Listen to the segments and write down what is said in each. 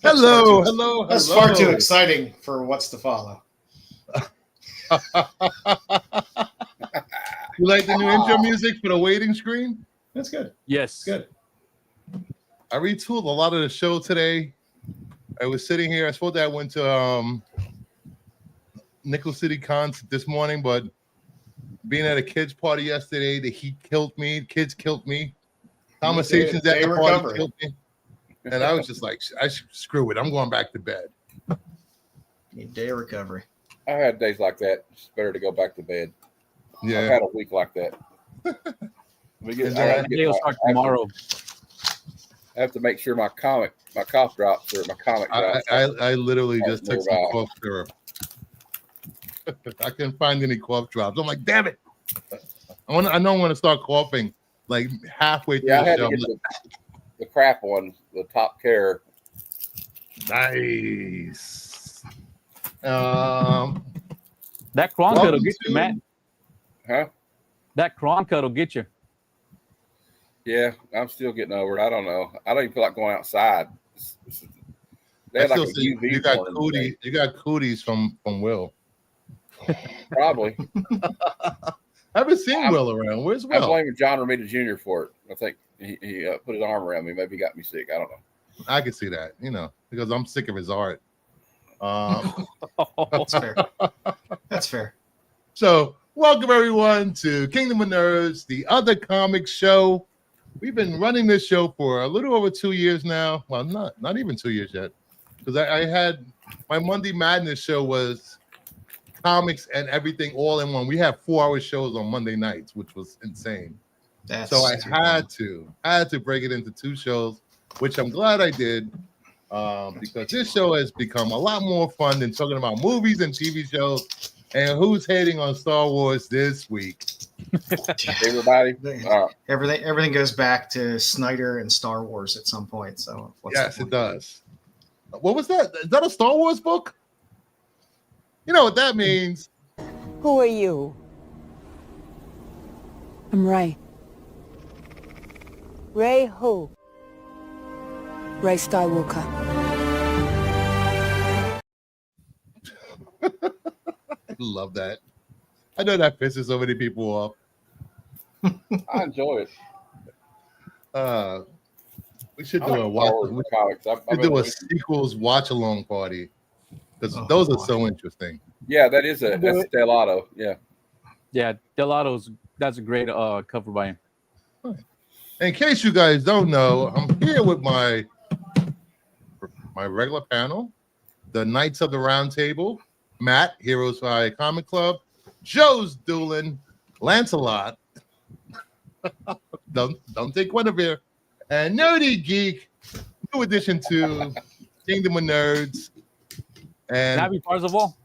Hello. That's far too exciting for what's to follow. You like the new intro music for the waiting screen? That's good. Yes. Good. I retooled a lot of the show today. I was sitting here. I suppose I went to Nickel City Cons this morning, but being at a kids' party yesterday, the heat killed me. Kids killed me. Conversations at the party killed me. And I was just like, screw it. I'm going back to bed. Need day of recovery. I had days like that. It's better to go back to bed. Yeah. I've had a week like that. They'll start tomorrow. I have to make sure my cough drops or my comic drops. I literally just took some cough syrup. I couldn't find any cough drops. I'm like, damn it. I know I'm going to start coughing like halfway through I the had show. to get the crap ones, the Top Care. Nice. That cron cut will get you, Matt. Huh? That cron cut will get you. Yeah, I'm still getting over it. I don't know. I don't even feel like going outside. They I had like still a see UV you got warning cooties. today. You got cooties from Will. Probably. I haven't seen Will around. Where's I'm Will? blaming John Romita Jr. for it. I think he put his arm around me. Maybe he got me sick. I don't know. I can see that, because I'm sick of his art. That's fair. That's fair. So, welcome everyone to Kingdom of Nerds, the other comic show. We've been running this show for a little over 2 years now. Well, not even 2 years yet, because I had my Monday Madness show was comics and everything all in one. We have 4-hour shows on Monday nights, which was insane. So I had to break it into 2 shows, which I'm glad I did, because this show has become a lot more fun than talking about movies and TV shows. And who's hating on Star Wars this week? Everybody. Everything goes back to Snyder and Star Wars at some point. So yes, it does. What was that? Is that a Star Wars book? You know what that means? Who are you? I'm Ray. Ray who? Ray Skywalker. I love that. I know that pisses so many people off. I enjoy it. We should I do like a sequels watch along party, because those are so interesting. Yeah, that's Delato. Yeah. Yeah, Delato's. That's a great cover by him. In case you guys don't know, I'm here with my regular panel, the Knights of the Round Table, Matt, Heroes High Comic Club, Joe's Doolin, Lancelot, don't take Guinevere, and Nerdy Geek, new addition to Kingdom of Nerds. And Can I be Parzival?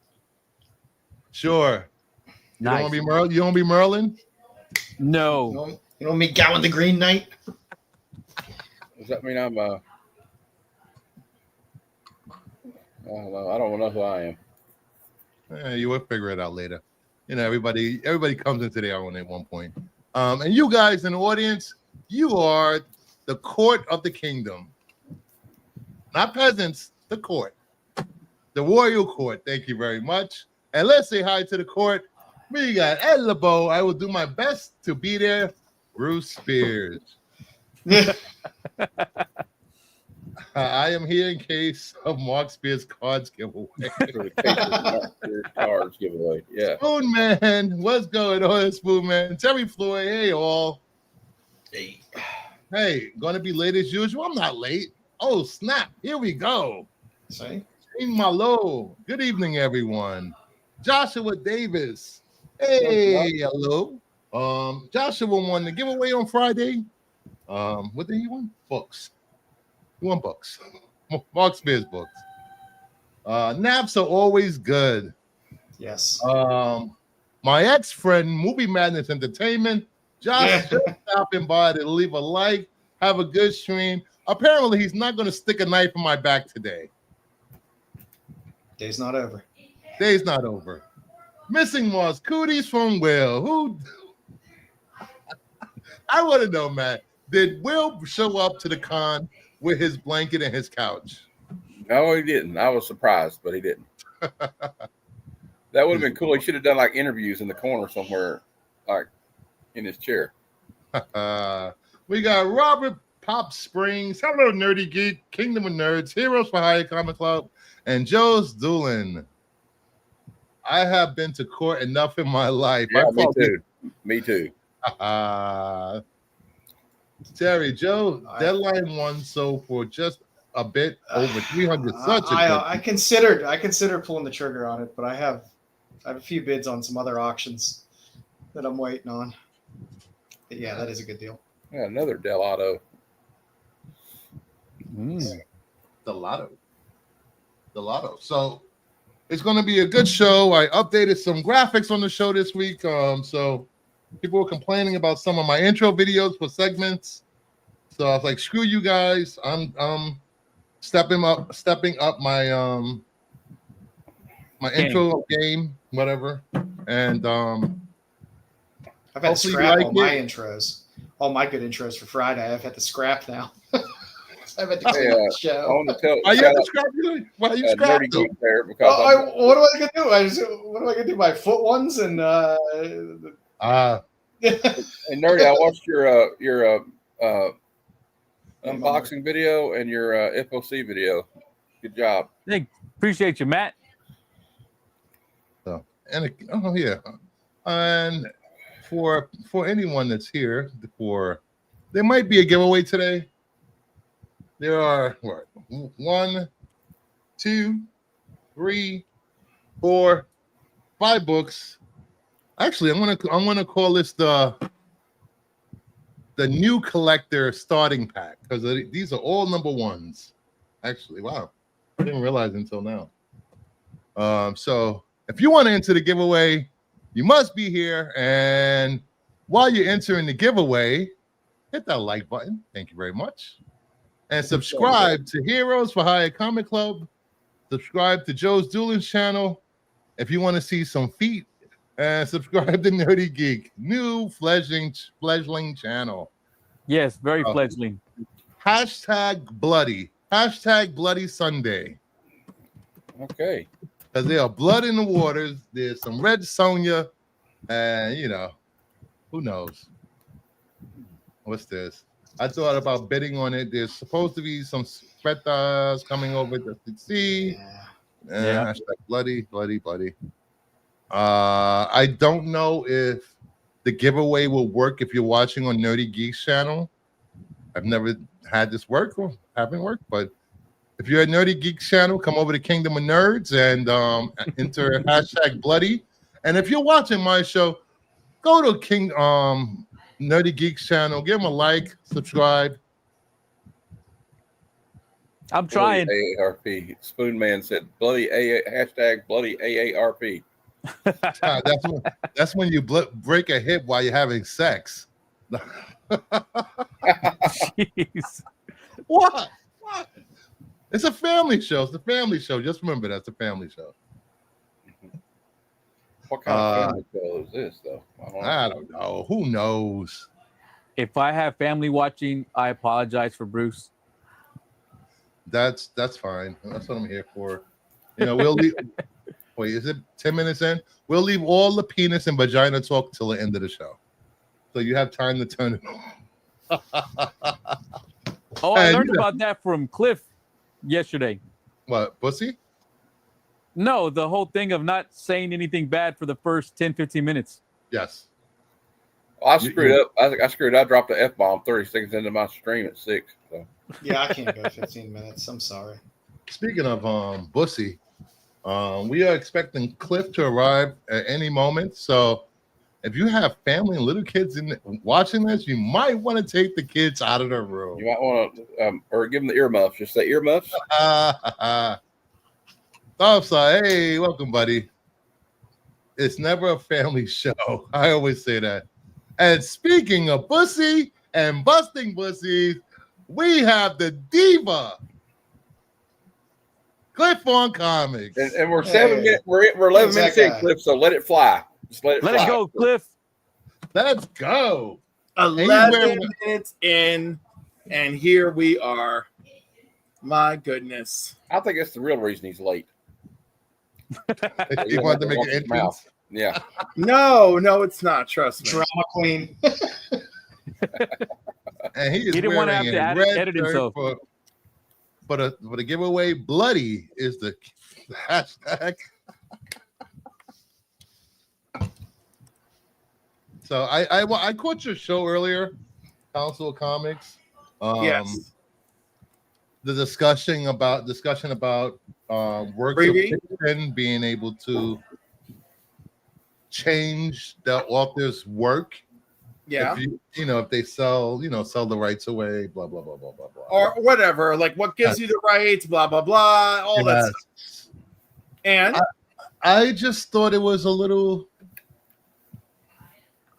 Sure. Nice. You don't want to be Merlin? No. You don't meet Gowan the Green Knight? Does that mean I'm I don't know. I don't know who I am. You will figure it out later. Everybody comes into their own at one point. And you guys in the audience, you are the court of the kingdom. Not peasants, the court. The royal court. Thank you very much. And let's say hi to the court. We got Ed LeBeau. I will do my best to be there. Bruce Spears. I am here in case of Mark Spears cards giveaway. Cards giveaway. Yeah. Spoon Man, what's going on, Spoon Man? Terry Floyd, hey all. Hey, gonna be late as usual. I'm not late. Oh snap! Here we go. Say, Malo. Good evening, everyone. Joshua Davis. Hey, hello. Joshua won the giveaway on Friday. What did he win? Books. He won books. Mark Spears books. Naps are always good. yes. My ex-friend, Movie Madness Entertainment. Josh just stopping by to leave a like. Have a good stream. Apparently, he's not going to stick a knife in my back today. Day's not over. Day's not over. Missing Mars Cooties from Will. Who? I want to know, Matt. Did Will show up to the con with his blanket and his couch? No, he didn't. I was surprised, but he didn't. That would have been cool. He should have done like interviews in the corner somewhere, like in his chair. We got Robert Pop Springs. Hello, Nerdy Geek, Kingdom of Nerds, Heroes for Hire Comic Club, and Joe's Doolin. I have been to court enough in my life. Yeah, me too. Me too. Terry, Joe, Deadline won so for just a bit over 300. I considered pulling the trigger on it, but I have a few bids on some other auctions that I'm waiting on. But yeah, that is a good deal. Yeah, another Del Auto. The Lotto. So it's going to be a good show. I updated some graphics on the show this week. So people were complaining about some of my intro videos for segments. So I was like, screw you guys. I'm stepping up my my intro game, whatever. And I've had to scrap all my intros. All my good intros for Friday. I've had to scrap now. I've had to clean up the show. I want to tell why you scrap them? There because what am I gonna do? What am I gonna do? My foot ones and and Nerdy, I watched your unboxing video and your FOC video. Good job. Appreciate you, Matt. So and for anyone that's here, there might be a giveaway today. There are 1, 2, 3, 4, 5 books. Actually, I'm gonna call this the new collector starting pack because these are all number ones. Actually, wow, I didn't realize until now. So if you want to enter the giveaway, you must be here. And while you're entering the giveaway, hit that like button. Thank you very much. And subscribe to Heroes for Hire Comic Club. Subscribe to Joe's Doolin's channel if you want to see some feet. And subscribe to Nerdy Geek, new fledgling channel. Yes, very fledgling. Hashtag bloody Sunday. Okay. Because there are blood in the waters. There's some Red Sonja, and who knows? What's this? I thought about bidding on it. There's supposed to be some Spretas coming over just to see. Yeah. Hashtag bloody. I don't know if the giveaway will work if you're watching on Nerdy Geek's channel. I've never had this work or haven't worked, but if you're at Nerdy Geek's channel, come over to Kingdom of Nerds and enter hashtag bloody. And if you're watching my show, go to Nerdy Geek's channel, give him a like, subscribe. I'm trying. AARP. Spoon Man said bloody hashtag bloody AARP. That's when you break a hip while you're having sex. Jeez. What? It's a family show. It's a family show. Just remember that's a family show. What kind of family show is this, though? I don't know. Who knows? If I have family watching, I apologize for Bruce. That's fine. That's what I'm here for. We'll leave. Wait, is it 10 minutes in? We'll leave all the penis and vagina talk till the end of the show, so you have time to turn it on. I learned about that from Cliff yesterday. What, pussy? No, the whole thing of not saying anything bad for the first 10, 15 minutes. Yes. Well, I screwed up. I screwed. I dropped the F-bomb 30 seconds into my stream at 6. So. Yeah, I can't go 15 minutes. I'm sorry. Speaking of bussy, we are expecting Cliff to arrive at any moment. So if you have family and little kids watching this, you might want to take the kids out of the room. You might want to, or give them the earmuffs. Just say earmuffs. Hey, welcome, buddy. It's never a family show. I always say that. And speaking of pussy and busting pussies, we have the diva, Cliff on Comics. And we're 7 minutes. We're 11 minutes in, Cliff. So let it fly. Just let it fly. Let it go, Cliff. Let's go. 11 minutes in, and here we are. My goodness. I think that's the real reason he's late. He wanted to make an his mouth. entrance. Yeah. No, it's not. Trust me. Drama queen. And he is didn't want to wearing have a to red edit shirt himself. for the giveaway. Bloody is the hashtag. So I caught your show earlier, Council of Comics. Yes. The discussion about works Riri? of fiction being able to change the author's work. Yeah. If they sell the rights away, blah blah blah blah blah blah, Or whatever. Like what gives you the rights, blah, blah, blah, all that stuff. And I just thought it was a little.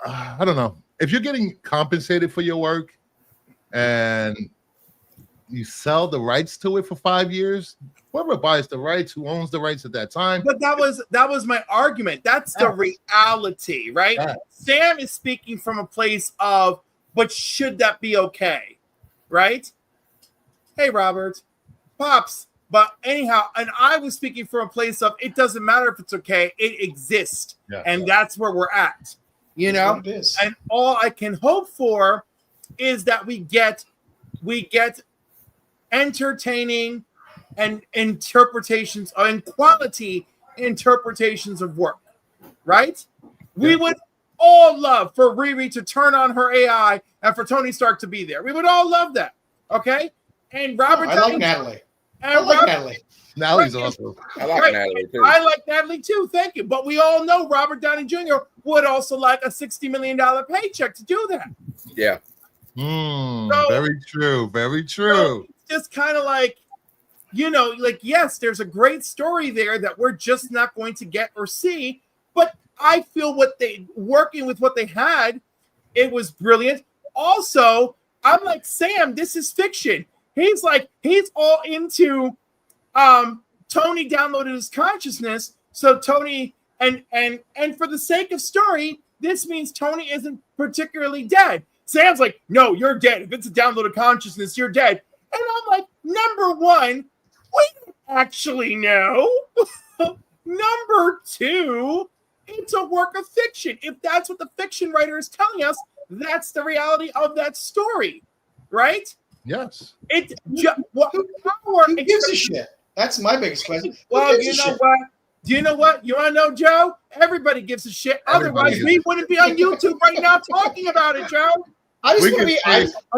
I don't know. If you're getting compensated for your work and you sell the rights to it for 5 years, whoever buys the rights, who owns the rights at that time. but that was my argument. That's the reality, right? Yes. Sam is speaking from a place of, but should that be okay? Right? Hey, Robert. Pops. But anyhow, and I was speaking from a place of it doesn't matter if it's okay, it exists. Yeah. And that's where we're at. You know? That's what it is. And all I can hope for is that we get entertaining and interpretations and quality interpretations of work, right? We Yeah. would all love for Riri to turn on her AI and for Tony Stark to be there. We would all love that, okay? And Robert I like Downey- Natalie. and I like Robert- Natalie. Now he's Right. awesome. I like Right. Natalie too. I like Natalie too, thank you. But we all know Robert Downey Jr. would also like a $60 million paycheck to do that. Yeah. So- Very true. Very true. It's just kind of like, yes, there's a great story there that we're just not going to get or see. But I feel working with what they had, it was brilliant. Also, I'm like, Sam, this is fiction. He's all into Tony downloaded his consciousness. So Tony, and for the sake of story, this means Tony isn't particularly dead. Sam's like, no, you're dead. If it's a downloaded consciousness, you're dead. And I'm like, number one, we don't actually know. Number two, it's a work of fiction. If that's what the fiction writer is telling us, that's the reality of that story, right? Yes. Who gives a shit? That's my biggest question. Who Well, gives you a know shit? what? Do you know what? You want to know, Joe? Everybody gives a shit. Everybody Otherwise, gives we a wouldn't be on YouTube right now talking about it, Joe. I just We want to could be.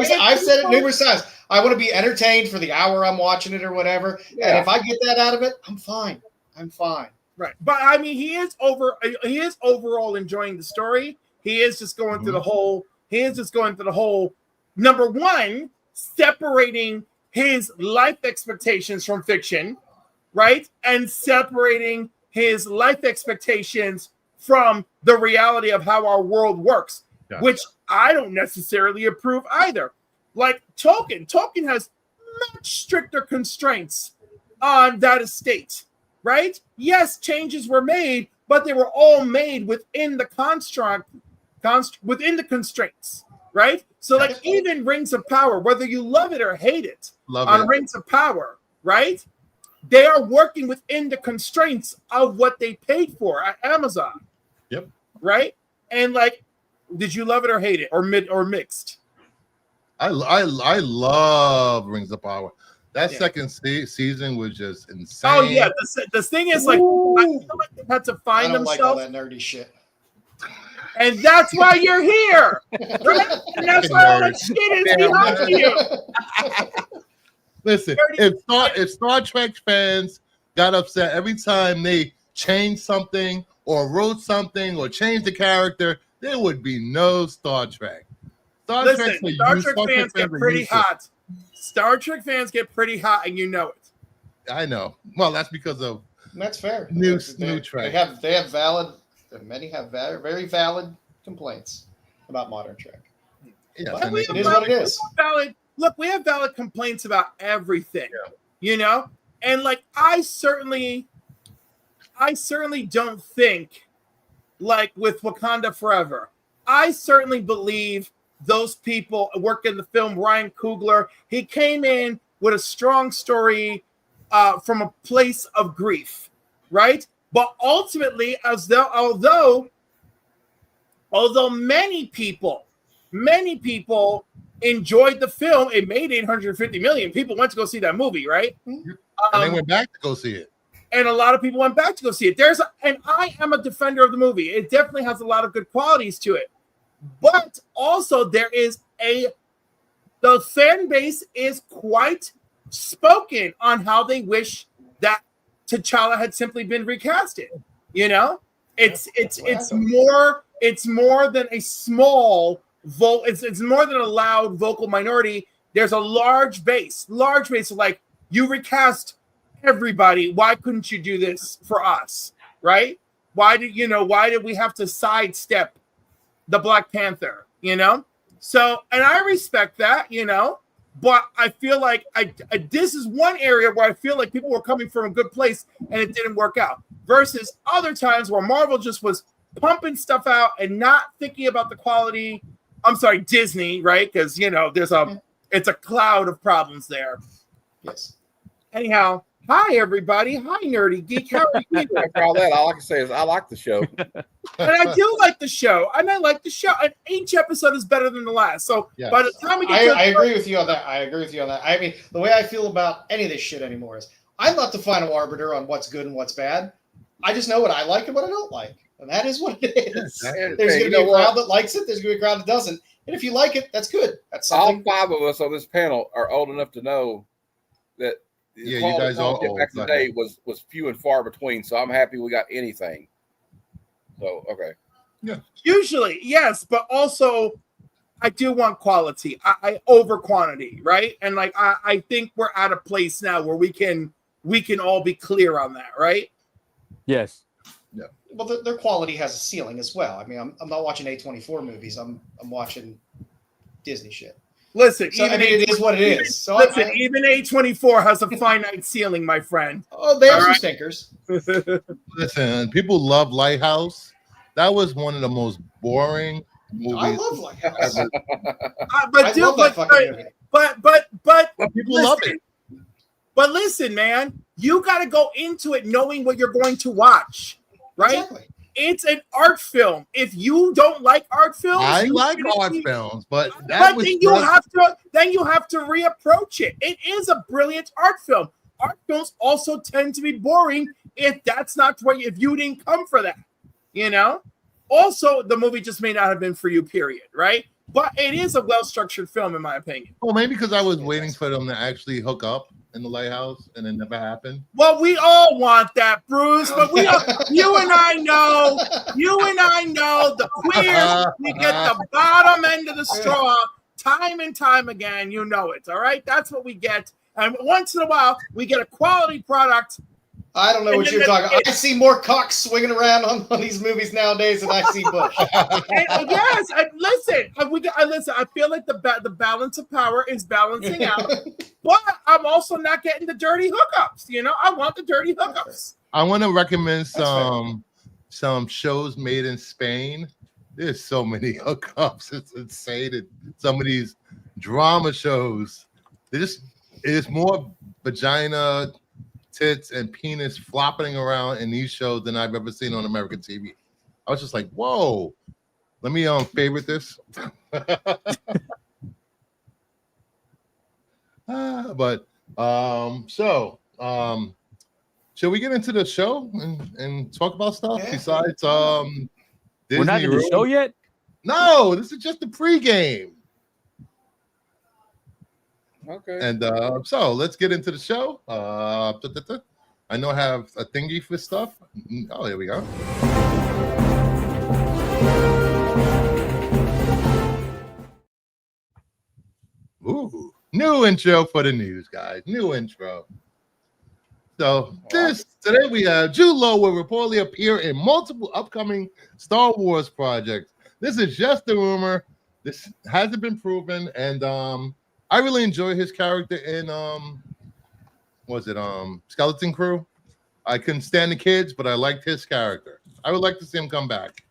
say- I've said it numerous times. I want to be entertained for the hour I'm watching it or whatever. And Yeah. if I get that out of it, I'm fine. I'm fine. Right. But I mean, he is overall enjoying the story. He is just going through the whole, number one, separating his life expectations from fiction, right? And separating his life expectations from the reality of how our world works, Yeah. which I don't necessarily approve either. Like Tolkien has much stricter constraints on that estate, right? Yes, changes were made, but they were all made within the within the constraints, right? So, like, even Rings of Power, whether you love it or hate it, on Rings of Power, right? They are working within the constraints of what they paid for at Amazon. Yep. Right? And like, did you love it or hate it, or mixed? I love Rings of Power. That Yeah. second season was just insane. Oh yeah, the thing is, like, I feel like they had to I find don't like all themselves, that nerdy shit. and that's why you're here, right? And that's why all that shit is Damn behind you. Listen, if Star Trek fans got upset every time they changed something or wrote something or changed the character, there would be no Star Trek. Listen, Star Trek fans get are pretty useless. hot. Star Trek fans get pretty hot, and you know it. I know. Well, that's because of And that's fair. New They Trek. have valid. Many have very valid complaints about modern Trek. yes, But and it they- is what it is. We have valid complaints about everything. Yeah. You know, and like I certainly don't think, like with Wakanda Forever, I certainly believe those people work in the film. Ryan Coogler, he came in with a strong story from a place of grief, right? But ultimately, although many people enjoyed the film, it made 850 million. People went to go see that movie, right? And they went back to go see it. And a lot of people went back to go see it. And I am a defender of the movie. It definitely has a lot of good qualities to it. But also there is the fan base is quite spoken on how they wish that T'Challa had simply been recasted. You know, it's more than a small vote. It's more than a loud vocal minority. There's a large base of like, you recast everybody. Why couldn't you do this for us? Right? Why did we have to sidestep the Black Panther? You know? So, and I respect that, you know, but I feel like this is one area where I feel like people were coming from a good place and it didn't work out, versus other times where Marvel just was pumping stuff out and not thinking about the quality. I'm sorry, Disney, right? Because, you know, it's a cloud of problems there. Yes. Anyhow, hi everybody. Hi Nerdy Geek. How are you? After all that, all I can say is I like the show. And I do like the show. And I like the show. And each episode is better than the last. So Yes. by the time we get I agree with you on that. I mean, the way I feel about any of this shit anymore is I'm not the final arbiter on what's good and what's bad. I just know what I like and what I don't like. And that is what it is. There's going to be a crowd that likes it. There's going to be a crowd that doesn't. And if you like it, that's good. That's something. All 5 of us on this panel are old enough to know that Yeah, you guys all old. back in the day was few and far between. So I'm happy we got anything. So, okay. Usually, yes, but also I do want quality. I over quantity, right? And like I think we're at a place now where we can all be clear on that, right? Yes. Well, their quality has a ceiling as well. I mean, I'm not watching A24 movies. I'm watching Disney shit. Listen, So, I mean, it is what it is. So listen, even A24 has a finite ceiling, my friend. Oh, they have All some right. stinkers. Listen, people love Lighthouse. That was one of the most boring movies. I love Lighthouse. I But love that fucking movie. but People listen, love it. But listen, man, you got to go into it knowing what you're going to watch, right? Exactly. It's an art film. If you don't like art films, I you like shouldn't art be- films, but that But was then you have to reapproach it. It is a brilliant art film. Art films also tend to be boring if that's not what if you didn't come for that, you know. Also, the movie just may not have been for you. Period. Right? But it is a well-structured film, in my opinion. well, maybe because I was waiting for them to actually hook up in the Lighthouse, and it never happened. Well, we all want that, Bruce. But you and I know the queers. We get the bottom end of the straw time and time again. You know it. All right, that's what we get. And once in a while, we get a quality product. I don't know what you're talking about. I see more cocks swinging around on these movies nowadays than I see Bush. Yes, listen. I feel like the balance of power is balancing out, but I'm also not getting the dirty hookups. You know, I want the dirty hookups. I want to recommend That's some shows made in Spain. There's so many hookups. It's insane. Some of these drama shows, it's more vagina, tits, and penis flopping around in these shows than I've ever seen on American TV. I was just like, whoa. Let me favorite this. Should we get into the show and talk about stuff besides Disney? We're not in the show yet? No, this is just the pregame. Okay. And so let's get into the show. I know I have a thingy for stuff. Oh, here we go. Ooh, new intro for the news, guys. New intro. So today we have Jude Law will reportedly appear in multiple upcoming Star Wars projects. This is just a rumor. This hasn't been proven, and I really enjoy his character in Skeleton Crew. I couldn't stand the kids, but I liked his character. I would like to see him come back.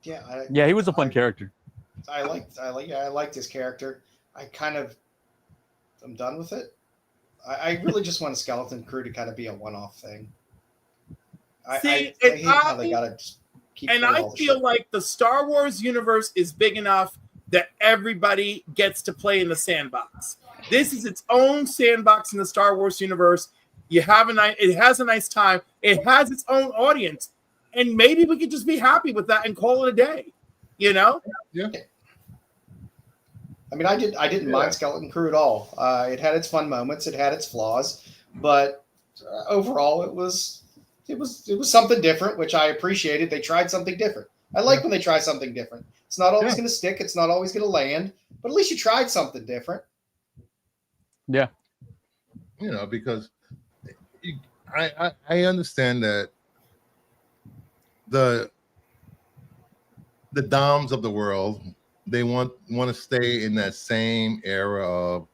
Yeah, he was a fun character. I liked his character. I'm done with it. I really just want a skeleton crew to kind of be a one-off thing. I hate how they gotta keep. And I feel like the Star Wars universe is big enough that everybody gets to play in the sandbox. This is its own sandbox in the Star Wars universe. It has a nice time. It has its own audience, and maybe we could just be happy with that and call it a day. You know? Yeah. I mean, I didn't mind Skeleton Crew at all. It had its fun moments. It had its flaws, but overall, it was something different, which I appreciated. They tried something different. I like when they try something different. It's not always going to stick. It's not always going to land, but at least you tried something different. Yeah. You know, because I understand that the Doms of the world, they want to stay in that same era of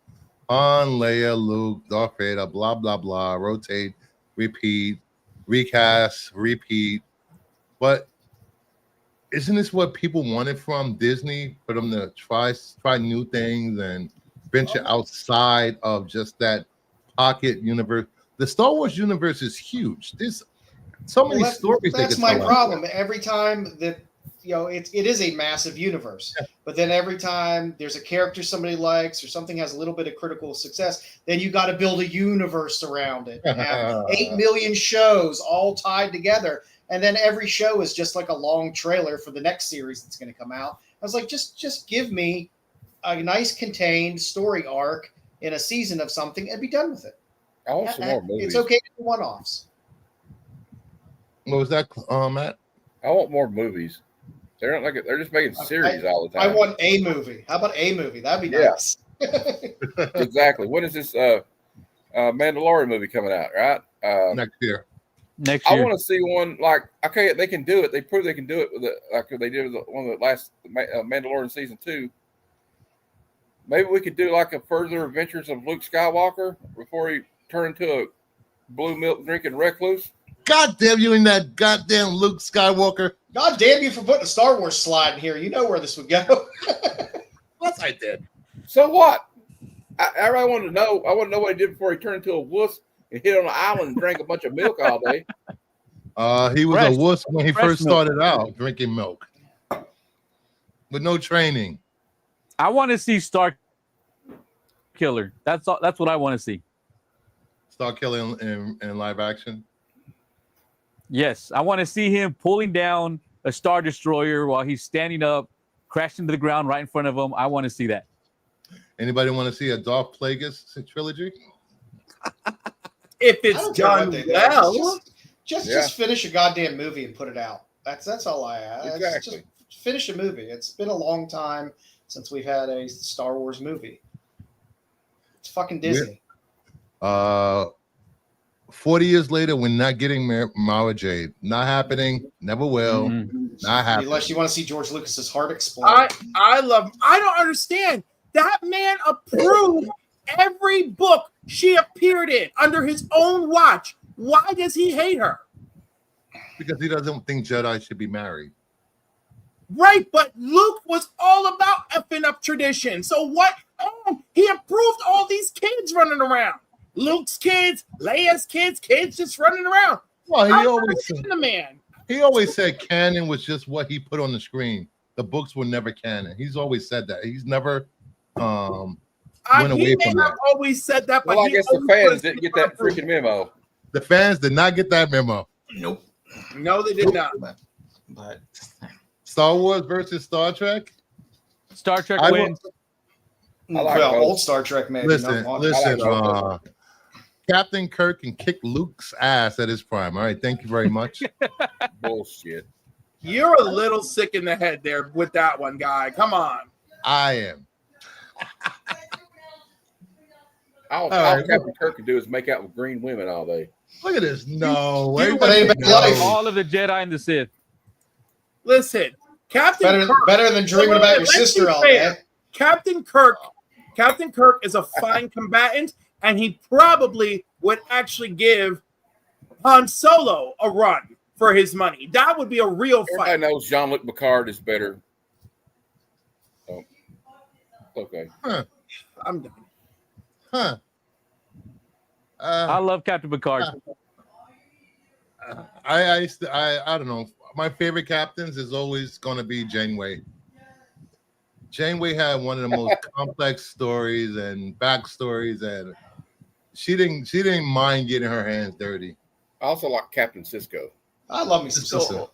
Han, Leia, Luke, Darth Vader, blah blah blah, rotate, repeat, recast, repeat. But isn't this what people wanted from Disney, for them to try new things and venture outside of just that pocket universe? The Star Wars universe is huge. There's so many stories. That's my problem. Every time that it is a massive universe, but then every time there's a character somebody likes or something has a little bit of critical success, then you got to build a universe around it and have 8 million shows all tied together, and then every show is just like a long trailer for the next series that's going to come out. I was like, just give me a nice contained story arc in a season of something and be done with it. I want some more movies. It's okay to do one-offs. What was that, Matt? I want more movies. They're just making series all the time. I want a movie. How about a movie? That'd be nice. Exactly. When is this Mandalorian movie coming out? Right? Next year. I want to see one like, okay, they can do it. They proved they can do it with like they did with one of the last Mandalorian season 2. Maybe we could do like a further adventures of Luke Skywalker before he turned into a blue milk drinking recluse. God damn you and that goddamn Luke Skywalker. God damn you for putting a Star Wars slide in here. You know where this would go. Yes, I did. So what? I really want to know. I want to know what he did before he turned into a wuss and hit on an island and drank a bunch of milk all day. He was a wuss when he first started out drinking milk. With no training. I want to see Star Killer. That's what I want to see. Star Killer in live action. Yes, I want to see him pulling down a Star Destroyer while he's standing up, crashing to the ground right in front of him. I want to see that. Anybody want to see a Darth Plagueis trilogy? If it's done well, just finish a goddamn movie and put it out. That's all I ask. Exactly. Just finish a movie. It's been a long time since we've had a Star Wars movie. It's fucking Disney. 40 years later, we're not getting Mara Jade. Not happening. Never will. Not happening. Unless you want to see George Lucas's heart explode. I don't understand. That man approved every book she appeared in under his own watch. Why does he hate her? Because he doesn't think Jedi should be married. Right, but Luke was all about effing up tradition. So what? Oh, he approved all these kids running around. Luke's kids, Leia's kids just running around. Well, he always said canon was just what he put on the screen. The books were never canon. He's always said that. He's never went away from that. Always said that, but well, I guess the fans didn't get that freaking memo. The fans did not get that memo. Nope. No, they did not. But Star Wars versus Star Trek. Star Trek wins. Old Star Trek, maybe. Listen. Captain Kirk can kick Luke's ass at his prime. All right, thank you very much. Bullshit. You're a little sick in the head there with that one, guy. Come on. I am. All Captain Kirk can do is make out with green women all day. Look at this. No. All of the Jedi and the Sith. Listen, Captain Kirk. Better than dreaming about your sister all day. Captain Kirk is a fine combatant, and he probably would actually give Han Solo a run for his money. That would be a real fight. Everybody knows Jean-Luc Picard is better. So, okay. Huh. I'm done. Huh. I love Captain Picard. I don't know. My favorite captains is always going to be Janeway. Janeway had one of the most complex stories and backstories, and she didn't mind getting her hands dirty. I also like Captain Cisco. I love me some Cisco.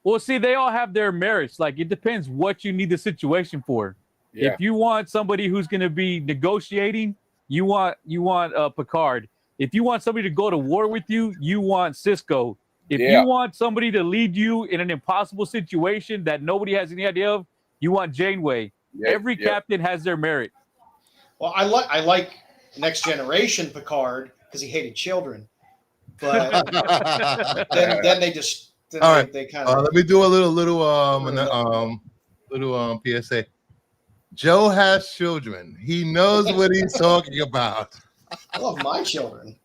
Well, see, they all have their merits. Like, it depends what you need the situation for. Yeah. If you want somebody who's going to be negotiating, you want Picard. If you want somebody to go to war with you, you want Cisco. If you want somebody to lead you in an impossible situation that nobody has any idea of, you want Janeway. Every captain has their merit. Well, I like Next Generation Picard because he hated children, but then they just all right. They kind of let me do a little PSA. Joe has children. He knows what he's talking about. I love my children.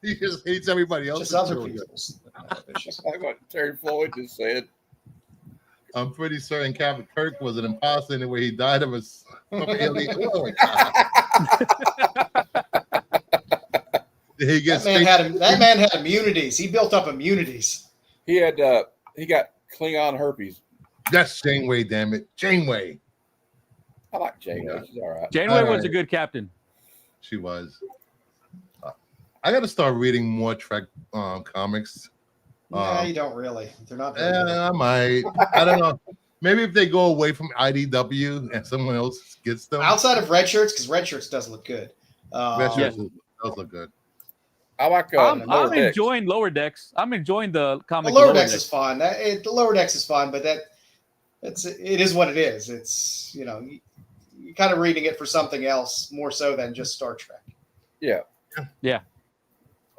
He just hates everybody else's Just other children. people's. Like what Terry Floyd just said. I'm pretty certain Captain Kirk was an imposter in the way he died of a alien. Oh, he gets that man had immunities. He built up immunities. He got Klingon herpes. That's Janeway, damn it. Janeway. I like Janeway. Yeah. She's all right. Janeway was a good captain. She was. I got to start reading more Trek comics. Yeah, you don't really. They're not. Very good. I might. I don't know. Maybe if they go away from IDW and someone else gets them. Outside of Red Shirts, because Red Shirts does look good. Red Shirts does look good. I like. I'm enjoying Lower Decks. I'm enjoying the comic. Lower Decks is fun. The Lower Decks is fun, but it is what it is. It's you're kind of reading it for something else more so than just Star Trek. Yeah. Yeah.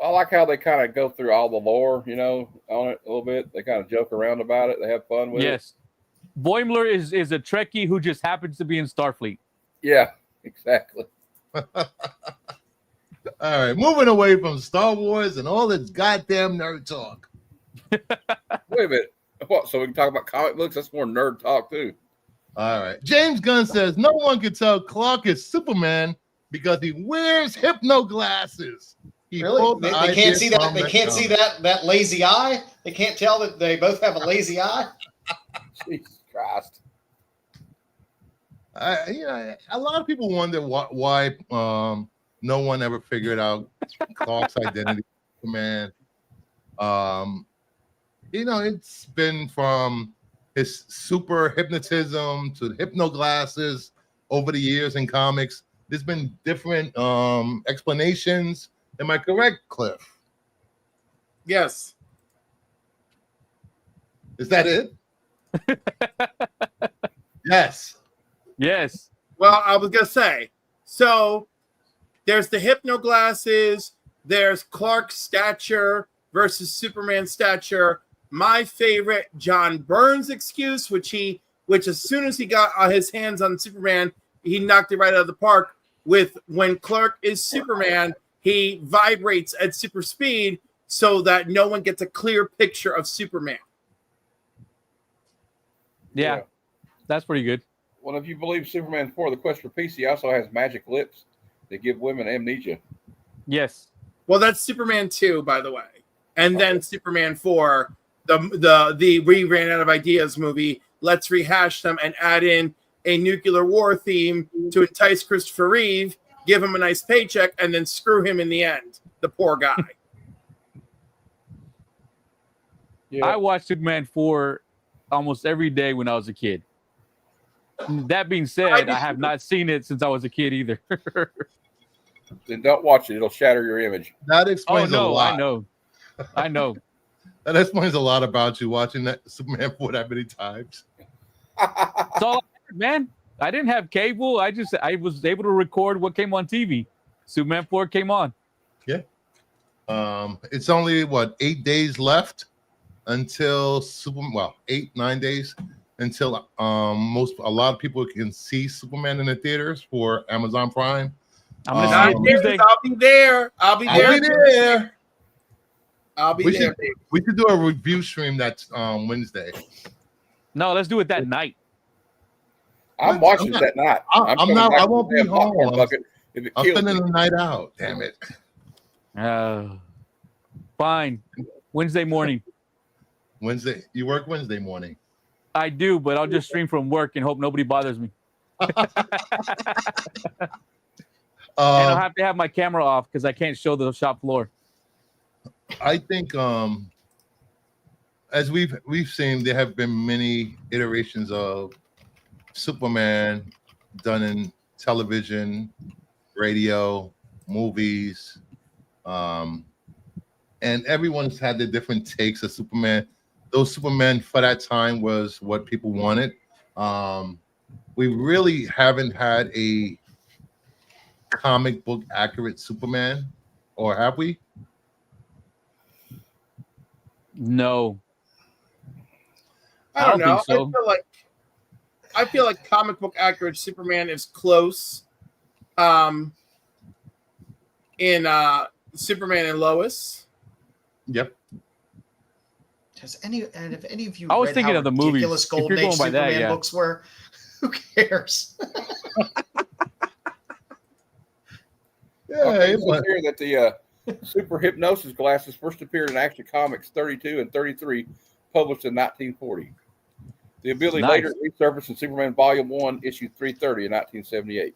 I like how they kind of go through all the lore, on it a little bit. They kind of joke around about it. They have fun with it. Yes. Boimler is a Trekkie who just happens to be in Starfleet. Yeah, exactly. All right, moving away from Star Wars and all this goddamn nerd talk. Wait a minute. What? So we can talk about comic books? That's more nerd talk, too. All right. James Gunn says no one can tell Clark is Superman because he wears hypno glasses. Really? They can't see that. They can't see that lazy eye. They can't tell that they both have a lazy eye. Jesus Christ. A lot of people wonder why no one ever figured out Clark's identity, man. It's been from his super hypnotism to hypno glasses over the years in comics. There's been different explanations. Am I correct, Cliff? Yes. Is that it? Yes. Yes. Well, I was going to say, so there's the hypno glasses, there's Clark's stature versus Superman's stature. My favorite, John Byrne's excuse, which as soon as he got his hands on Superman, he knocked it right out of the park with when Clark is Superman, he vibrates at super speed so that no one gets a clear picture of Superman. Yeah. That's pretty good. Well, if you believe Superman 4, The Quest for Peace, he also has magic lips that give women amnesia. Yes. Well, that's Superman 2, by the way. And then Superman 4, the We Ran Out of Ideas movie, let's rehash them and add in a nuclear war theme to entice Christopher Reeve, give him a nice paycheck, and then screw him in the end. The poor guy. Yeah. I watched Superman 4 almost every day when I was a kid. That being said, I have not seen it since I was a kid either. Then don't watch it. It'll shatter your image. That explains a lot. I know. That explains a lot about you watching that Superman 4 that many times. That's all I heard, man. I didn't have cable. I was able to record what came on TV. Superman 4 came on. Yeah. It's only 8 days left until 9 days until a lot of people can see Superman in the theaters for Amazon Prime. I'm gonna see it Tuesday. I'll be there. I'll be there. We should do a review stream that's Wednesday. No, let's do it that night. I'm watching it that night. I won't be home. I'm spending the night out. Damn it. Fine. Wednesday morning. Wednesday. You work Wednesday morning. I do, but I'll just stream from work and hope nobody bothers me. And I'll have to have my camera off because I can't show the shop floor. I think as we've seen, there have been many iterations of Superman done in television, radio, movies, and everyone's had their different takes of Superman. Those Superman for that time was what people wanted. We really haven't had a comic book accurate Superman, or have we? No. I don't know. Think so. I feel like comic book accurate Superman is close. In Superman and Lois. Yep. If any of you I was read thinking how of the movies. ridiculous If you're Golden Age going by Superman that, yeah. books were, who cares? Yeah, It says here that the super hypnosis glasses first appeared in Action Comics 32 and 33, published in 1940. The ability later resurfaced in Superman Volume 1, issue 330 in 1978.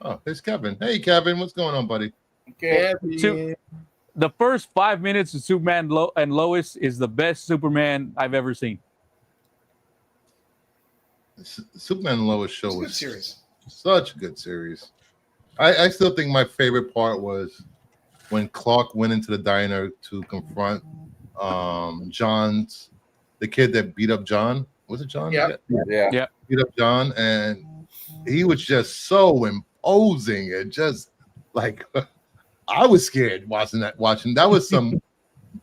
Oh, there's Kevin. Hey, Kevin, what's going on, buddy? Okay. The first 5 minutes of Superman and Lois is the best Superman I've ever seen. Superman and Lois show was Good series. Such a good series. I still think my favorite part was when Clark went into the diner to confront the kid that beat up John. Was it John? Yeah. Beat up John, and he was just so imposing and just like I was scared watching that. That was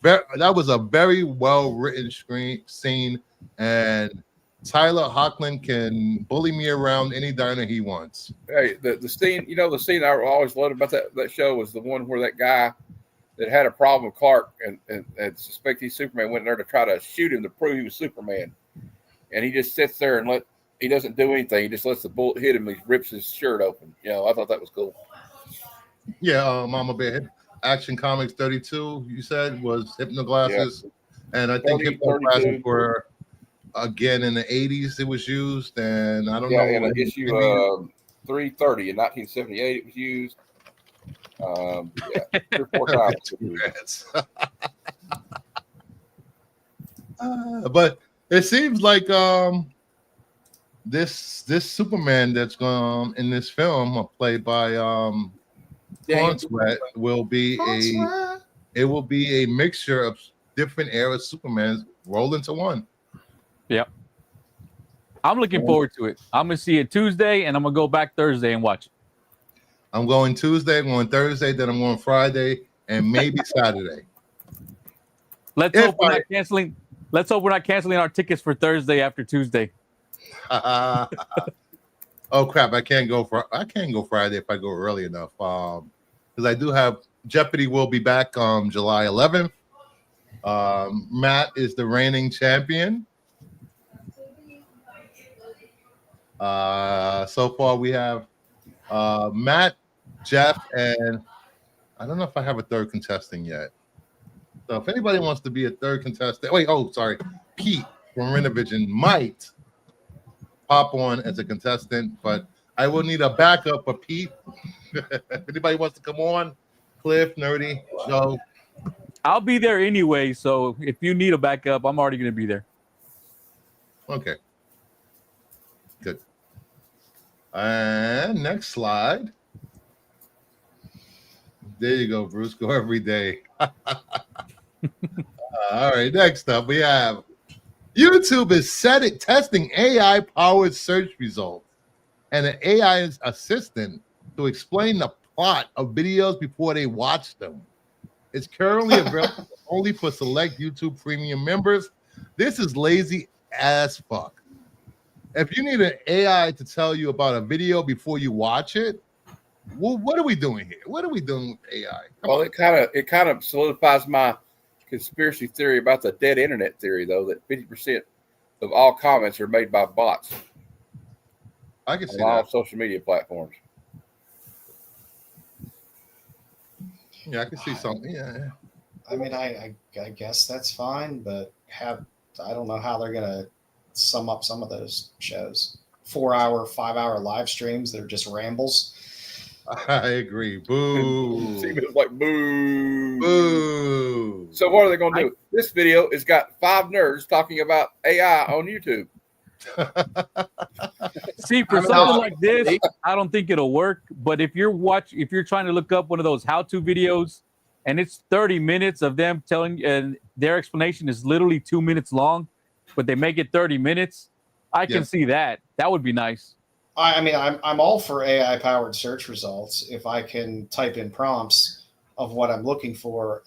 that was a very well written scene, and Tyler Hoechlin can bully me around any diner he wants. Hey, the scene, the scene I always loved about that show was the one where that guy that had a problem with Clark and suspect he's Superman went in there to try to shoot him to prove he was Superman. And he just sits there and he doesn't do anything. He just lets the bullet hit him. He rips his shirt open. I thought that was cool. Yeah, Mama Bear. Action Comics 32, you said, was Hypnoglasses. Yeah. And I think Hypnoglasses were, again, in the 80s it was used. And I don't know. Yeah, in issue 330 in 1978 it was used. 3 or 4 times. But it seems like this Superman that's going in this film, played by Sweat, will be a mixture of different era Supermans rolled into one. Yep. I'm looking forward to it. I'm gonna see it Tuesday, and I'm gonna go back Thursday and watch it. I'm going Tuesday, I'm going Thursday, then I'm going Friday, and maybe Saturday. Let's hope we're not canceling our tickets for Thursday after Tuesday. Oh crap! I can't go Friday if I go early enough. Because I do have Jeopardy will be back July 11th. Matt is the reigning champion. So far we have Matt, Jeff, and I don't know if I have a third contestant yet. So if anybody wants to be a third contestant, Pete from Renovision might pop on as a contestant, but I will need a backup for Pete. If anybody wants to come on, Cliff, Nerdy, Joe. I'll be there anyway, so if you need a backup, I'm already going to be there. Okay. Good. And next slide. There you go, Bruce. Go every day. All right. Next up, we have YouTube is testing AI-powered search results and an AI assistant to explain the plot of videos before they watch them. It's currently available only for select YouTube Premium members. This is lazy as fuck. If you need an AI to tell you about a video before you watch it, well, what are we doing here? What are we doing with AI? It kind of solidifies my conspiracy theory about the dead internet theory, though, that 50% of all comments are made by bots. I can see all that. social media platforms. Yeah, I can see something. Yeah. I mean, I guess that's fine, but I don't know how they're gonna sum up some of those shows. 4-hour, 5-hour live streams that are just rambles. I agree. Boo. See, it's like boo. Boo. So what are they going to do? This video has got 5 nerds talking about AI on YouTube. See, for something like this, I don't think it'll work. But if you're trying to look up one of those how-to videos, and it's 30 minutes of them telling, and their explanation is literally 2 minutes long, but they make it 30 minutes, I can see that. That would be nice. I mean, I'm all for AI-powered search results if I can type in prompts of what I'm looking for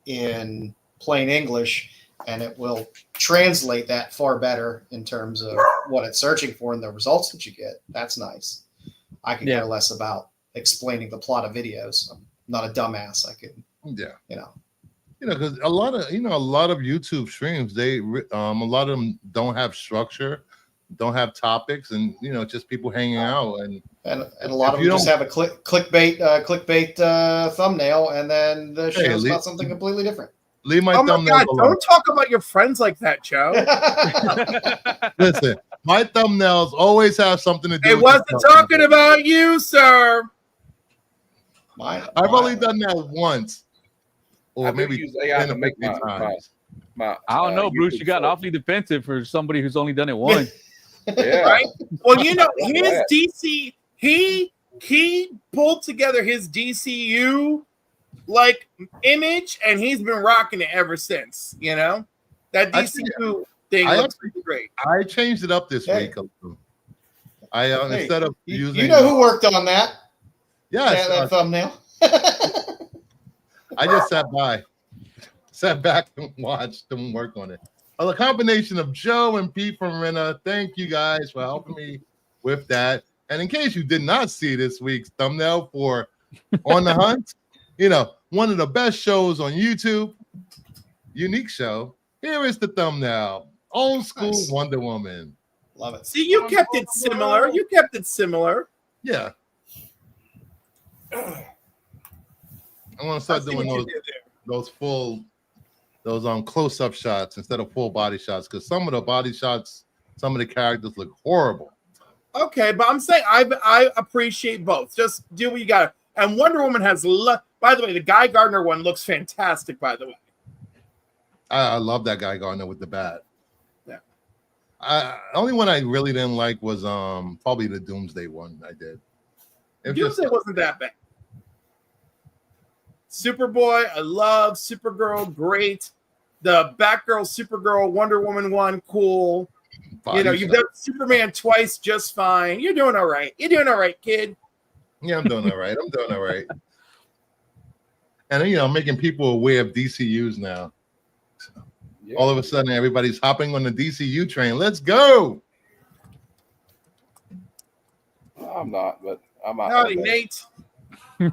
in plain English, and it will translate that far better in terms of what it's searching for and the results that you get. That's nice. I can care less about explaining the plot of videos. I'm not a dumbass. I can, because a lot of YouTube streams, they a lot of them don't have structure, don't have topics, and just people hanging out, and a lot of them just have a clickbait thumbnail, and then the show's about something completely different. Leave my thumbnail God, alone. don't talk about your friends like that, Joe. Listen, my thumbnails always have something to do. It wasn't talking about you, sir. I've only done that once, or maybe use AI to make times. I don't know, Bruce. You got awfully defensive for somebody who's only done it once. Yeah. Right? Well, his DC, he pulled together his DCU like image, and he's been rocking it ever since. That DCU thing looks pretty great. I changed it up this week. Instead of using, who worked on that? Yeah, that thumbnail. I just sat back and watched them work on it. A combination of Joe and Pete from Rena. Thank you guys for helping me with that. And in case you did not see this week's thumbnail for On the Hunt, one of the best shows on YouTube, unique show. Here is the thumbnail. Old school Wonder Woman. Love it. See, you kept it similar. Yeah. I want to start doing those close-up shots instead of full body shots, because some of the body shots, some of the characters look horrible. Okay, but I'm saying I appreciate both. Just do what you got. And Wonder Woman has by the way, the Guy Gardner one looks fantastic, by the way. I love that Guy Gardner with the bat. Yeah. The only one I really didn't like was probably the Doomsday one I did. Doomsday wasn't that bad. Superboy, I love. Supergirl, great. The Batgirl, Supergirl, Wonder Woman one, cool. You've done Superman twice, just fine. You're doing all right. You're doing all right, kid. Yeah, I'm doing all right. And I'm making people aware of DCUs now. So, all of a sudden, everybody's hopping on the DCU train. Let's go. I'm not, but I'm out. Howdy, Nate. You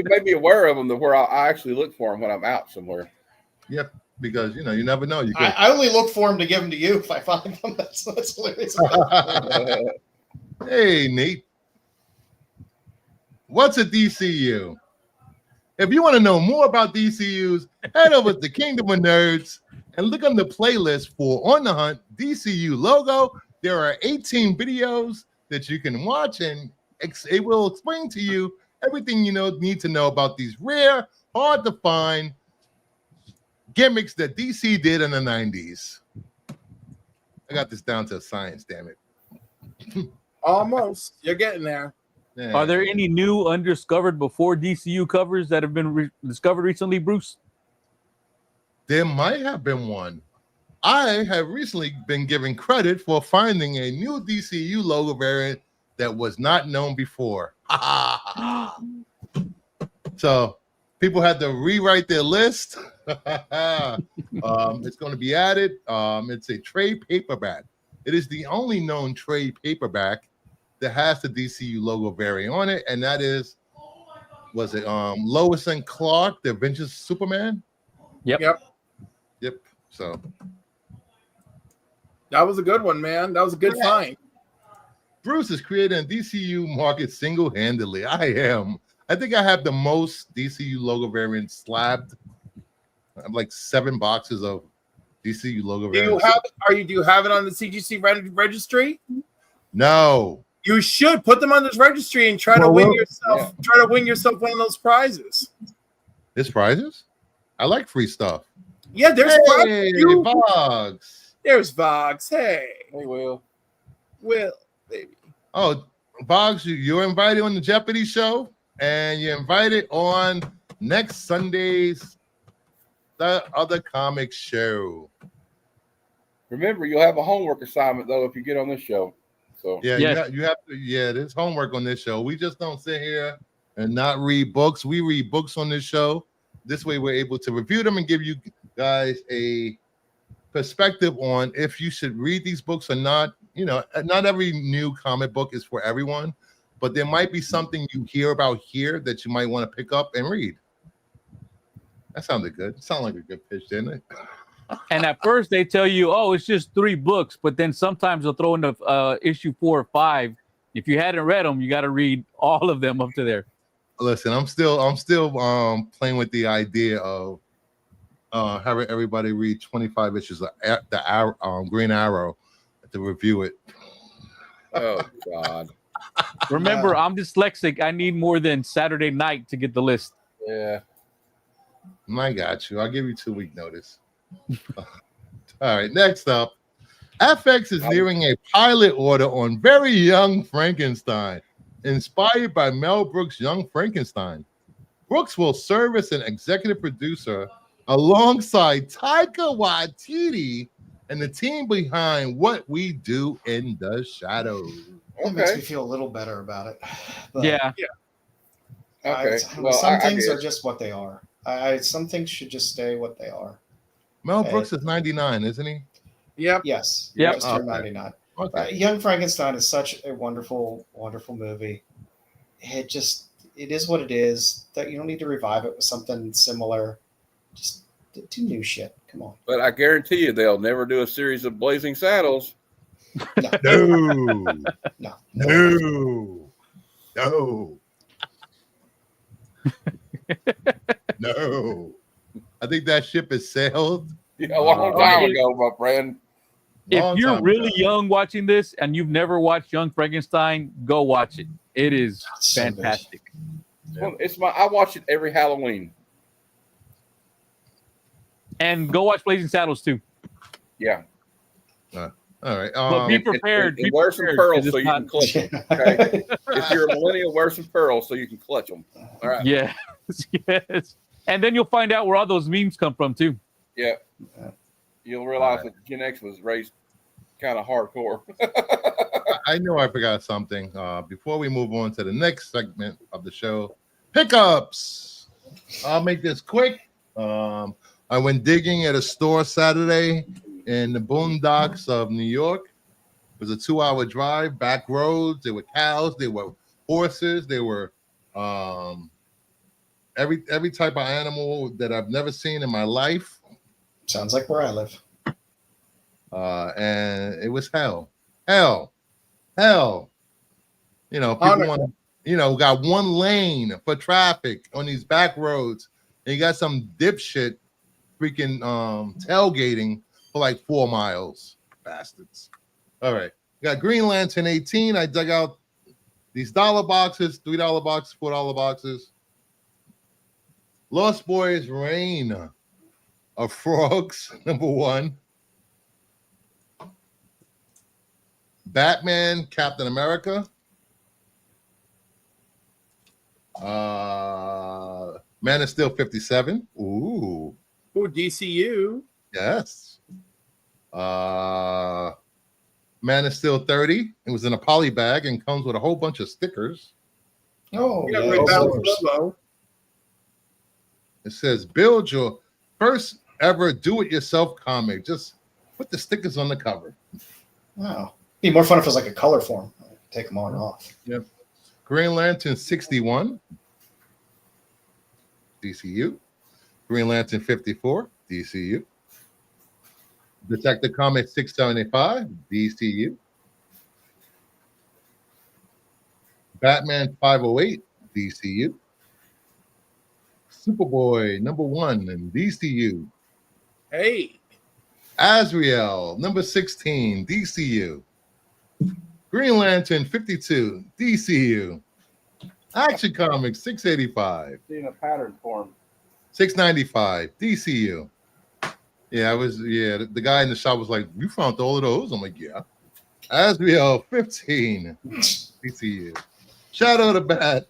made me aware of them to where I actually look for them when I'm out somewhere. Yep, because you never know. I only look for them to give them to you if I find them. That's hilarious. Hey, Nate. What's a DCU? If you want to know more about DCUs, head over to Kingdom of Nerds and look on the playlist for On the Hunt DCU logo. There are 18 videos that you can watch, and it will explain to you everything you need to know about these rare, hard to find gimmicks that DC did in the 90s. I got this down to a science, damn it. Almost. You're getting there. Yeah. Are there any new undiscovered before DCU covers that have been discovered recently, Bruce? There might have been one. I have recently been given credit for finding a new DCU logo variant that was not known before. So people had to rewrite their list. It's going to be added. It's a trade paperback. It is the only known trade paperback that has the DCU logo variant on it, and that is, was it Lois and Clark, the Adventures of Superman? Yep. So that was a good one, man. That was a good find. Bruce is creating a DCU market single-handedly. I am. I think I have the most DCU logo variants slabbed. I have like 7 boxes of DCU logo Do you variants. do you have it on the CGC registry? No. You should put them on this registry and try to win yourself one of those prizes. There's prizes? I like free stuff. Yeah, there's Hey, prizes. Boggs. There's Vox. Hey, Will, baby. Oh, Boggs, you're invited on the Jeopardy show, and you're invited on next Sunday's The Other Comic Show. remember, you'll have a homework assignment though if you get on this show. So Yeah, Yes. you have to. Yeah, there's homework on this show. We just don't sit here and not read books. We read books on this show. This way, we're able to review them and give you guys a perspective on if you should read these books or not. You know, not every new comic book is for everyone, but there might be something you hear about here that you might want to pick up and read. That sounded good. It sounded like a good pitch, didn't it? And at first they tell you, oh, it's just 3 books, but then sometimes they'll throw in the issue 4 or 5. If you hadn't read them, you got to read all of them up to there. Listen, I'm still playing with the idea of having everybody read 25 issues of the Green Arrow to review it. oh God, Remember, I'm dyslexic. I need more than Saturday night to get the list. yeah. I got you. I'll give you 2-week notice. All right, next up, FX is nearing a pilot order on Very Young Frankenstein, inspired by Mel Brooks' Young Frankenstein. Brooks will serve as an executive producer alongside Taika Waititi and the team behind What We Do in the Shadows. It makes me feel a little better about it. But Yeah. Okay. some things are just what they are. Some things should just stay what they are. Mel Brooks is 99, isn't he? Yep. Yes. Yep. Just turned 99. Okay. Young Frankenstein is such a wonderful, wonderful movie. It is what it is. That you don't need to revive it with something similar. Just do new shit. Come on. But I guarantee you, they'll never do a series of Blazing Saddles. No. No. No. No. I think that ship has sailed. Yeah, a long time ago, my friend. If you're really young watching this and you've never watched Young Frankenstein, go watch it. It is So good. fantastic. Well, I watch it every Halloween. And go watch Blazing Saddles too. Yeah. All right. But be prepared. And Be wear some prepared, pearls 'cause so it's you not- can clutch them. Okay. If you're a millennial, wear some pearls so you can clutch them. All right. Yes, yes. And then you'll find out where all those memes come from too. Yeah. You'll realize that Gen X was raised kind of hardcore. I know I forgot something. Before we move on to the next segment of the show, pickups. I'll make this quick. I went digging at a store Saturday in the boondocks of New York. It was a 2-hour drive, back roads. There were cows, there were horses, there were every type of animal that I've never seen in my life. Sounds like where I live. And it was hell. You know, people want to, got one lane for traffic on these back roads, and you got some dipshit freaking tailgating for like 4 miles. Bastards. All right. Got Green Lantern 18. I dug out these dollar boxes, $3 boxes, $4 boxes. Lost Boys Reign of Frogs, #1. Batman, Captain America. Man of Steel 57. Ooh. Ooh, DCU. Yes. Man of Steel 30. It was in a poly bag and comes with a whole bunch of stickers. Oh, Yeah, yeah. with of Battle course. Lobo. It says, build your first ever do-it-yourself comic. Just put the stickers on the cover. Wow. Be more fun if it was like a color form. Take them on and off. Yep. Green Lantern 61. DCU. Green Lantern 54. DCU. Detective Comics 675. DCU. Batman 508. DCU. Superboy, number 1 in DCU. Hey. Azrael, number 16, DCU. Green Lantern, 52, DCU. Action Comics, 685. Seeing a pattern for him. 695, DCU. Yeah, the guy in the shop was like, you found all of those? I'm like, yeah. Azrael, 15, DCU. Shadow of the Bat,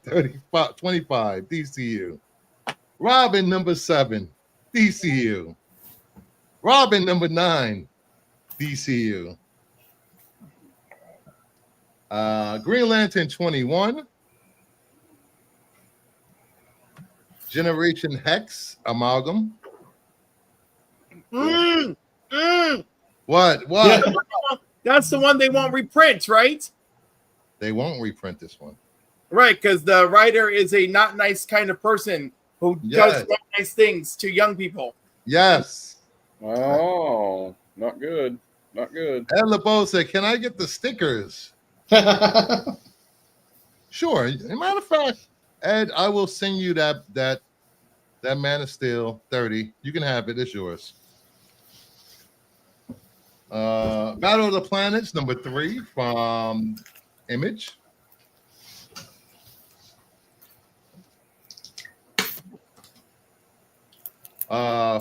25, DCU. Robin, number 7, DCU. Robin, number 9, DCU. Green Lantern, 21. Generation Hex, Amalgam. What? Yeah. That's the one they won't reprint, right? They won't reprint this one. Right, because the writer is a not nice kind of person who does not nice things to young people. Yes. Oh, not good. Not good. Ed LeBeau said, can I get the stickers? Sure. As a matter of fact, Ed, I will send you that Man of Steel 30. You can have it. It's yours. Battle of the Planets, number 3 from Image. I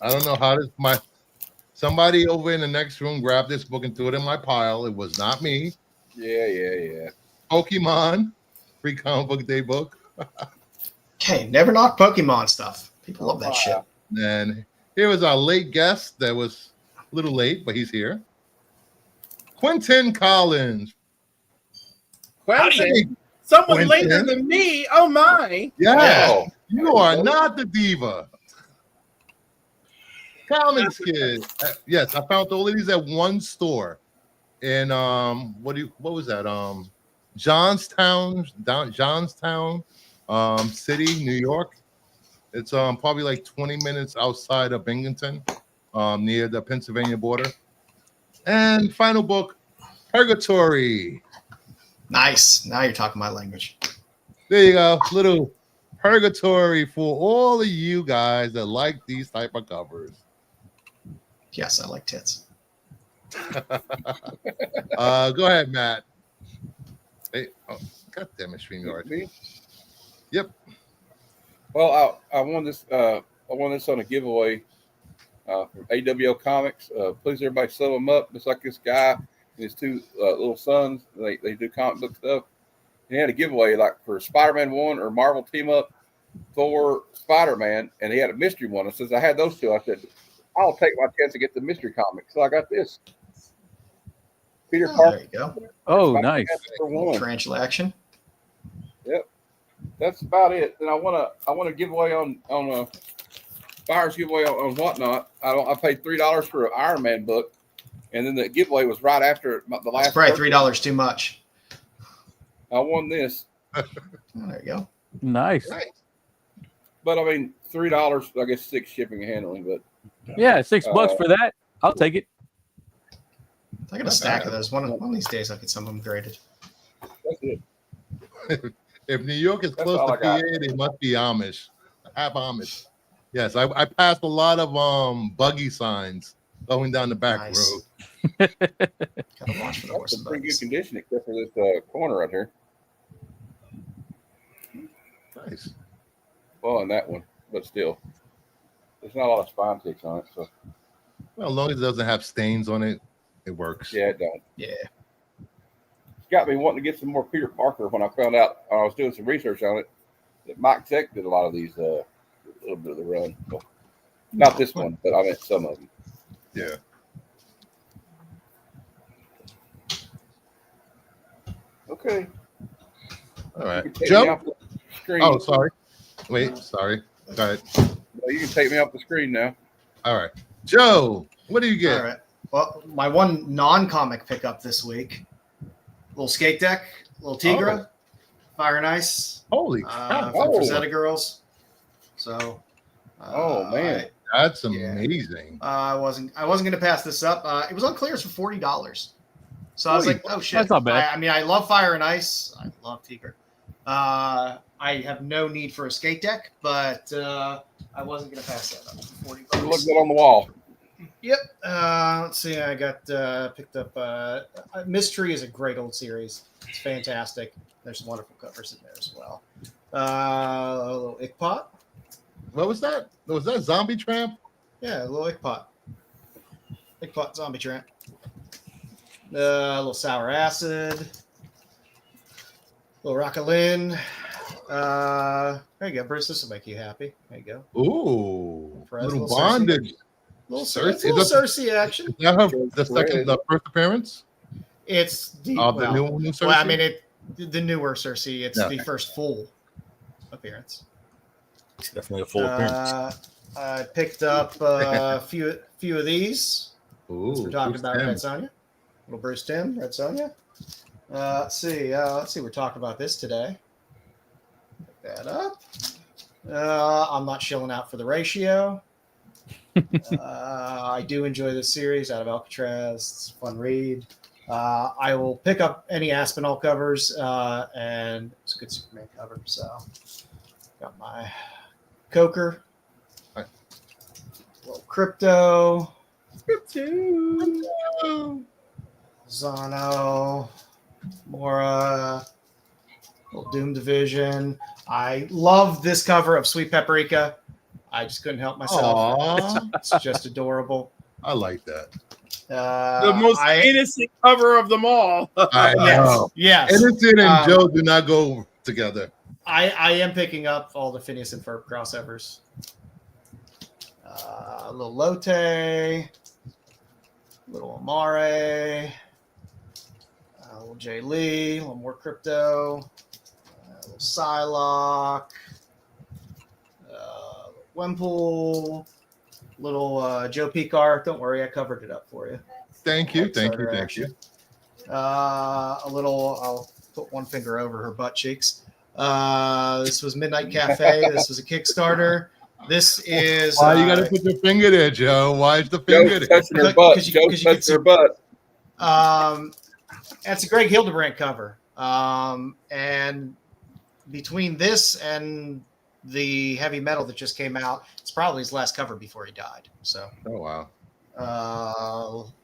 don't know how this somebody over in the next room grabbed this book and threw it in my pile. It was not me. Yeah. Pokemon, free comic book day book. Okay, never knock Pokemon stuff. People love that shit. And here was our late guest that was a little late, but he's here. Quentin Collins. Quentin? Someone later than me. Oh my. Yeah. You are not the diva. Comics kid. Yes, I found all of these at one store in what was that? Johnstown, City, New York. It's probably like 20 minutes outside of Binghamton, near the Pennsylvania border. And final book, Purgatory. Nice. Now you're talking my language. There you go. Little Purgatory for all of you guys that like these type of covers. Yes, I like tits. Go ahead, Matt. Hey, God damn it, StreamYard. Yep. Well, I won this. I won this on a giveaway from AWO Comics. Please, everybody, settle them up. Just like this guy and his 2 little sons. They do comic book stuff. He had a giveaway like for Spider-Man 1 or Marvel Team Up, Thor, Spider-Man, and he had a mystery one. And since I had those 2, I said, I'll take my chance to get the mystery comic. So I got this. Peter Parker. There you go. Oh, nice. Tarantula action. Yep. That's about it. And I want to give away on Fires giveaway on Whatnot. I paid $3 for an Iron Man book, and then the giveaway was right after the last. It's probably $3 too much. I won this. There you go. Nice. Right. But I mean, $3. I guess 6 shipping and handling. But yeah, $6 for that. I'll take it. I got a stack of those. One of these days, I'll get some of them graded. That's it. If New York is close to PA, they must be Amish. Half Amish. Yes, I passed a lot of buggy signs going down the back road. Gotta watch for the horse and pretty buggies. good condition, except for this corner right here. Nice. Well, in that one, but still, there's not a lot of spine ticks on it. So, Well, as long as it doesn't have stains on it, it works. yeah, it don't. Yeah. It's got me wanting to get some more Peter Parker when I found out I was doing some research on it that Mike Tech did a lot of these, a little bit of the run. Well, not this one, but I meant some of them. Yeah. Okay. All right. You can take me Joe? off the screen. Oh, sorry. Wait, sorry. Go ahead. Well, you can take me off the screen now. All right. Joe, what do you get? All right. Well, my one non-comic pickup this week: little skate deck, little Tigra, Fire and Ice, Holy crap. from Frazetta Girls. So, Oh man, That's amazing. I wasn't going to pass this up. It was on clearance for $40. So I was like, oh shit. That's not bad. I mean, I love Fire and Ice. I love Tigra. I have no need for a skate deck, but I wasn't going to pass that up. 40 bucks. Look good on the wall. Yep. Let's see. I got picked up. Mystery is a great old series. It's fantastic. There's some wonderful covers in there as well. A little Ickpot. What was that? Was that Zombie Tramp? Yeah, a little Ickpot. Ickpot Zombie Tramp. A little Sour Acid. A little Rockalin. There you go, Bruce. This will make you happy. There you go. Ooh, Fred, little Cersei. bondage. Little Cersei. Cersei, Cersei action. Is that the first appearance? It's the, The new Cersei? well, I mean, the newer Cersei. It's the first full appearance. It's definitely a full appearance. I picked up a few of these. Ooh, We're talking Bruce about Timm. Red Sonja. Little Bruce Timm, Red Sonja. Let's see. We're talking about this today. Pick that up. I'm not shilling out for the ratio. I do enjoy this series out of Alcatraz. It's a fun read. I will pick up any Aspinall covers, and it's a good Superman cover. So, got my Coker, little Crypto, Zono, Mora, little Doom Division. I love this cover of Sweet Paprika. I just couldn't help myself. Aww. It's just adorable. I like that. The most innocent cover of them all. I know. Yes. Innocent and Joe do not go together. I am picking up all the Phineas and Ferb crossovers. A little Lotte, a little Amare, a little Jay Lee, a little more Crypto, a little Psylocke, Wempool, little Joe Picar. Don't worry, I covered it up for you. Thank you. Thank you. A little, I'll put one finger over her butt cheeks. This was Midnight Cafe. This was a Kickstarter. This is. Why you got to put your finger there, Joe? Why is the finger Joe's there? touching her butt. Joe's touching her butt. That's a Greg Hildebrand cover. And between this and the heavy metal that just came out, it's probably his last cover before he died. So. Oh wow.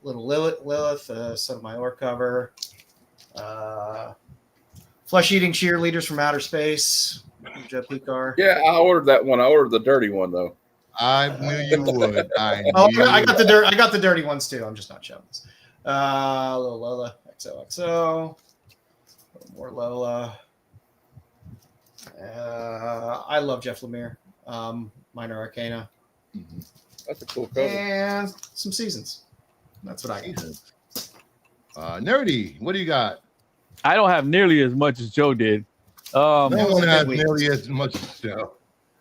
Little Lilith, Sotomayor cover. Flesh-eating cheerleaders from outer space. Joe Picar. Yeah, I ordered that one. I ordered the dirty one though. I knew you would. I got the dirty ones too. I'm just not showing this. Little Lola, XOXO. A little more Lola. I love Jeff Lemire. Minor Arcana. Mm-hmm. That's a cool cover. And some seasons. That's what I got. Nerdy, what do you got? I don't have nearly as much as Joe did. No one has nearly as much as Joe.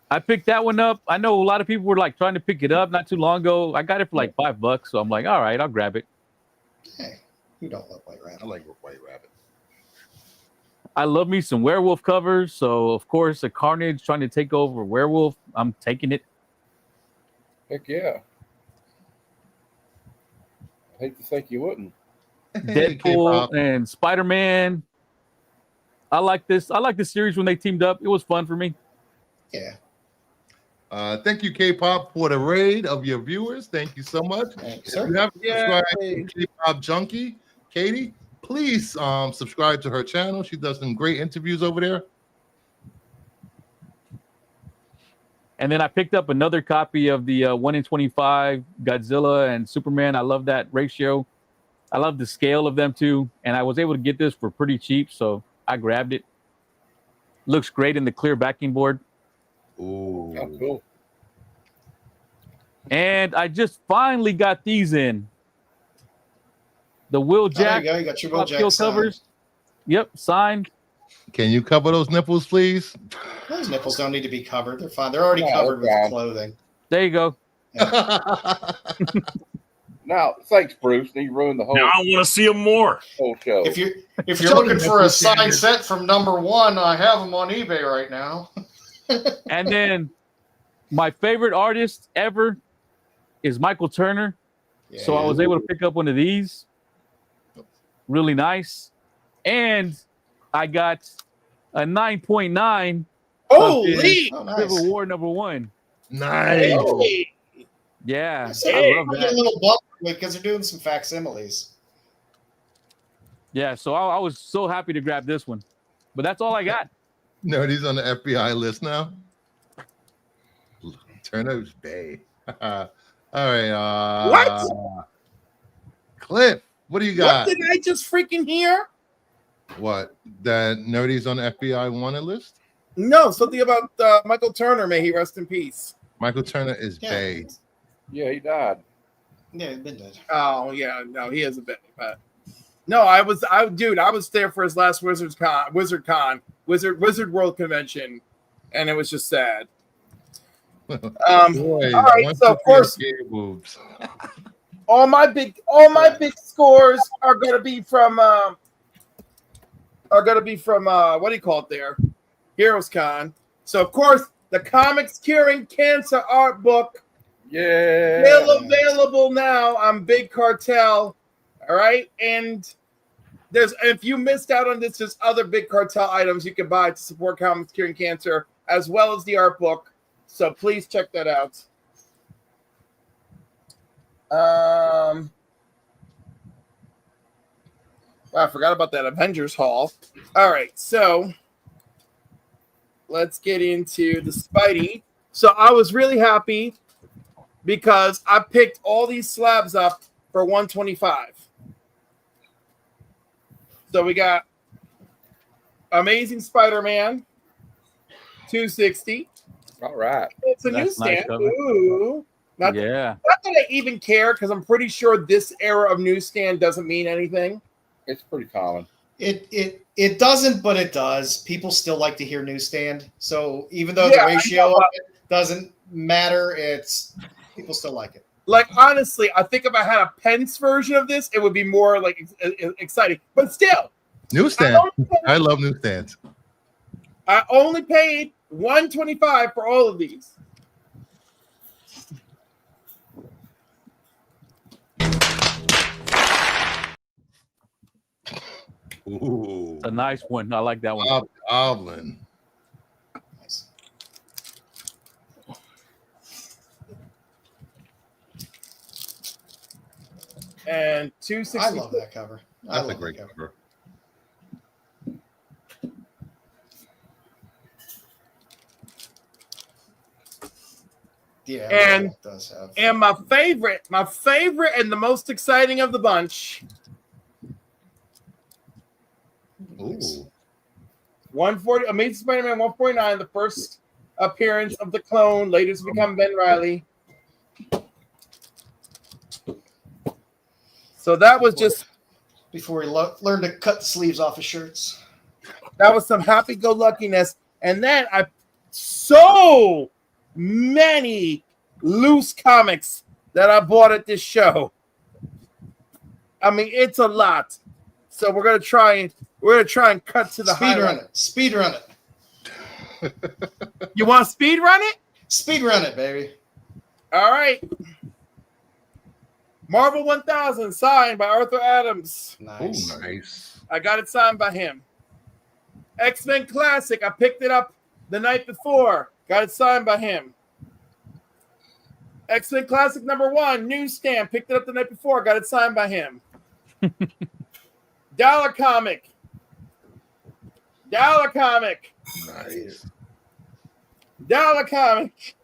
I picked that one up. I know a lot of people were like trying to pick it up not too long ago. I got it for like $5, so I'm like, all right, I'll grab it. Hey, you don't love White Rabbit. I like White Rabbit. I love me some werewolf covers, so of course, a Carnage trying to take over werewolf. I'm taking it. Heck yeah. I hate to think you wouldn't. Deadpool and Spider-Man. I like this. I like the series when they teamed up. It was fun for me. Yeah. Thank you, K-Pop, for the raid of your viewers. Thank you so much. Thanks, If sir. you haven't subscribed to K-Pop Junkie, Katie, please subscribe to her channel. She does some great interviews over there. And then I picked up another copy of the 1 in 25 Godzilla and Superman. I love that ratio. I love the scale of them too. And I was able to get this for pretty cheap, so I grabbed it. Looks great in the clear backing board. Ooh. Oh, cool. And I just finally got these in. The Will Jack There you go. You got your Will Jack Kill signed. covers. Yep, signed. Can you cover those nipples, please? Those nipples don't need to be covered. They're fine. They're already Yeah, covered with they're fine. clothing. There you go. Now, thanks, Bruce. You ruined the whole, Now I want to see them more. whole show. If you're looking for a signed set from #1, I have them on eBay right now. And then my favorite artist ever is Michael Turner. So I was able to pick up one of these. Really nice. And I got a 9.9. Holy! Oh, nice. Civil War #1. Nice. Hey. Yeah, So I love Get a that. little bump because they're doing some facsimiles. Yeah, so I was so happy to grab this one, but that's all I got. Nerdy's on the FBI list now. Turner's Bay. All right. What? Cliff, what do you What got? did I just freaking hear? What? That Nerdy's on the FBI wanted list? No, something about Michael Turner. May he rest in peace. Michael Turner is Yeah. Bay. Yeah, he died. Yeah, he's been dead. Oh yeah, no, he hasn't been. But no, I was there for his last Wizard World Convention, and it was just sad. Boy, all right, once so you of course, see your boobs. all my big scores are gonna be from what do you call it there? Heroes Con. So of course the Comics Curing Cancer art book. Yeah. Still available now on Big Cartel. All right. And if you missed out on this, there's other Big Cartel items you can buy to support Comics Curing Cancer, as well as the art book. So please check that out. I forgot about that Avengers haul. All right. So let's get into the Spidey. So I was really happy because I picked all these slabs up for $125. So we got Amazing Spider-Man, $260. All right. It's a That's nice newsstand. cover. Ooh. Not Yeah, that I even care, because I'm pretty sure this era of newsstand doesn't mean anything. It's pretty common. It doesn't, but it does. People still like to hear newsstand. So even though Yeah, the ratio of it doesn't matter, people still like it. Like, honestly, I think if I had a Pence version of this, it would be more like exciting. But still, Newsstand. I love newsstands. I only paid $125 for all of these. Ooh. it's a nice one. I like that one. Goblin. Nice. And $260. I love that cover. I That's a love great that cover. Yeah, And- it does have. And my favorite and the most exciting of the bunch, Ooh. 140 Amazing Spider-Man 149, the first appearance of the clone, later to become Ben Reilly. So that was just Before he learned to cut the sleeves off his shirts. that was some happy-go-luckiness. And then so many loose comics that I bought at this show. I mean, it's a lot. So we're gonna try and cut to the Speed run highlight. it. Speed run it. You want to speed run it? Speed run it, baby. All right. Marvel 1000 signed by Arthur Adams. Nice. Ooh, nice. I got it signed by him. X-Men Classic. I picked it up the night before. Got it signed by him. X-Men Classic #1, newsstand. Picked it up the night before. Got it signed by him. Dollar Comic. Dollar Comic. Nice. Dollar Comic.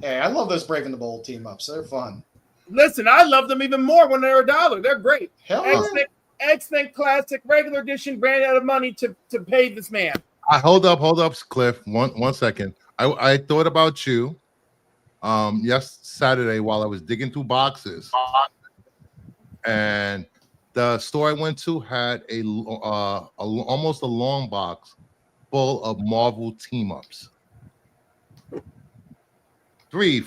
Hey, I love those Brave and the Bold team ups. They're fun. Listen, I love them even more when they're $1. They're great. Hell yeah. X-Men Classic, regular edition, ran out of money to pay this man. Hold up, Cliff. One second. I thought about you. Saturday while I was digging through boxes, and the store I went to had almost a long box full of Marvel team ups. $3,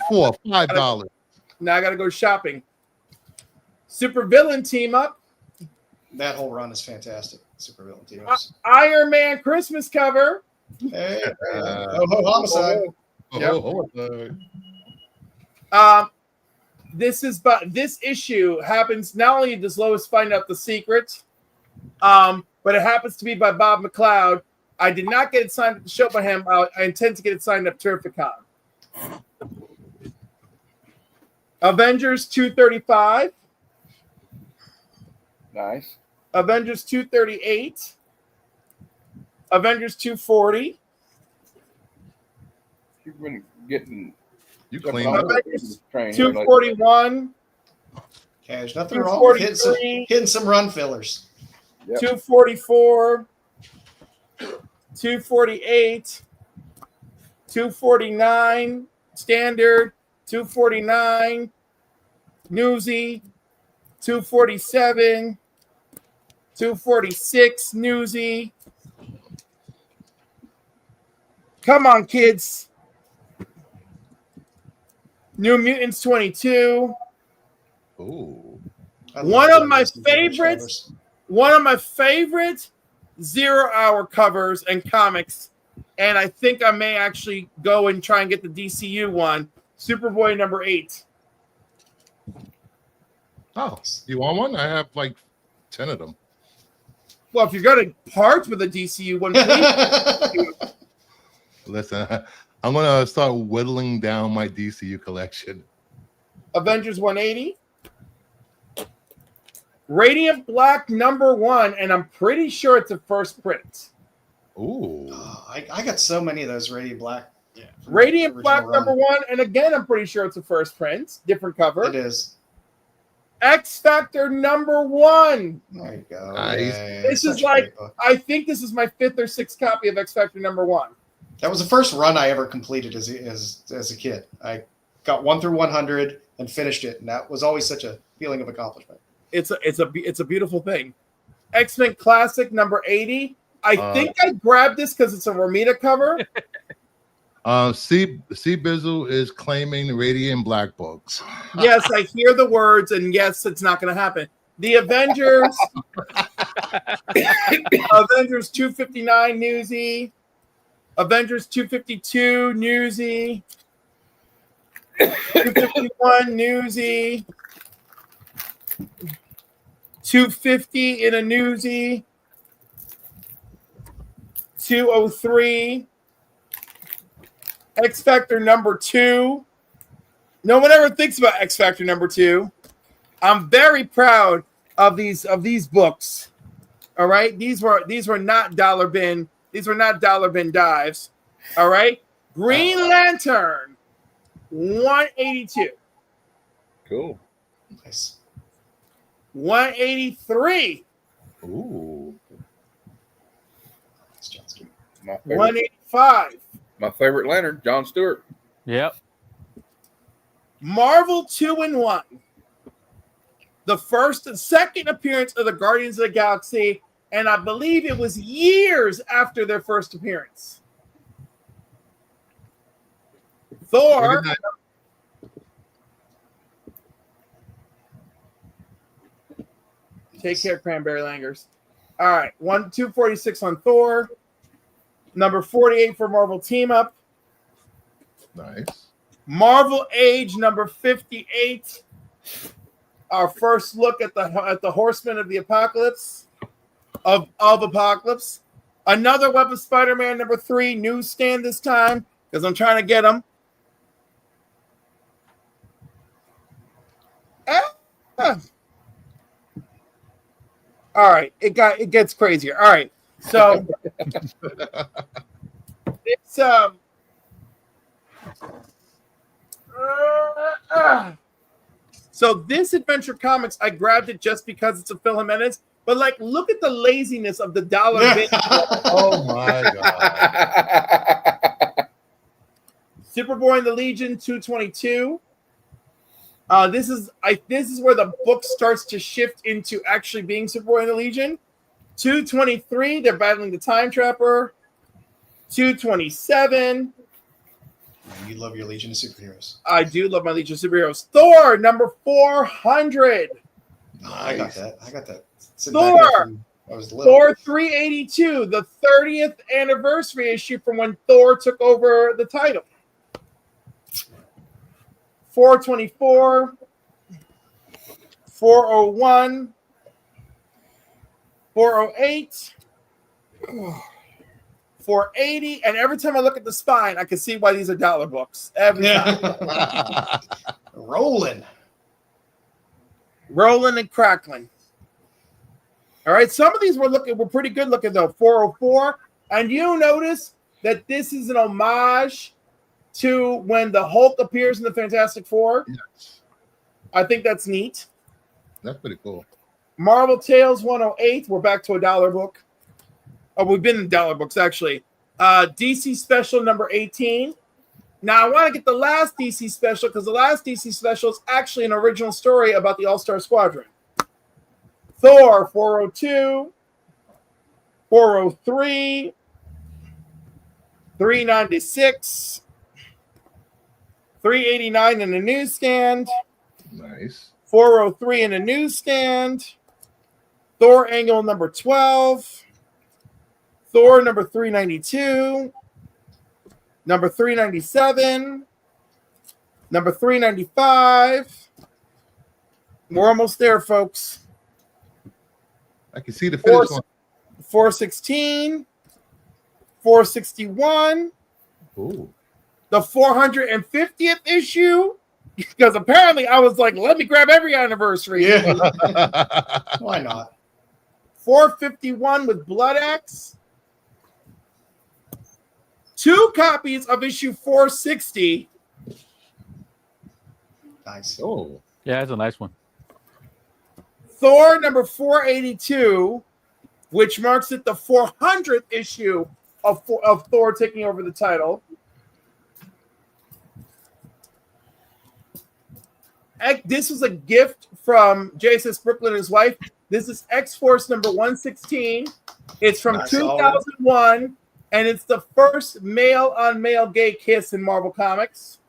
$4, $5. Now I got to go shopping. Super Villain team up. That whole run is fantastic. Super villain team ups. Iron Man Christmas cover. Hey, homicide. This issue happens not only does Lois find out the secret, but it happens to be by Bob McLeod. I did not get it signed up to show by him. I intend to get it signed up Terrificon. Avengers 235. Nice. Avengers 238. Avengers 240. You've been getting You jumping clean on up. the Avengers train here lately. 241. Okay, there's nothing wrong with hitting 243. some run fillers. Yep. 244. 248. 249. Standard. 249. Newsy. 247. 246. Newsy. Come on, kids. New Mutants 22. Ooh. I One love of my those vintage favorites. covers. One of my favorite 0 hour covers and comics. And I think I may actually go and try and get the DCU one. Superboy number 8. Oh, you want one? I have like 10 of them. Well, if you're going to part with a DCU one, please. Listen, I'm going to start whittling down my DCU collection. Avengers 180. Radiant Black number 1, and I'm pretty sure it's a first print. Ooh. Oh, I got so many of those Radiant Black. Yeah, Radiant Black number 1, and again, I'm pretty sure it's a first print. Different cover. It is. X Factor number 1. There you go. Nice. Yeah, This such is a like, great book. I think this is my 5th or 6th copy of X Factor number 1. That was the first run I ever completed as a kid. I got 1 through 100 and finished it, and that was always such a feeling of accomplishment. It's a beautiful thing. X-Men Classic number 80. I think I grabbed this because it's a Romita cover. C Bizzle is claiming Radiant Black books. Yes, I hear the words, and yes, it's not going to happen. The Avengers, Avengers 259 Newsy, Avengers 252 Newsy, 251 Newsy, 250 in a Newsy, 203. X Factor number 2. No one ever thinks about X Factor number 2. I'm very proud of these books. All right, these were not dollar bin. These were not dollar bin dives. All right, Green Lantern 182. Cool. Nice. 183. Ooh. That's John Stewart. My favorite, 185. my favorite Lantern, John Stewart. Yep. Marvel 2-in-1. The first and second appearance of the Guardians of the Galaxy, and I believe it was years after their first appearance. Thor. Take care, Cranberry Langers. All right, 246 on Thor. Number 48 for Marvel Team Up. Nice. Marvel Age number 58. Our first look at the Horsemen of the Apocalypse. Of Apocalypse. Another Web of Spider-Man number 3 newsstand this time because I'm trying to get them. All right, it gets crazier. All right, so it's so this Adventure Comics, I grabbed it just because it's a Phil Jimenez, but like, look at the laziness of the dollar bin. Oh my god. Superboy and the Legion 222. This is where the book starts to shift into actually being Superboy and the Legion. 223, they're battling the Time Trapper. 227. You love your Legion of Superheroes. I do love my Legion of Superheroes. Thor, number 400. Oh, I got that. Sitting Thor. back there from I was little. Thor 382, the 30th anniversary issue from when Thor took over the title. 424, 401, 408, for $80. And every time I look at the spine, I can see why these are dollar books. Every time. Rolling And crackling. All right, some of these were pretty good looking though. 404, and you notice that this is an homage to when the Hulk appears in the Fantastic Four. Yes. I think that's neat. That's pretty cool. Marvel Tales 108. We're back to a dollar book. Oh, we've been in dollar books actually. DC Special number 18. Now I want to get the last DC Special because the last DC Special is actually an original story about the All-Star Squadron. Thor 402, 403, 396, 389 in the newsstand. Nice. 403 in the newsstand. Thor Angle number 12. Thor number 392. Number 397. Number 395. We're almost there, folks. I can see the finish line. 416. 461. Ooh. The 450th issue. Because apparently I was like, let me grab every anniversary. Yeah. Why not? 451 with Blood Axe. 2 copies of issue 460. Nice. Oh. Yeah, that's a nice one. Thor number 482, which marks it the 400th issue of Thor taking over the title. This was a gift from J.S. Brooklyn and his wife. This is X-Force number 116. It's from Nice. 2001, and it's the first male-on-male gay kiss in Marvel Comics.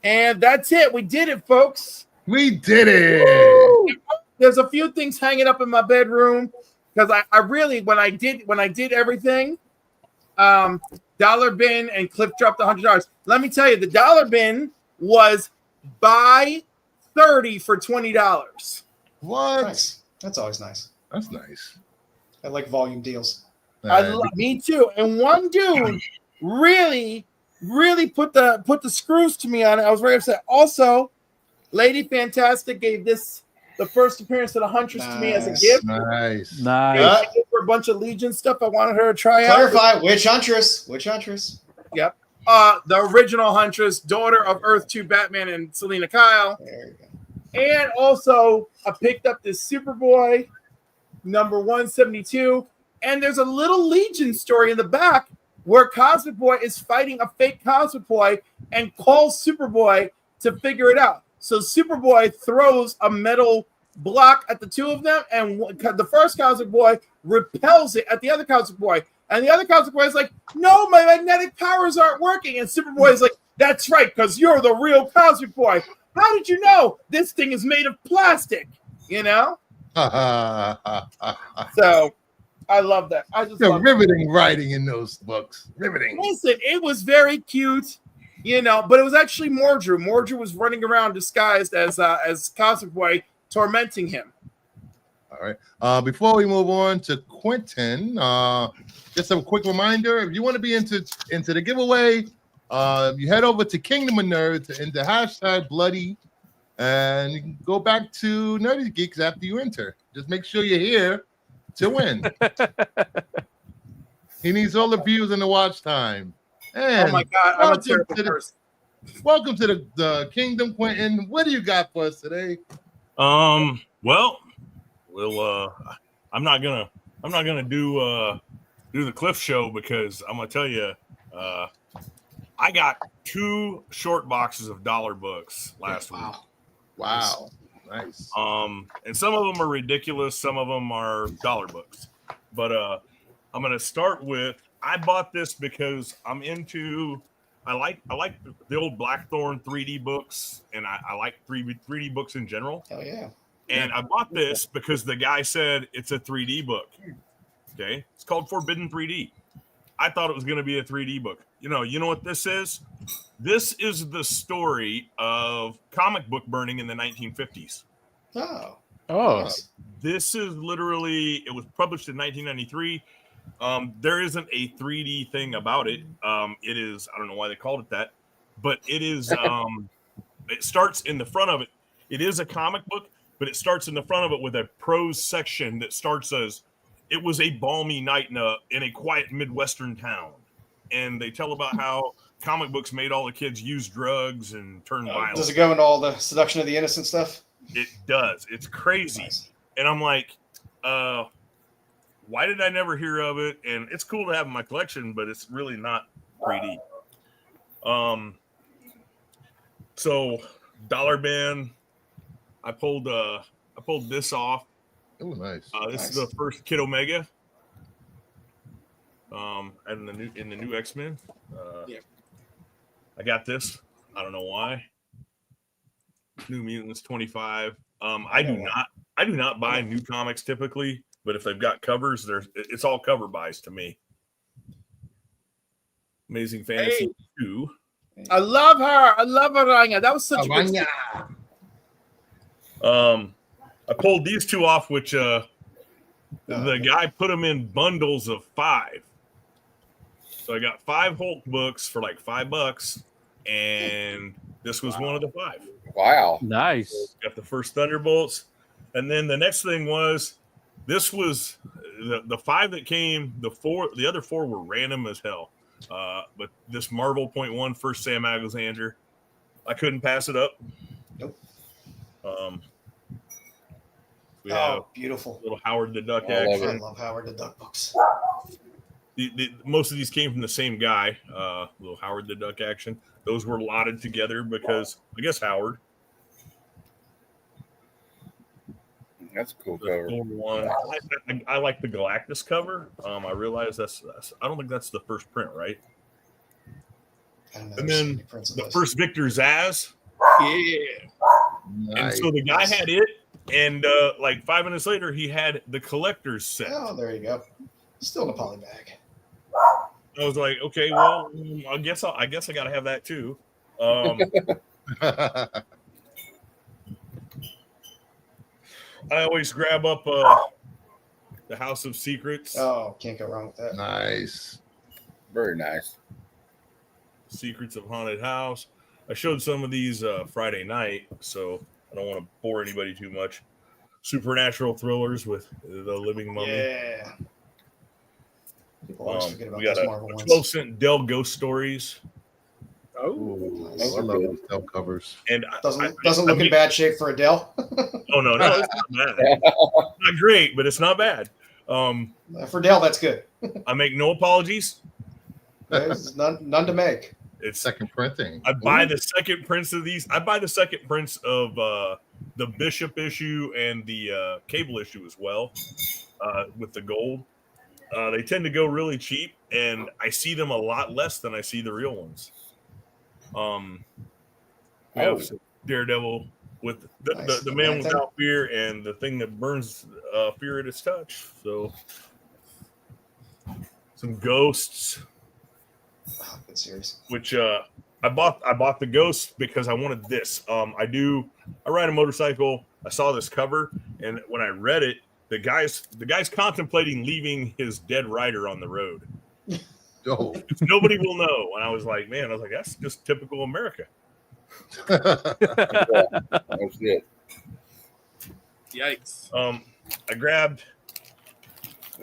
And that's it. We did it, folks. We did it. Woo! There's a few things hanging up in my bedroom because I really, when I did everything, Dollar Bin and Cliff dropped $100. Let me tell you, the Dollar Bin was buy 30 for $20. What? Nice. That's always nice. That's nice. I like volume deals. Me too. And one dude really put the screws to me on it. I was very upset. Also, Lady Fantastic gave this the first appearance of the Huntress to me as a gift. Nice. Nice. I gave her a bunch of Legion stuff I wanted her to try out. Clarify which Huntress. Which Huntress? Yep. The original Huntress, daughter of Earth 2 Batman and Selena Kyle. There you go. And also, I picked up this Superboy, number 172. And there's a little Legion story in the back where Cosmic Boy is fighting a fake Cosmic Boy and calls Superboy to figure it out. So Superboy throws a metal block at the two of them, and the first Cosmic Boy repels it at the other Cosmic Boy. And the other Cosmic Boy is like, no, my magnetic powers aren't working. And Superboy is like, that's right, because you're the real Cosmic Boy. How did you know? This thing is made of plastic, you know? So I love that. I just love riveting writing in those books. Riveting. Listen, it was very cute, you know, but it was actually Mordru. Mordru was running around disguised as Cosmic Boy, tormenting him. All right. Before we move on to Quentin, just a quick reminder: if you want to be into the giveaway, you head over to Kingdom of Nerds into #Bloody, and you can go back to Nerdy Geeks after you enter. Just make sure you're here to win. He needs all the views and the watch time. And oh my God, I'm a terrible person. Welcome to the Kingdom, Quentin. What do you got for us today? Well, I'm not gonna do the Cliff show because I'm gonna tell you, I got 2 short boxes of dollar books last week. Wow. Nice. And some of them are ridiculous, some of them are dollar books. But I'm gonna start with, I bought this because I like the old Blackthorn 3D books, and I like 3D books in general. Hell yeah. And I bought this because the guy said it's a 3D book. Okay. It's called Forbidden 3D. I thought it was going to be a 3D book. You know what this is? This is the story of comic book burning in the 1950s. Oh. Oh, This is literally, it was published in 1993. There isn't a 3D thing about it. It is, I don't know why they called it that, but it is, it starts in the front of it. It is a comic book, but it starts in the front of it with a prose section that starts as, it was a balmy night in a quiet Midwestern town. And they tell about how comic books made all the kids use drugs and turn violent. Does it go into all the seduction of the innocent stuff? It does. It's crazy. Nice. And I'm like, why did I never hear of it? And it's cool to have in my collection, but it's really not 3D. So Dollar Bin, I pulled this off. Oh, nice. This is the first Kid Omega. And in the new X-Men. Yeah. I got this. I don't know why. New Mutants 25. I do not buy new comics typically, but if they've got covers, it's all cover buys to me. Amazing Fantasy 2. I love her. I love Aranya. That was such a good I pulled these two off, which the guy put them in bundles of 5. So I got 5 Hulk books for like $5, and this was one of the 5. Wow. Nice. Got the first Thunderbolts, and then the next thing was this was the 5 that came. The other 4 were random as hell. But this Marvel .1 first Sam Alexander, I couldn't pass it up. Nope. We have beautiful. Little Howard the Duck I love action. I love Howard the Duck books. Most of these came from the same guy, little Howard the Duck action. Those were lotted together because I guess Howard. That's a cool The cover. one. I like the Galactus cover. I realize that's I don't think that's the first print, right? And then the first Victor Zaz. Yeah. Nice. And so the guy had it, and like 5 minutes later, he had the collector's set. Oh, there you go. Still in a poly bag. I was like, okay, well, I guess I got to have that too. I always grab up the House of Secrets. Oh, can't go wrong with that. Nice. Very nice. Secrets of Haunted House. I showed some of these Friday night, so I don't want to bore anybody too much. Supernatural thrillers with the Living Mummy. Yeah. People always forget about We got those a Marvel ones. 12-cent Dell Ghost Stories. Oh. Ooh, Nice. I love those tail covers. And Doesn't look in bad shape for Adele. Oh no, it's not bad. Not great, but it's not bad. For Dell, that's good. I make no apologies. There's none to make. It's Second printing. I buy the second prints of these. I buy the second prints of the Bishop issue and the Cable issue as well, with the gold. They tend to go really cheap, and I see them a lot less than I see the real ones. We have Daredevil with the man without fear and the thing that burns fear at its touch. So some ghosts. Oh, good series. Which I bought the ghost because I wanted this. I ride a motorcycle. I saw this cover, and when I read it, the guy's contemplating leaving his dead rider on the road. Oh. Nobody will know. And I was like, that's just typical America. That's it. Yikes. I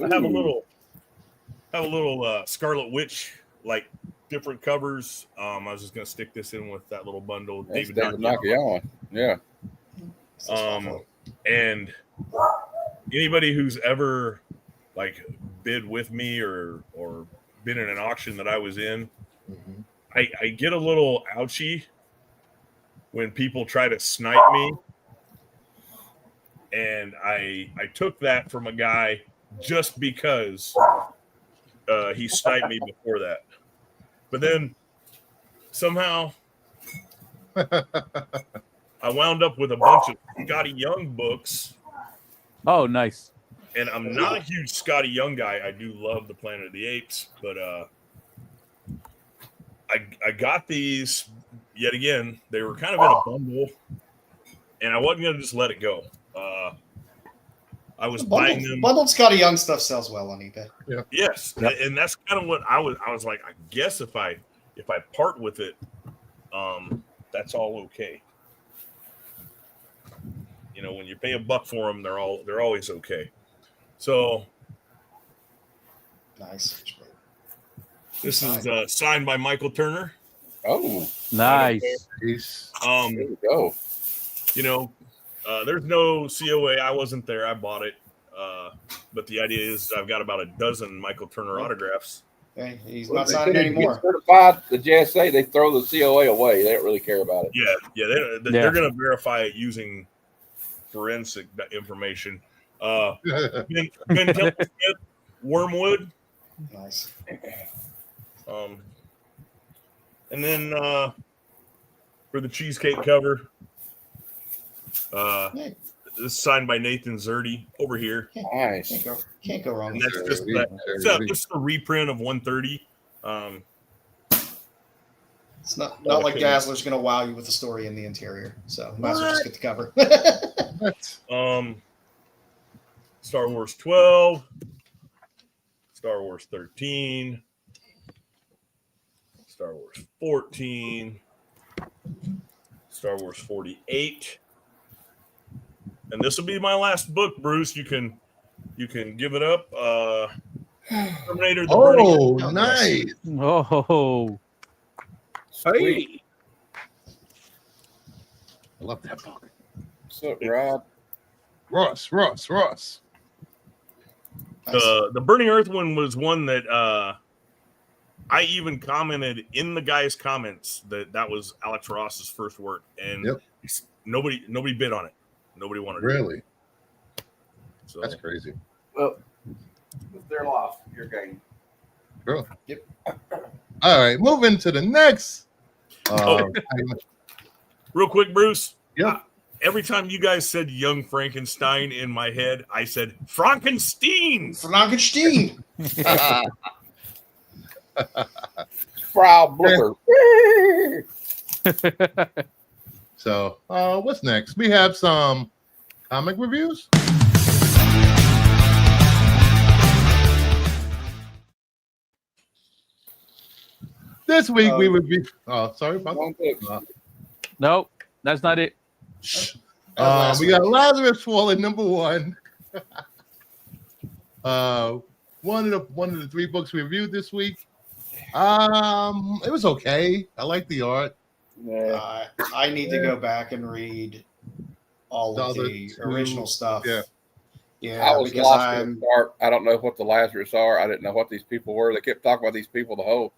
have a little Scarlet Witch, like different covers. I was just gonna stick this in with that little bundle. That's David Nakayama. Yeah. And anybody who's ever like bid with me or been in an auction that I was in, I get a little ouchy when people try to snipe me. And I took that from a guy just because he sniped me before that. But then somehow I wound up with a bunch of Scotty Young books. Oh, nice. And I'm not a huge Scotty Young guy. I do love the Planet of the Apes, but I got these yet again. They were kind of in a bundle, and I wasn't going to just let it go. I was buying them. Bundled Scotty Young stuff sells well on eBay. Yeah. Yes, and that's kind of what I was like. I guess if I part with it, that's all okay. You know, when you pay $1 for them, they're always okay. So nice. This is signed by Michael Turner. Oh, nice. There we go. You know, there's no COA. I wasn't there. I bought it. But the idea is I've got about a dozen Michael Turner autographs. Okay, he's not signing anymore. Certified, the JSA, they throw the COA away. They don't really care about it. They're going to verify it using forensic information. Ben Temple Smith, Wormwood. Nice. And then for the cheesecake cover, this is signed by Nathan Zerdy over here. Nice. Can't go wrong. And that's just a reprint of 130. It's not like Dazzler's going to wow you with the story in the interior, so might as well just get the cover. Star Wars 12, Star Wars 13, Star Wars 14, Star Wars 48, and this will be my last book, Bruce. You can give it up. Terminator: The Burning. Oh, nice. Oh, Hey, I love that book. What's up, Rob? Ross. The Burning Earth one was one that I even commented in the guy's comments that was Alex Ross's first work, and nobody bid on it. Nobody wanted really. It. So That's crazy. Well, it's their loss. Your game. Bro. Yep. All right, moving to the next. Real quick, Bruce. Yeah. Every time you guys said Young Frankenstein in my head, I said Frankenstein. Frankenstein. Frau Blipper. So, what's next? We have some comic reviews. This week we review. Oh, sorry about that. nope, that's not it. We got Lazarus Fallen #1. One of the 3 books we reviewed this week. It was okay. I like the art. I need to go back and read all of the original stuff. Yeah, I was lost in the dark. I don't know what the Lazarus are. I didn't know what these people were. They kept talking about these people the whole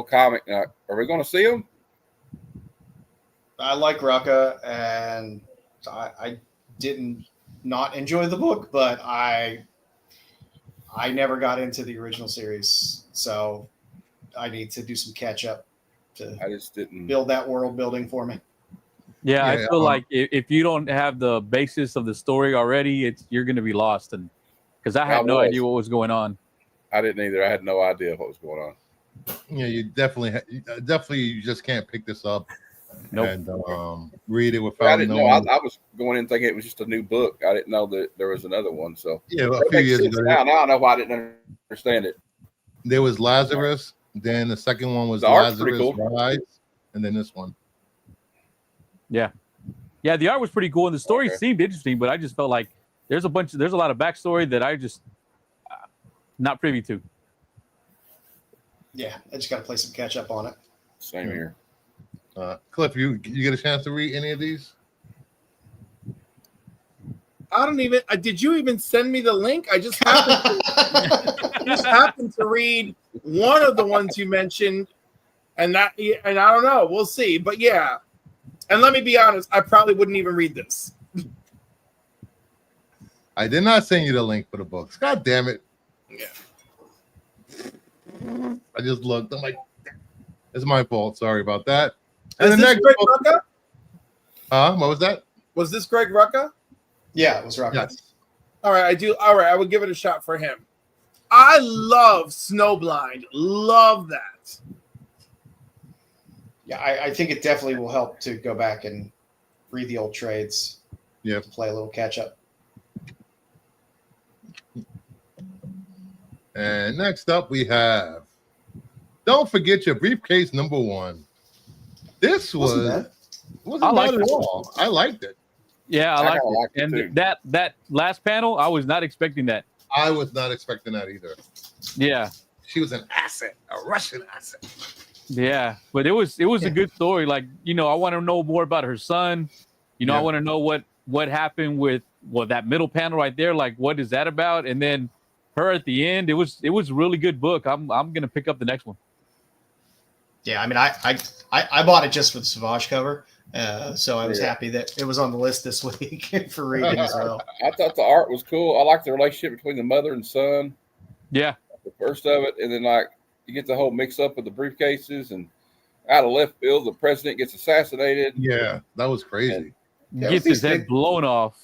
comic. Now, are we going to see them? I like Rucka, and I didn't not enjoy the book, but I never got into the original series, so I need to do some catch up to I just didn't build that world building for me. Yeah, I feel like if you don't have the basis of the story already, you're going to be lost. And because I had no idea what was going on. I didn't either. I had no idea what was going on. Yeah, you definitely you just can't pick this up and read it without. I didn't know. I was going in thinking it was just a new book. I didn't know that there was another one. So yeah, a few years ago. Now I know why I didn't understand it. There was Lazarus. Then the second one was The art's Lazarus pretty cool. Rise, and then this one. Yeah, the art was pretty cool, and the story seemed interesting, but I just felt like there's a lot of backstory that I just not privy to. Yeah, I just got to play some catch up on it. Same here. Cliff, you get a chance to read any of these? I don't even. Did you even send me the link? I just happened to read one of the ones you mentioned, and I don't know. We'll see. But yeah, and let me be honest, I probably wouldn't even read this. I did not send you the link for the books. God damn it! Yeah. I just looked. I'm like, it's my fault. Sorry about that. Is And the this next Greg book, Rucka? what was that? Was this Greg Rucka? Yeah, it was Rucka. Yes. All right, I do. All right, I would give it a shot for him. I love Snowblind. Love that. Yeah, I think it definitely will help to go back and read the old trades. Yeah. To play a little catch up. And next up, we have Don't Forget Your Briefcase #1. This wasn't bad at all. I liked it. Yeah, I liked it. too. And that last panel, I was not expecting that. I was not expecting that either. Yeah. She was an asset, a Russian asset. Yeah, but it was a good story. Like, I want to know more about her son. I want to know what happened with that middle panel right there. Like, what is that about? And then her at the end. It was a really good book. I'm gonna pick up the next one. Yeah, I mean, I bought it just for the Savage cover, so I was happy that it was on the list this week for reading as well. I thought the art was cool. I liked the relationship between the mother and son. Yeah, the first of it, and then you get the whole mix up of the briefcases, and out of left field, the president gets assassinated. Yeah, that was crazy. Gets his head blown off.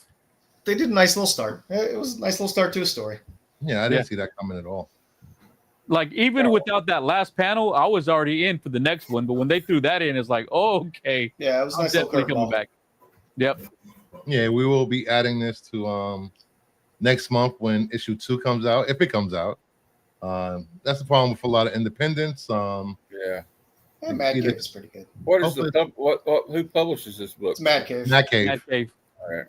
They did a nice little start. It was a nice little start to a story. Yeah, I didn't see that coming at all. Like, even without that last panel, I was already in for the next one. But when they threw that in, it's like, oh, okay. Yeah, it was nice. Definitely coming back. Yep. Yeah, we will be adding this to next month when issue 2 comes out, if it comes out. That's the problem with a lot of independents. Yeah, Mad Cave is pretty good. What is who publishes this book? It's Mad Cave. Mad Cave. Mad Cave. All right.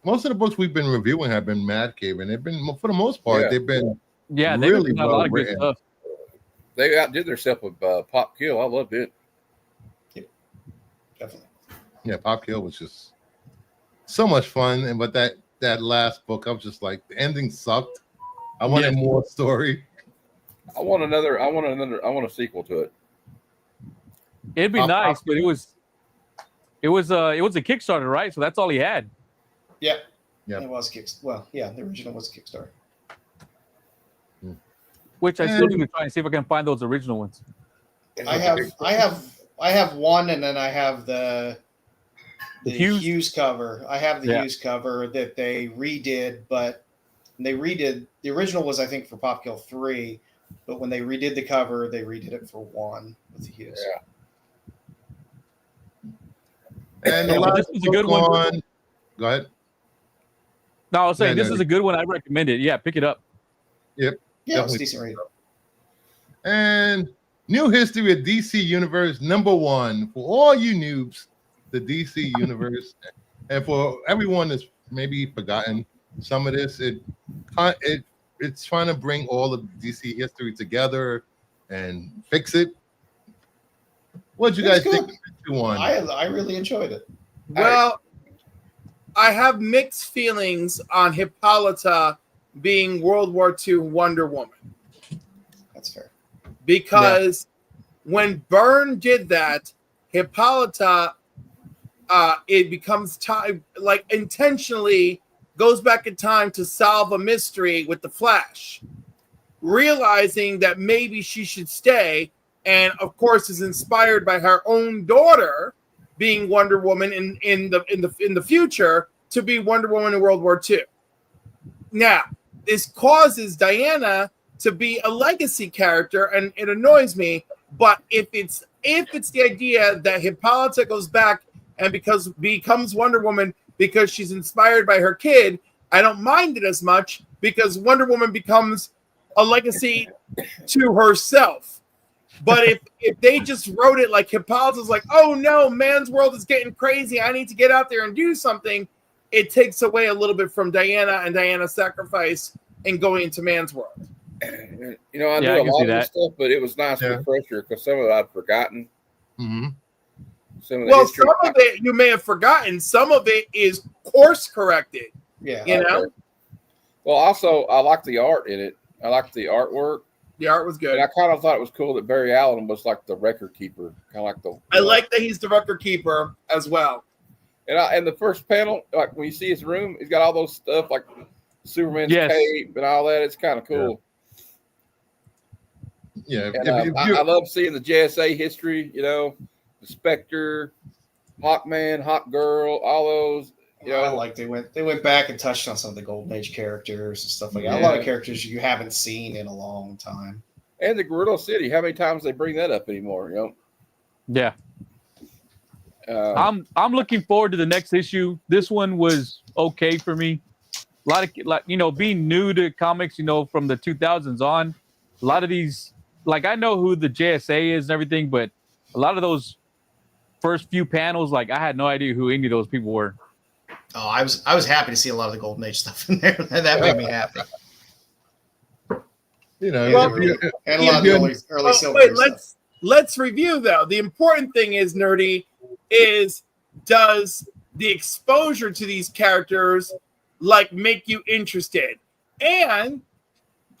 Most of the books we've been reviewing have been Mad Cave, and they've been, for the most part, they've been they really got a lot of good written. stuff. They outdid themselves with Pop Kill. I loved it. Yeah, definitely. Yeah, Pop Kill was just so much fun, but that last book, I was just like, the ending sucked. I wanted more story. I want a sequel to it. It'd be nice, but it was a Kickstarter, right? So that's all he had. Yeah. Yep. It was the original was a Kickstarter. Which I still need to try and see if I can find those original ones. I have one, and then I have the Hughes cover. I have the Hughes cover that they redid, but they redid the original was, I think, for Pop Kill 3, but when they redid the cover, they redid it for 1 with the Hughes. Yeah. And this was a good one. Go ahead. No, I was saying this is a good one. I recommend it. Yeah, pick it up. Yep. Yeah, it's decent read. And New History of DC Universe #1 for all you noobs, the DC Universe, and for everyone that's maybe forgotten some of this. It's trying to bring all of DC history together and fix it. What did you guys think of issue 1? I really enjoyed it. Well, I have mixed feelings on Hippolyta being World War II Wonder Woman. That's fair. Because when Byrne did that, Hippolyta, it becomes time, like intentionally goes back in time to solve a mystery with the Flash, realizing that maybe she should stay, and of course is inspired by her own daughter being Wonder Woman in the future to be Wonder Woman in World War II. Now, this causes Diana to be a legacy character, and it annoys me. But if it's the idea that Hippolyta goes back and becomes Wonder Woman because she's inspired by her kid, I don't mind it as much, because Wonder Woman becomes a legacy to herself. But if they just wrote it like Hippolyta's like, oh no, man's world is getting crazy, I need to get out there and do something, it takes away a little bit from Diana and Diana's sacrifice and going into man's world. I knew a lot of this stuff, but it was nice refresher because some of it I'd forgotten. Mm-hmm. Some of it you may have forgotten. Some of it is course corrected. Yeah. You know? Well, also, I like the art in it. I like the artwork. The art was good. And I kind of thought it was cool that Barry Allen was like the record keeper. Kind of like I like that he's the record keeper as well. And the first panel, like when you see his room, he's got all those stuff like Superman's cape and all that. It's kind of cool. Yeah. And, I love seeing the JSA history, the Spectre, Hawkman, Hawk Girl, all those. I like they went back and touched on some of the Golden Age characters and stuff like that. A lot of characters you haven't seen in a long time. And the Gorilla City. How many times they bring that up anymore? Yeah. I'm looking forward to the next issue. This one was okay for me. lot of being new to comics, from the 2000s on, a lot of these, like, I know who the JSA is and everything, but a lot of those first few panels, like, I had no idea who any of those people were. Oh, I was happy to see a lot of the Golden Age stuff in there. That made me happy. And a lot of the early Silver wait, stuff. let's review though. The important thing is, Nerdy, is does the exposure to these characters like make you interested? And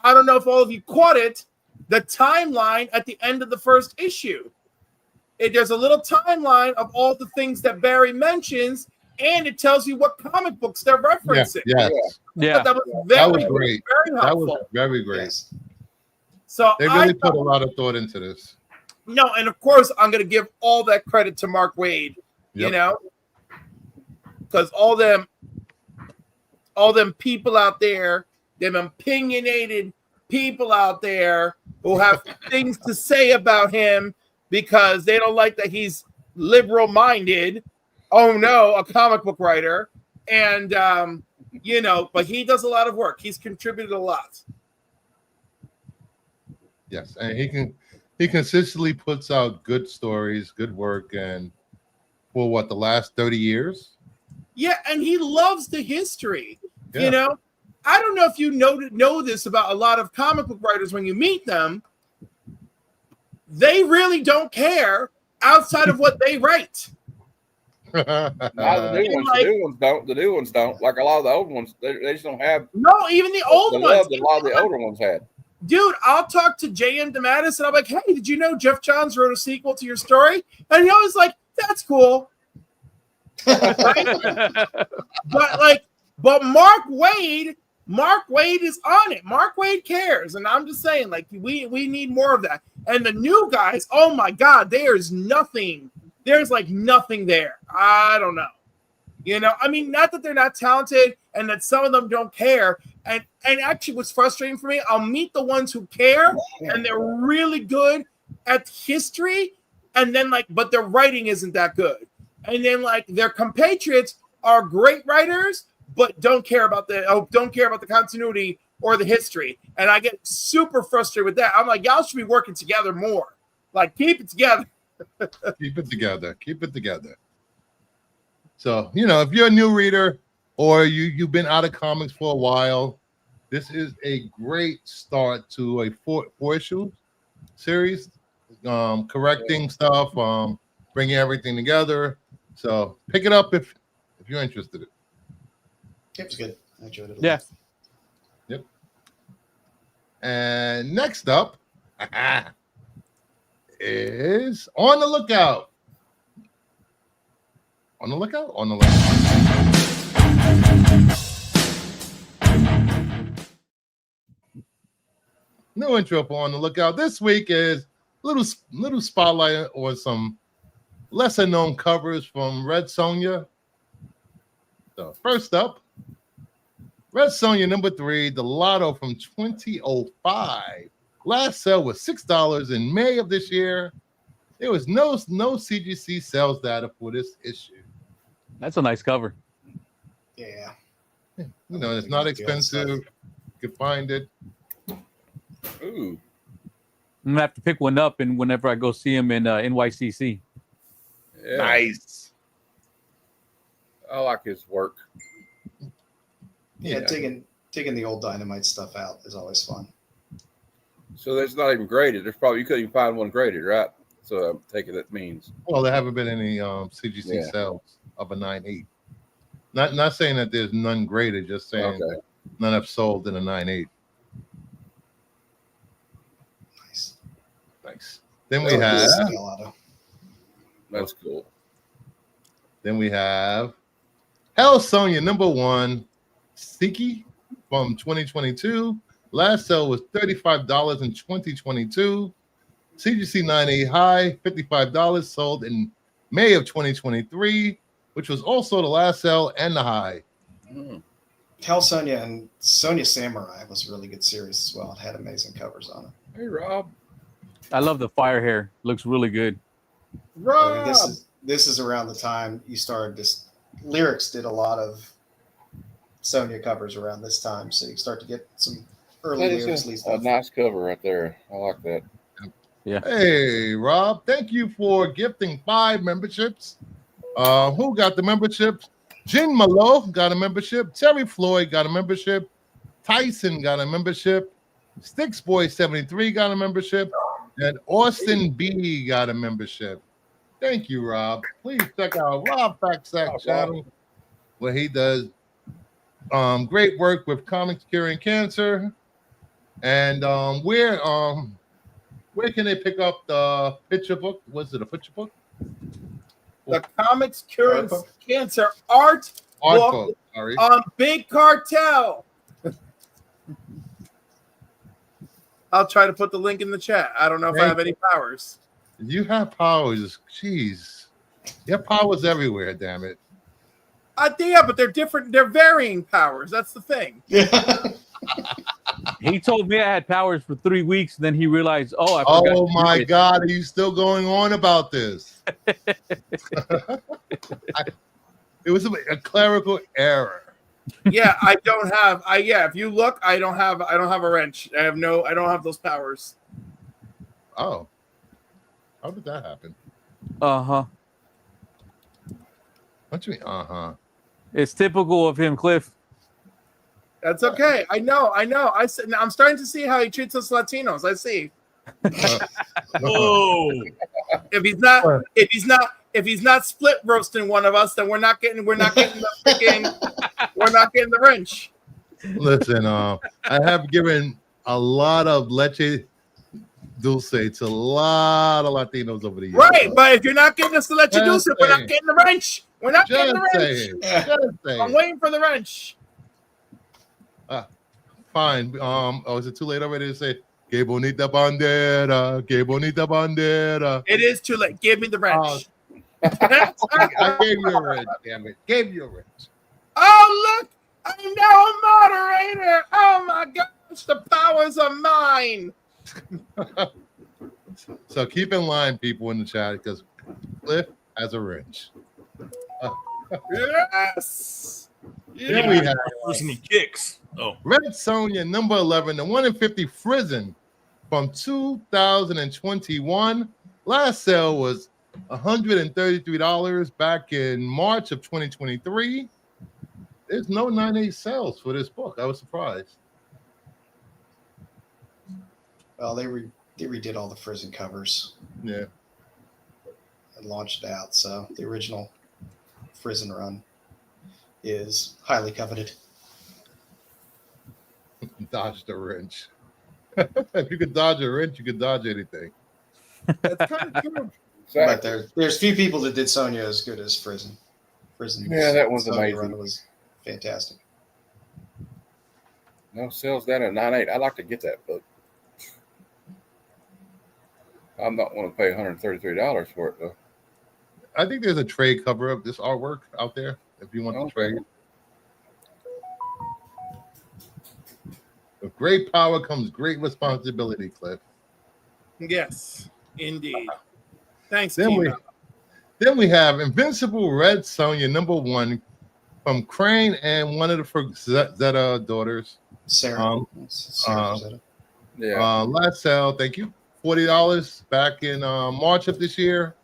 I don't know if all of you caught it, the timeline at the end of the first issue. There's a little timeline of all the things that Barry mentions, and it tells you what comic books they're referencing. Yeah. That was great. Very helpful. That was very great. Yes. So They really put a lot of thought into this. No, and of course I'm going to give all that credit to Mark Waid. Yep. Because all them people out there, them opinionated people out there who have things to say about him because they don't like that he's liberal-minded. Oh no, a comic book writer, and but he does a lot of work. He's contributed a lot. Yes, and he consistently puts out good stories, good work, and for the last 30 years. Yeah, and he loves the history. Yeah. I don't know if you know this about a lot of comic book writers when you meet them. They really don't care outside of what they write. The new ones don't. Like a lot of the old ones, they just don't have. No, even the old the ones. love that a lot of the older ones had. Dude, I'll talk to J.M. DeMatteis and I'm like, hey, did you know Jeff Johns wrote a sequel to your story? And he always like, that's cool. But Mark Waid is on it. Mark Waid cares. And I'm just saying, like, we need more of that. And the new guys, oh my God, there's nothing. There's like nothing there. I don't know. I mean, not that they're not talented and that some of them don't care. And actually what's frustrating for me, I'll meet the ones who care and they're really good at history. And then but their writing isn't that good. And then their compatriots are great writers, but don't care about the continuity or the history. And I get super frustrated with that. I'm like, y'all should be working together more. Like, keep it together. Keep it together. So, if you're a new reader or you've been out of comics for a while, this is a great start to a four-issue series, correcting stuff, bringing everything together. So pick it up if you're interested. It was good. I enjoyed it. Yeah. Yep. And next up is On the Lookout. On the lookout? On the lookout. New intro for On the Lookout. This week is little spotlight on some lesser known covers from Red Sonja. So first up, Red Sonja number 3, the Lotto from 2005. Last sale was $6 in May of this year. There was no CGC sales data for this issue. That's a nice cover. Yeah. It's not expensive. You can find it. Ooh. I'm gonna have to pick one up, and whenever I go see him in NYCC. Yeah. Nice. I like his work. Yeah, digging the old Dynamite stuff out is always fun. So that's not even graded. There's probably you couldn't even find one graded, right? So I'm taking that means. Well, there haven't been any CGC sales of a 9.8. Not saying that there's none graded, just saying that none have sold in a 9.8. Nice. Then we have. That's cool. Then we have Hell Sonja number 1, Siki from 2022. Last sale was $35 in 2022. CGC 9.8 high, $55, sold in May of 2023, which was also the last sale and the high. Hell Sonja and Sonja Samurai was a really good series as well. It had amazing covers on it. Hey, Rob. I love the fire hair. Looks really good. Rob. I mean, this is around the time you started this. Lyrics did a lot of Sonja covers around this time, so you start to get some early That is Lyrically a stuff. nice cover right there. I like that. Hey, Rob, thank you for gifting 5 memberships. Who got the memberships? Jen Malo got a membership. Terry Floyd got a membership. Tyson got a membership. Sticks Boy 73 got a membership. And Austin B got a membership. Thank you, Rob. Please check out Rob Faxack channel where he does great work with comics curing cancer. And where can they pick up the picture book? Was it a picture book? The Comics Curing Cancer art book on Big Cartel. I'll try to put the link in the chat. I don't know if I have any powers. You have powers. Jeez. You have powers everywhere, damn it. Yeah, but they're different. They're varying powers. That's the thing. He told me I had powers for 3 weeks, and then he realized, I forgot. Oh my God, are you still going on about this? It was a clerical error. Yeah, I don't have. If you look, I don't have a wrench. I don't have those powers. Oh, how did that happen? What do you mean? It's typical of him, Cliff. That's okay. I know. I'm starting to see how he treats us Latinos. I see. Whoa! If he's not split roasting one of us, then we're not getting the wrench. Listen, I have given a lot of leche dulce to a lot of Latinos over the years. Right, but if you're not getting us the leche dulce, we're not getting the wrench. We're not getting the wrench. I'm waiting for the wrench. Fine. Is it too late already to say "Que bonita bandera, que bonita bandera"? It is too late. Give me the wrench. I gave you a wrench, damn it. Gave you a wrench. Oh, look! I'm now a moderator. Oh my gosh, the powers are mine. So keep in line, people in the chat, because Cliff has a wrench. Yes. Then we have Person he kicks. Oh, Red Sonja number 11, the 1 in 50 Frizzin from 2021. Last sale was $133 back in March of 2023. There's no 9.8 sales for this book. I was surprised. Well, they redid all the Frizzin covers. Yeah. And launched it out, so the original Frizzin run is highly coveted. Dodge the wrench. If you could dodge a wrench, you could dodge anything. That's kind of true. But there's few people that did Sonja as good as Frizzin. Yeah, that was Sonja amazing. run was fantastic. No sales down at 9.8. I'd like to get that book. I'm not want to pay $133 for it though. I think there's a trade cover of this artwork out there if you want to trade. With great power comes great responsibility, Cliff. Yes, indeed. Thanks, Then we have Invincible Red Sonja number 1 from Crane and one of the Zeta daughters. Sarah. Last sale, thank you. $40 back in March of this year.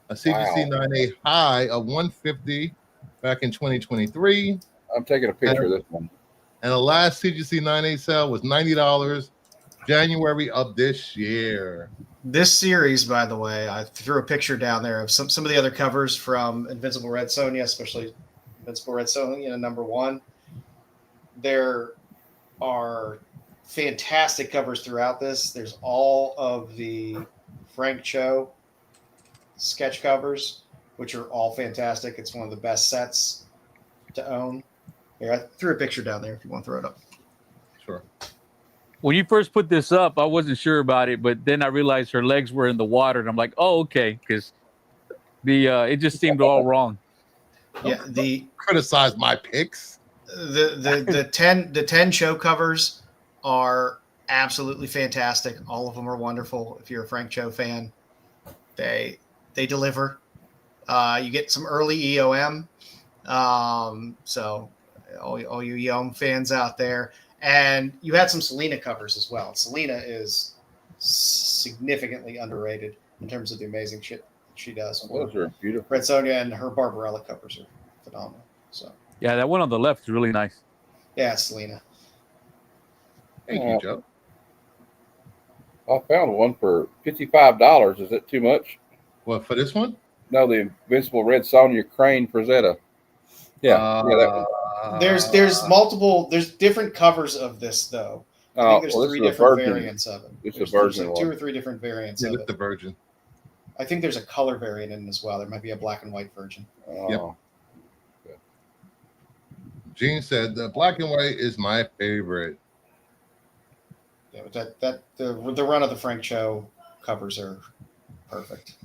A CGC 9A high of $150 back in 2023. I'm taking a picture of this one. And the last CGC 9A sale was $90 January of this year. This series, by the way, I threw a picture down there of some of the other covers from Invincible Red Sonja, especially Invincible Red Sonja number 1. There are fantastic covers throughout this. There's all of the Frank Cho sketch covers, which are all fantastic. It's one of the best sets to own. Here, I threw a picture down there if you want to throw it up. Sure. When you first put this up, I wasn't sure about it, but then I realized her legs were in the water, and I'm like, oh, okay, because it just seemed all wrong. Yeah, criticize my picks. The 10 show covers are absolutely fantastic. All of them are wonderful. If you're a Frank Cho fan, they deliver. You get some early EOM. So all you young fans out there. And you had some Selena covers as well. Selena is significantly underrated in terms of the amazing shit she does. Those are beautiful. Red Sonja and her Barbarella covers are phenomenal. So Yeah, that one on the left is really nice. yeah, Selena. Thank you, Joe. I found one for $55. Is that too much? What, for this one? No, the Invincible Red Sonja Crane Frazetta. Yeah, yeah, that one. There's different covers of this though. I think there's 3 different variants of it. It's there's a version. like 2 or 3 different variants of it's it. the version. I think there's a color variant in it as well. There might be a black and white version. Oh. Gene said the black and white is my favorite. Yeah, but the run of the Frank Cho covers are perfect.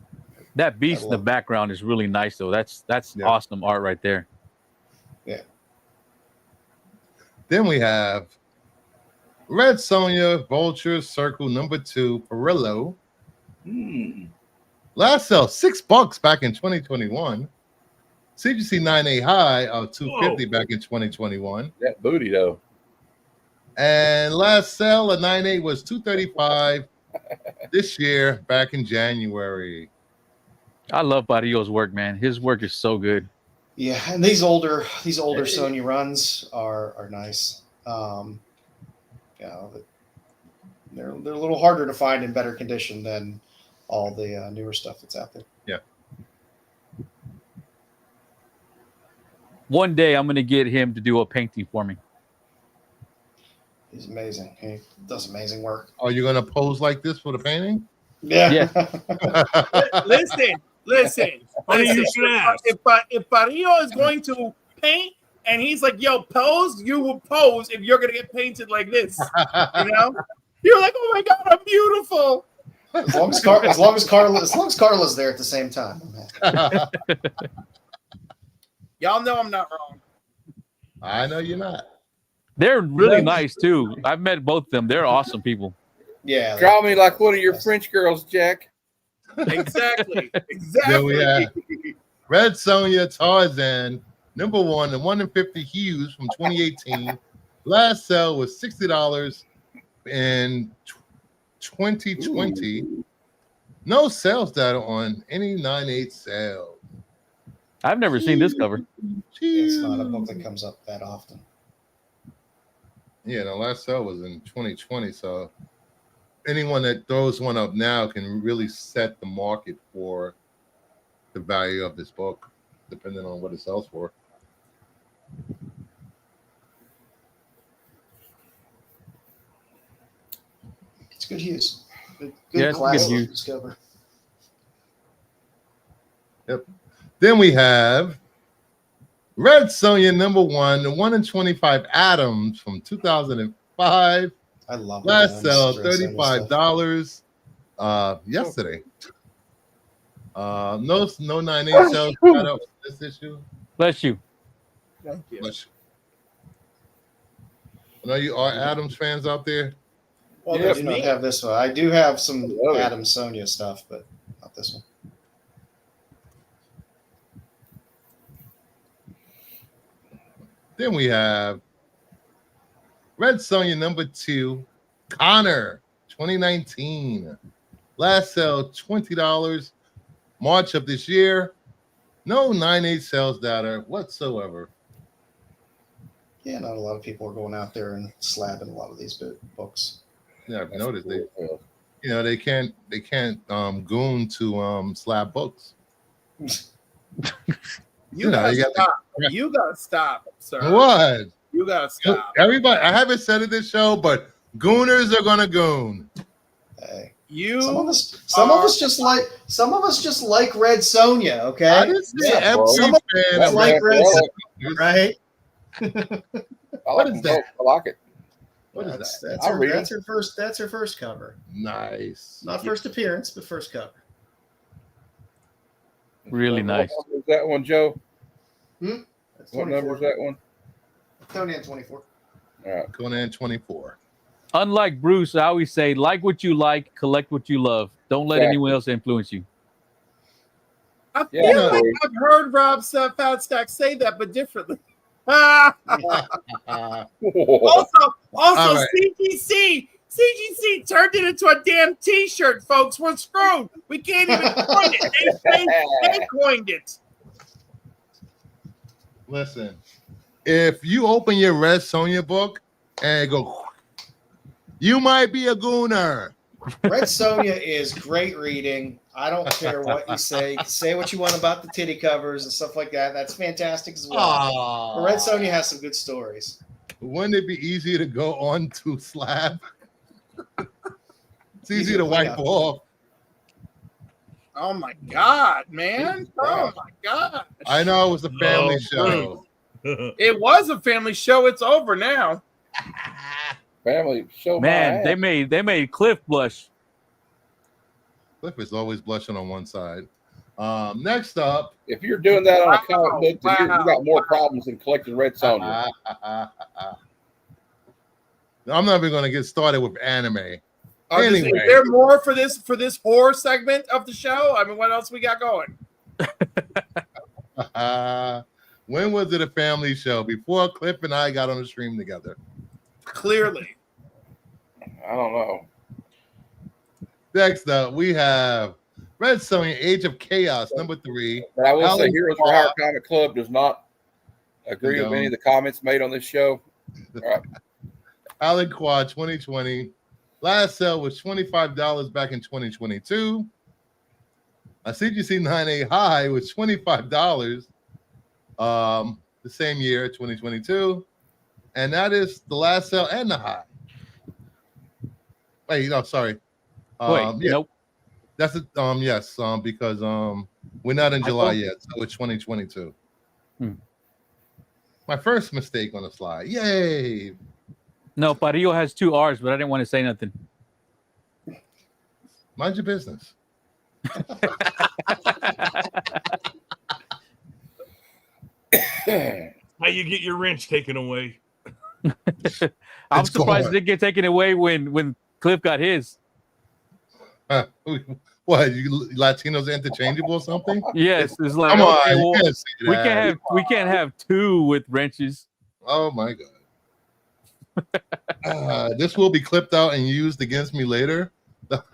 That beast in the background is really nice, though. That's awesome art right there. Yeah. Then we have Red Sonja Vulture Circle number 2 Perillo. Last sale $6 back in 2021. CGC 9A high of $250 back in 2021. That booty though. And last sale of 9.8 was $235 this year back in January. I love Barrio's work, man. His work is so good. Yeah, and these older Sonja runs are nice. Yeah, they're a little harder to find in better condition than all the newer stuff that's out there. Yeah. One day I'm going to get him to do a painting for me. He's amazing. He does amazing work. Are you going to pose like this for the painting? Yeah. Listen. Funny you should ask. If Barrio is going to paint and he's like, yo, pose, you will pose if you're going to get painted like this. You know? You're like, oh my God, I'm beautiful. As long as Carla's there at the same time. Y'all know I'm not wrong. I know you're not. They're really nice, too. I've met both of them. They're awesome people. Yeah. Draw me like one of your French girls, Jack. Exactly. There we are. Red Sonja Tarzan, number 1, the 1 in 50 hues from 2018. Last sale was $60 in 2020. No sales data on any 9.8 sales. I've never seen this cover. It's not a book that comes up that often. Yeah, the last sale was in 2020. So anyone that throws one up now can really set the market for the value of this book, depending on what it sells for. It's good use. Yeah, Good class good use. discover. Yep. Then we have Red Sonja number 1, the 1 in 25 Adams from 2005. I love Last the sale Red Sonja $35 yesterday. No 9.8 sales got up this issue. Bless you. Thank you. Bless you. I know you are Adams fans out there. Well, Yeah, I do not have this one. I do have some love it. Adam Sonja stuff, but not this one. Then we have Red Sonja number 2, Connor, 2019. Last sale $20, March of this year. No 9.8 sales data whatsoever. Yeah, not a lot of people are going out there and slabbing a lot of these books. Yeah, I've noticed they can't goon to slab books. You gotta stop, sir. What? You gotta stop. Everybody, I haven't said it this show, but gooners are gonna goon. Hey, You some of us just like Red Sonja. Okay, I didn't say Yeah, every some fan of of like Red Red Sonja, right? What is that? I like it. What is That's, that? that's, I'll her, read that's her first. That's her first cover. Nice. Not first appearance, but first cover. Really nice. What number is that one, Joe? That's What number is that one? Conan 24. All right. Conan 24. Unlike Bruce, I always say, like what you like, collect what you love. Don't let Exactly. anyone else influence you. I feel Yeah. like I've heard Rob Fat Stack say that, but differently. Also, All right. CGC turned it into a damn T-shirt, folks. We're screwed. We can't even coin it. They coined it. Listen, if you open your Red Sonja book and go, you might be a gooner. Red Sonja is great reading. I don't care what you say. You can say what you want about the titty covers and stuff like that. That's fantastic as well. But Red Sonja has some good stories. Wouldn't it be easier to go on to slab? It's easy to wipe off. Oh my God, man! Oh my God! I know it was a family show. It was a family show. It's over now. Family show. Man, they made Cliff blush. Cliff is always blushing on one side. Next up, If you're doing that on a comic book, then you got more problems than collecting Red Sonja. I'm not even going to get started with anime. Is there more for this horror segment of the show? I mean, what else we got going? When was it a family show? Before Cliff and I got on the stream together. Clearly. I don't know. Next up, we have Red Sonja, Age of Chaos, number 3. But I will say Alan Heroes for Hire Comic Club does not agree with any of the comments made on this show. All right. Alan Quad 2020. Last sale was $25 back in 2022. A CGC 9A High was $25 the same year, 2022. And that is the last sale and the high. Wait, no, sorry. Nope. That's it. Yes, because we're not in July yet, so it's 2022. My first mistake on the slide. Yay! No, Parillo has 2 R's, but I didn't want to say nothing. Mind your business. How you get your wrench taken away? I'm surprised it didn't get taken away when Cliff got his. What? You Latinos interchangeable or something? Yes, it's like Come on, okay, you well, can't say that. we can't have 2 with wrenches. Oh my god. This will be clipped out and used against me later. Let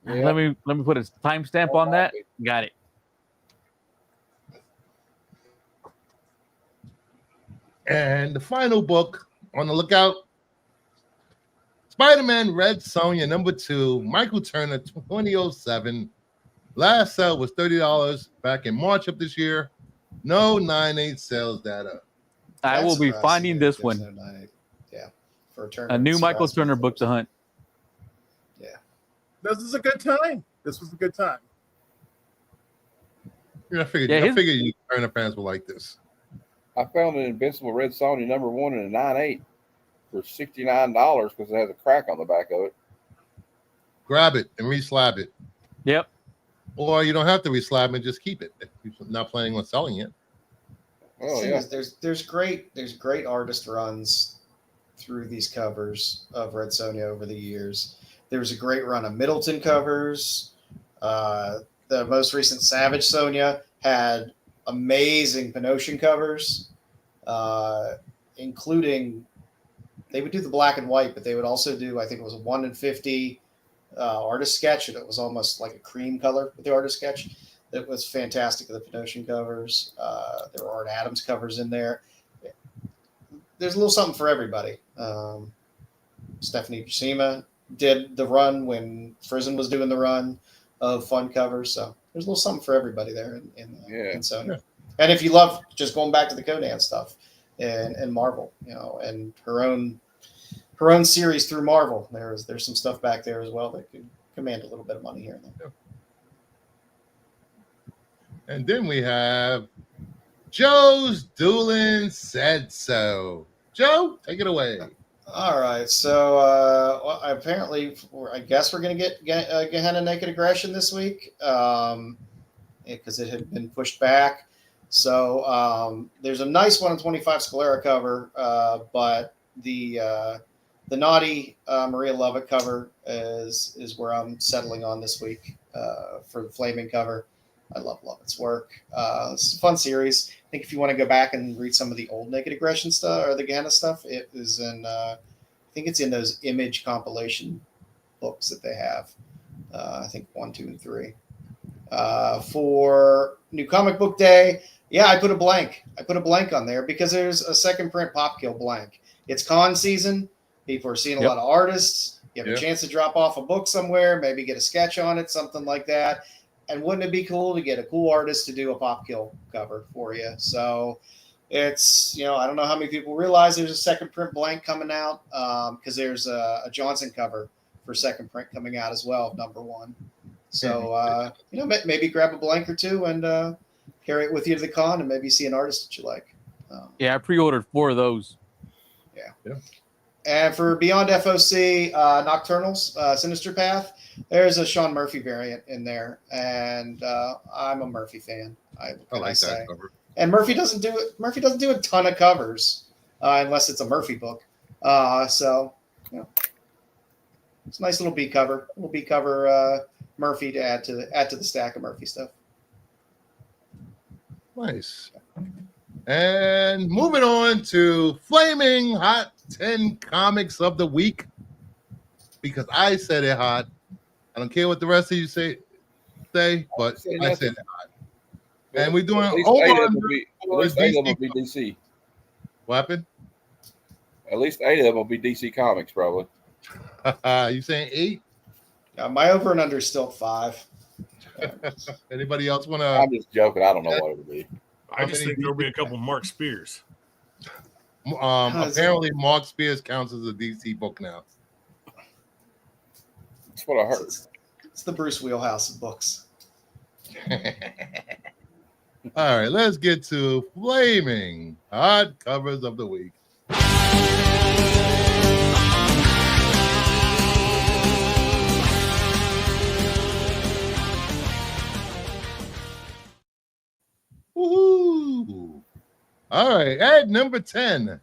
me put a timestamp on that. Got it. And the final book on the lookout, Spider-Man Red Sonja number 2, Michael Turner 2007. Last sale was $30 back in March of this year. No 9.8 sales data. I will be finding this one. Yeah, for Turner. A new Michael Turner book to hunt. Yeah, this is a good time. This was a good time. Yeah, I figured you Turner fans will like this. I found an Invincible Red Sonja number 1 in a 9.8 for $69 because it has a crack on the back of it. Grab it and re-slab it. Yep. Or you don't have to re-slab it, just keep it if you're not planning on selling it. Oh yeah. There's great artist runs through these covers of Red Sonja over the years. There was a great run of Middleton covers. The most recent Savage Sonja had amazing Pinocchio covers, including they would do the black and white, but they would also do, I think it was a 1 in 50 artist sketch, and it was almost like a cream color with the artist sketch. That was fantastic with the Pinocchio covers. There were Art Adams covers in there. There's a little something for everybody. Stephanie Buscema did the run when Frizen was doing the run of fun covers, so there's a little something for everybody there in Sonja. Yeah. And if you love just going back to the Conan stuff and Marvel, and her own series through Marvel, there's some stuff back there as well that could command a little bit of money here and there. And then we have Joe's Doolin Said So. Joe, take it away. All right. So apparently, I guess we're going to get Gehenna Naked Aggression this week because it had been pushed back. So there's a nice 125 Scalera cover, but the naughty Maria Lovett cover is where I'm settling on this week for the Flaming cover. I love its work. It's a fun series. I think if you want to go back and read some of the old Naked Aggression stuff or the Gehenna stuff, it is in. I think it's in those Image compilation books that they have. I think 1, 2, and 3. For New Comic Book Day, yeah, I put a blank. I put a blank on there because there's a second print Pop Kill blank. It's con season. People are seeing a lot of artists. You have a chance to drop off a book somewhere, maybe get a sketch on it, something like that. And wouldn't it be cool to get a cool artist to do a Pop Kill cover for you? So it's, I don't know how many people realize there's a second print blank coming out because there's a Johnson cover for second print coming out as well, #1. So, maybe grab a blank or two and carry it with you to the con and maybe see an artist that you like. I pre-ordered 4 of those. Yeah. And for Beyond FOC, Nocturnals, Sinister Path, there's a Sean Murphy variant in there, and I'm a Murphy fan. I like that cover. And Murphy doesn't do it. Murphy doesn't do a ton of covers unless it's a Murphy book. So it's a nice little B cover. Murphy to add to the stack of Murphy stuff. Nice. And moving on to Flaming Hot 10 Comics of the Week, because I said it hot. I don't care what the rest of you say, but I said it hot. And we're doing at least 8 of them will be DC. What happened? At least 8 of them will be DC Comics, probably. You saying 8? My over and under is still 5. Anybody else want to? I'm just joking. I don't know what it would be. I just think there'll be a couple Mark Spears. Apparently, Mark Spears counts as a DC book now. That's what I heard. It's the Bruce wheelhouse of books. All right, let's get to Flaming Hot Covers of the Week. Woohoo! All right, at number 10.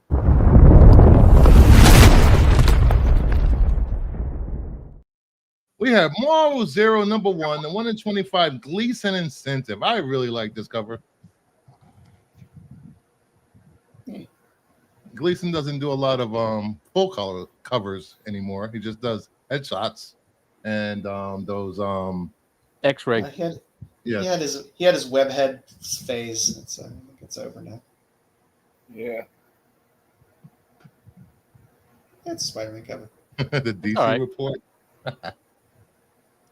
We have Moral Zero #1, the 1 in 25 Gleason Incentive. I really like this cover. Gleason doesn't do a lot of full color covers anymore. He just does headshots and those X-ray. He had his webhead phase. I think it's over now. Yeah. It's a Spider-Man cover. The DC report.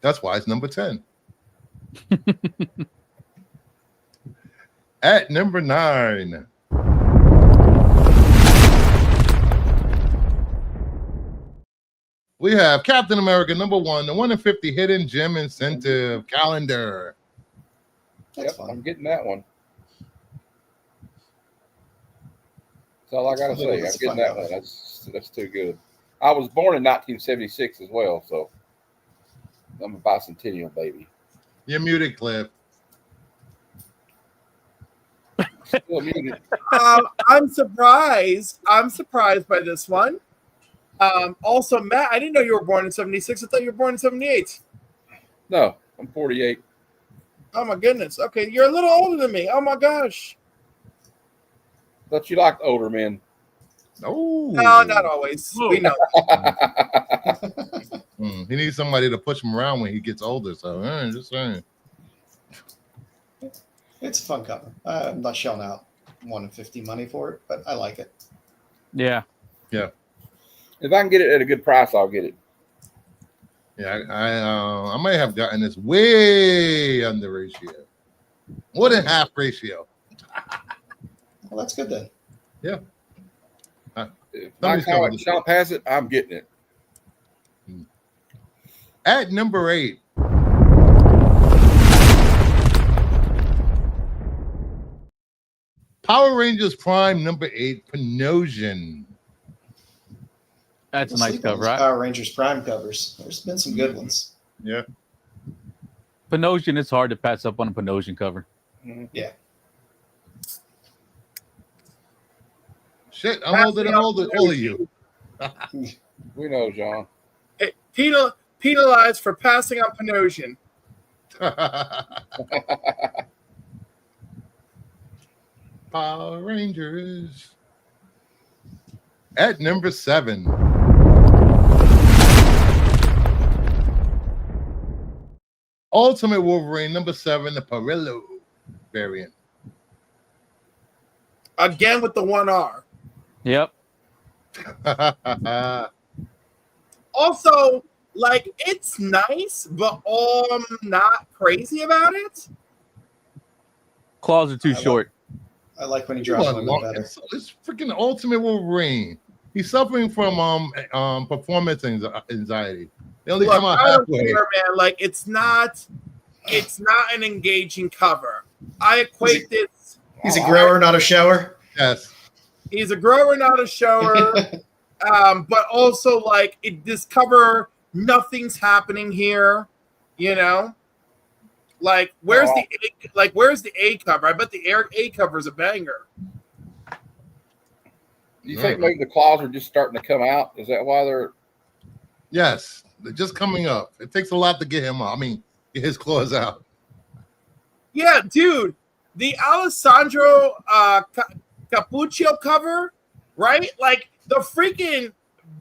That's why it's number 10. At number 9. We have Captain America #1, the 1 in 50 Hidden Gem Incentive calendar. That's fun. I'm getting that one. That's all I gotta say. I'm getting that one. That's too good. I was born in 1976 as well, so I'm a bicentennial baby. You're muted, Cliff. Still muted. I'm surprised. I'm surprised by this one. Also, Matt, I didn't know you were born in 76. I thought you were born in 78. No, I'm 48. Oh, my goodness. Okay, you're a little older than me. Oh, my gosh. Thought you liked older men. No, not always. We know. He needs somebody to push him around when he gets older. So, just saying. It's a fun cover. I'm not shelling out 1 in 50 money for it, but I like it. Yeah. If I can get it at a good price, I'll get it. Yeah, I might have gotten this way under ratio. More than half ratio. Well, that's good then. Yeah. If my comic shop has it, I'm getting it. At number 8. Power Rangers Prime #8, Panosian. That's a nice cover, right? Power Rangers Prime covers. There's been some good ones. Yeah. Panosian, it's hard to pass up on a Panosian cover. Yeah. Shit, I'm older than all of you. We know, John. Penalized for passing on Panosian. Power Rangers. At number 7. Ultimate Wolverine, number 7, the Perillo variant. Again with the 1R. Yep. Also, like, it's nice, but I'm not crazy about it. Claws are too short. I like when he drops women better. It's freaking Ultimate Wolverine. He's suffering from performance anxiety. They only come out I don't halfway. care, man. Like, it's not an engaging cover. I equate this. He's a grower, not a shower. Yes. He's a grower, not a shower. But also, like, this cover, nothing's happening here. You know, like, where's the A cover? I bet the A cover is a banger. You think maybe the claws are just starting to come out? Is that why they're? Yes, they're just coming up. It takes a lot to get him out. I mean, get his claws out. Yeah, dude, the Alessandro Capuccio cover, right? Like, the freaking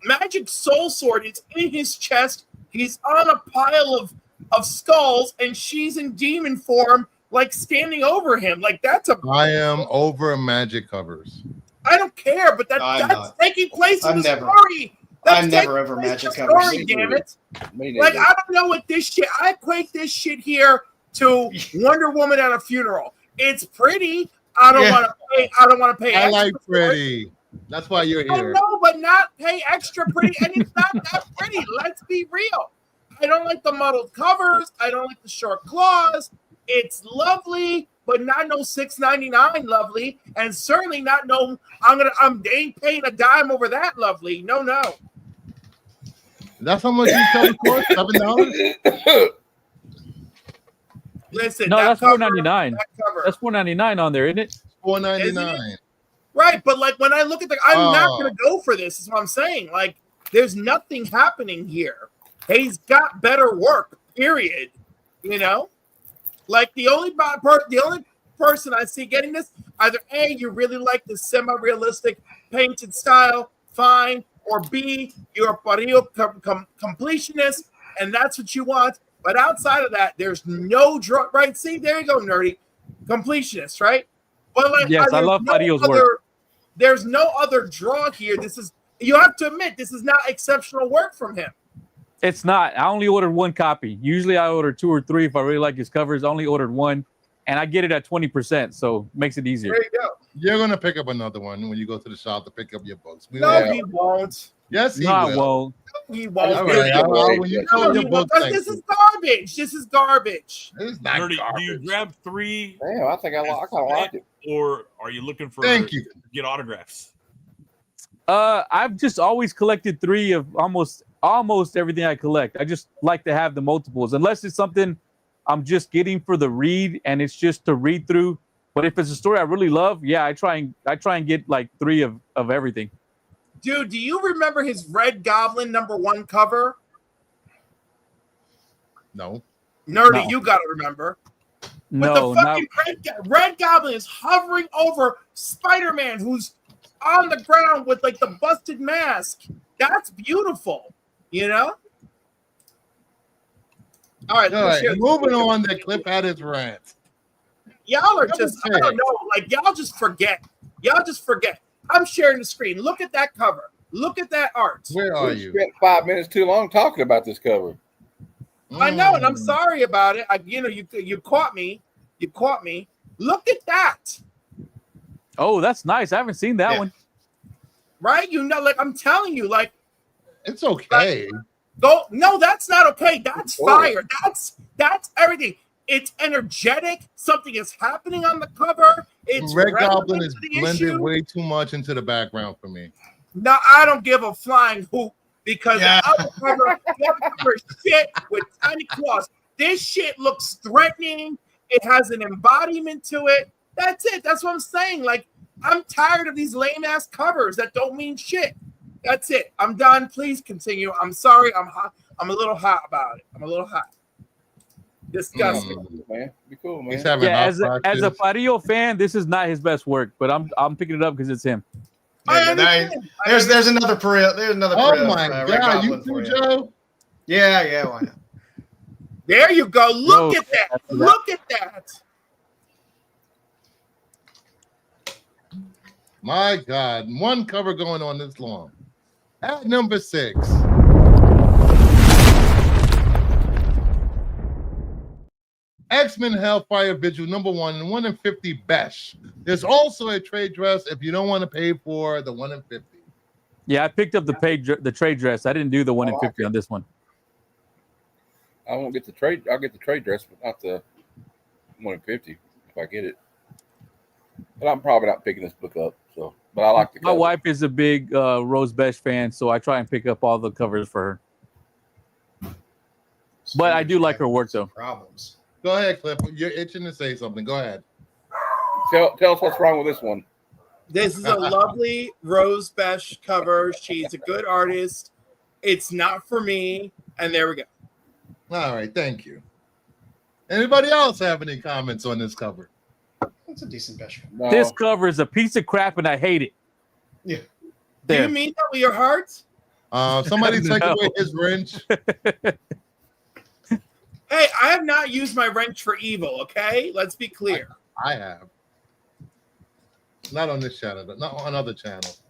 magic soul sword is in his chest. He's on a pile of skulls, and she's in demon form, like, standing over him. Like, I am over magic covers. I don't care, but that's taking place in the story. I'm never over magic covers. Damn it! Like, I don't know what this shit. I equate this shit here to Wonder Woman at a funeral. It's pretty. I don't want to pay. I don't want to pay. I like pretty. That's why you're here. No, but not pay extra pretty, and it's not that pretty. Let's be real. I don't like the muddled covers. I don't like the short claws. It's lovely, but not no $6.99 lovely, and certainly not no. They ain't paying a dime over that lovely. No. That's how much you cover for? $7? Listen, no, that's $4.99. That's $4.99 on there, isn't it? $4.99. Right, but like when I look at I'm not gonna go for this. Is what I'm saying. Like, there's nothing happening here. He's got better work. Period. You know, like the only person I see getting this, either A, you really like the semi-realistic painted style, fine, or B, you're a Parillo completionist, and that's what you want. But outside of that, there's no draw. Right? See, there you go, nerdy completionist, right? But like, yes, I love Parillo's work. There's no other draw here. You have to admit, this is not exceptional work from him. It's not. I only ordered one copy. Usually I order 2 or 3 if I really like his covers. I only ordered one, and I get it at 20%, so it makes it easier. There you go. You're gonna pick up another one when you go to the shop to pick up your books. No, he won't. Yes, he will. I won't. He won't. All right, when you call your book, this is garbage. This is garbage. It's not Nerdy, garbage. do you grab 3? Damn, I think I kind of like it. Or are you looking for? Thank you. Get autographs. I've just always collected 3 of almost everything I collect. I just like to have the multiples, unless it's something I'm just getting for the read and it's just to read through. But if it's a story I really love, yeah, I try and get like 3 of everything. Dude, do you remember his Red Goblin #1 cover? No. Nerdy, No. you gotta remember. No, But the fucking Red Goblin is hovering over Spider-Man, who's on the ground with like the busted mask. That's beautiful, you know? All right, moving on. That Cliff had his rant. Y'all are just, I don't know, like y'all just forget. I'm sharing the screen. Look at that cover. Look at that art. Where are you? Spent 5 minutes too long talking about this cover. I know, and I'm sorry about it. You caught me. You caught me. Look at that. Oh, that's nice. I haven't seen that one. Right? You know, like I'm telling you, like it's okay. No, that's not okay. That's fire. That's everything. It's energetic. Something is happening on the cover. It's Red Goblin is blended way too much into the background for me. No, I don't give a flying hoot because the other cover is shit with tiny claws. This shit looks threatening. It has an embodiment to it. That's it. That's what I'm saying. Like, I'm tired of these lame ass covers that don't mean shit. That's it. I'm done. Please continue. I'm sorry. I'm hot. I'm a little hot about it. I'm a little hot. Disgusting. Man, be cool, man. He's having Yeah, hot as a flashes. Parillo fan, this is not his best work, but I'm picking it up because it's him. I Yeah, understand. there's another Pereira. There's another Oh Pereira, my Red God, you Goblin too, for you. Joe? Yeah, why not? There you go. Look Yo, at that. after that- Look at that. My God, one cover going on this long. At number 6. X-Men Hellfire Vigil number 1 and 1 in 50 Besh. There's also a trade dress if you don't want to pay for the 1 in 50. Yeah, I picked up the trade dress. I didn't do the 1 in 50 on this one. I won't get the trade. I'll get the trade dress, but not the 1 in 50 if I get it. But I'm probably not picking this book up. So, but I like the My cover. wife is a big Rose Besh fan, so I try and pick up all the covers for her. But I do like her work, though. Problems. Go ahead, Cliff. You're itching to say something. Go ahead. Tell us what's wrong with this one. This is a lovely Rose Besh cover. She's a good artist. It's not for me. And there we go. All right, thank you. Anybody else have any comments on this cover? That's a decent Besh. No, This cover is a piece of crap, and I hate it. Yeah. Do There. you mean that with your heart? Somebody take No. away his wrench. Hey, I have not used my wrench for evil, okay? Let's be clear. I have. Not on this channel, but not on other channels.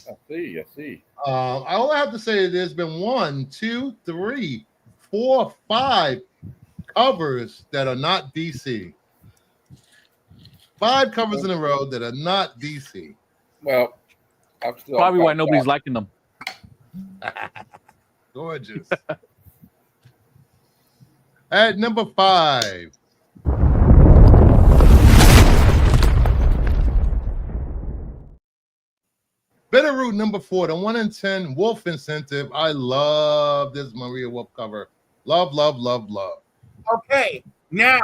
I see. All I have to say is there's been 1, 2, 3, 4, 5 covers that are not DC. 5 covers in a row that are not DC. Well, I'm still Probably why nobody's liking them. Gorgeous. At number 5. Bitterroot number 4, the 1 in 10 Wolf Incentive. I love this Maria Wolf cover. Love, love, love, love. Okay, now,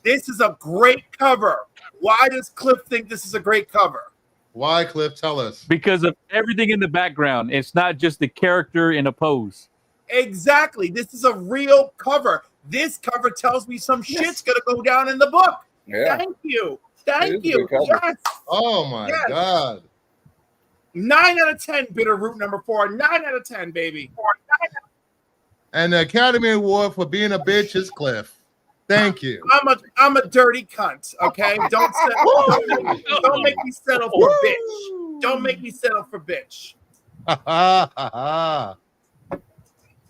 this is a great cover. Why does Cliff think this is a great cover? Why, Cliff? Tell us. Because of everything in the background. It's not just the character in a pose. Exactly. This is a real cover. This cover tells me some shit's going to go down in the book. Yeah. Thank you. It Thank is a you. good cover. Yes. Oh, my Yes. God. 9 out of 10, Bitterroot number 4. 9 out of 10, baby. And the Academy Award for being a bitch is Cliff. Thank you. I'm a dirty cunt, okay? Don't make me settle for bitch. Don't make me settle for bitch.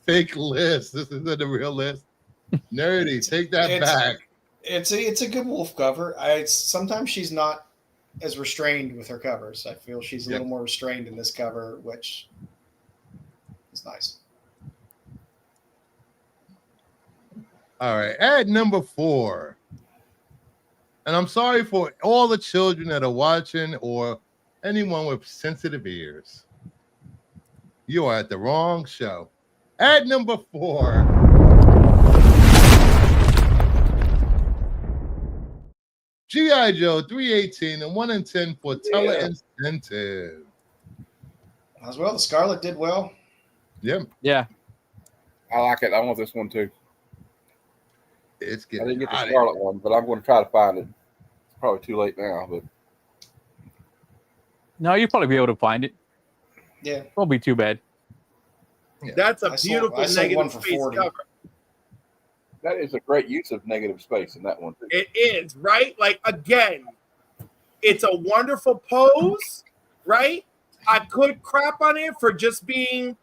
Fake list. This isn't a real list. Nerdy, take that It's- back. It's a good Wolf cover. Sometimes she's not as restrained with her covers. I feel she's a little more restrained in this cover, which is nice. All right, at number 4. And I'm sorry for all the children that are watching or anyone with sensitive ears. You are at the wrong show. At number 4. G.I. Joe 318 and 1 in 10 for Tele-Incentive. As well, the Scarlet did well. Yep, Yeah. I like it. I want this one too. it's I getting didn't get the hot. Scarlet one, but I'm going to try to find it. It's probably too late now, but No, you'll probably be able to find it. Yeah. Won't be too bad. That's a I sold beautiful one negative for space 40. cover. that is a great use of negative space in that one too. It is, right? Like, again, it's a wonderful pose, right? I could crap on it for just being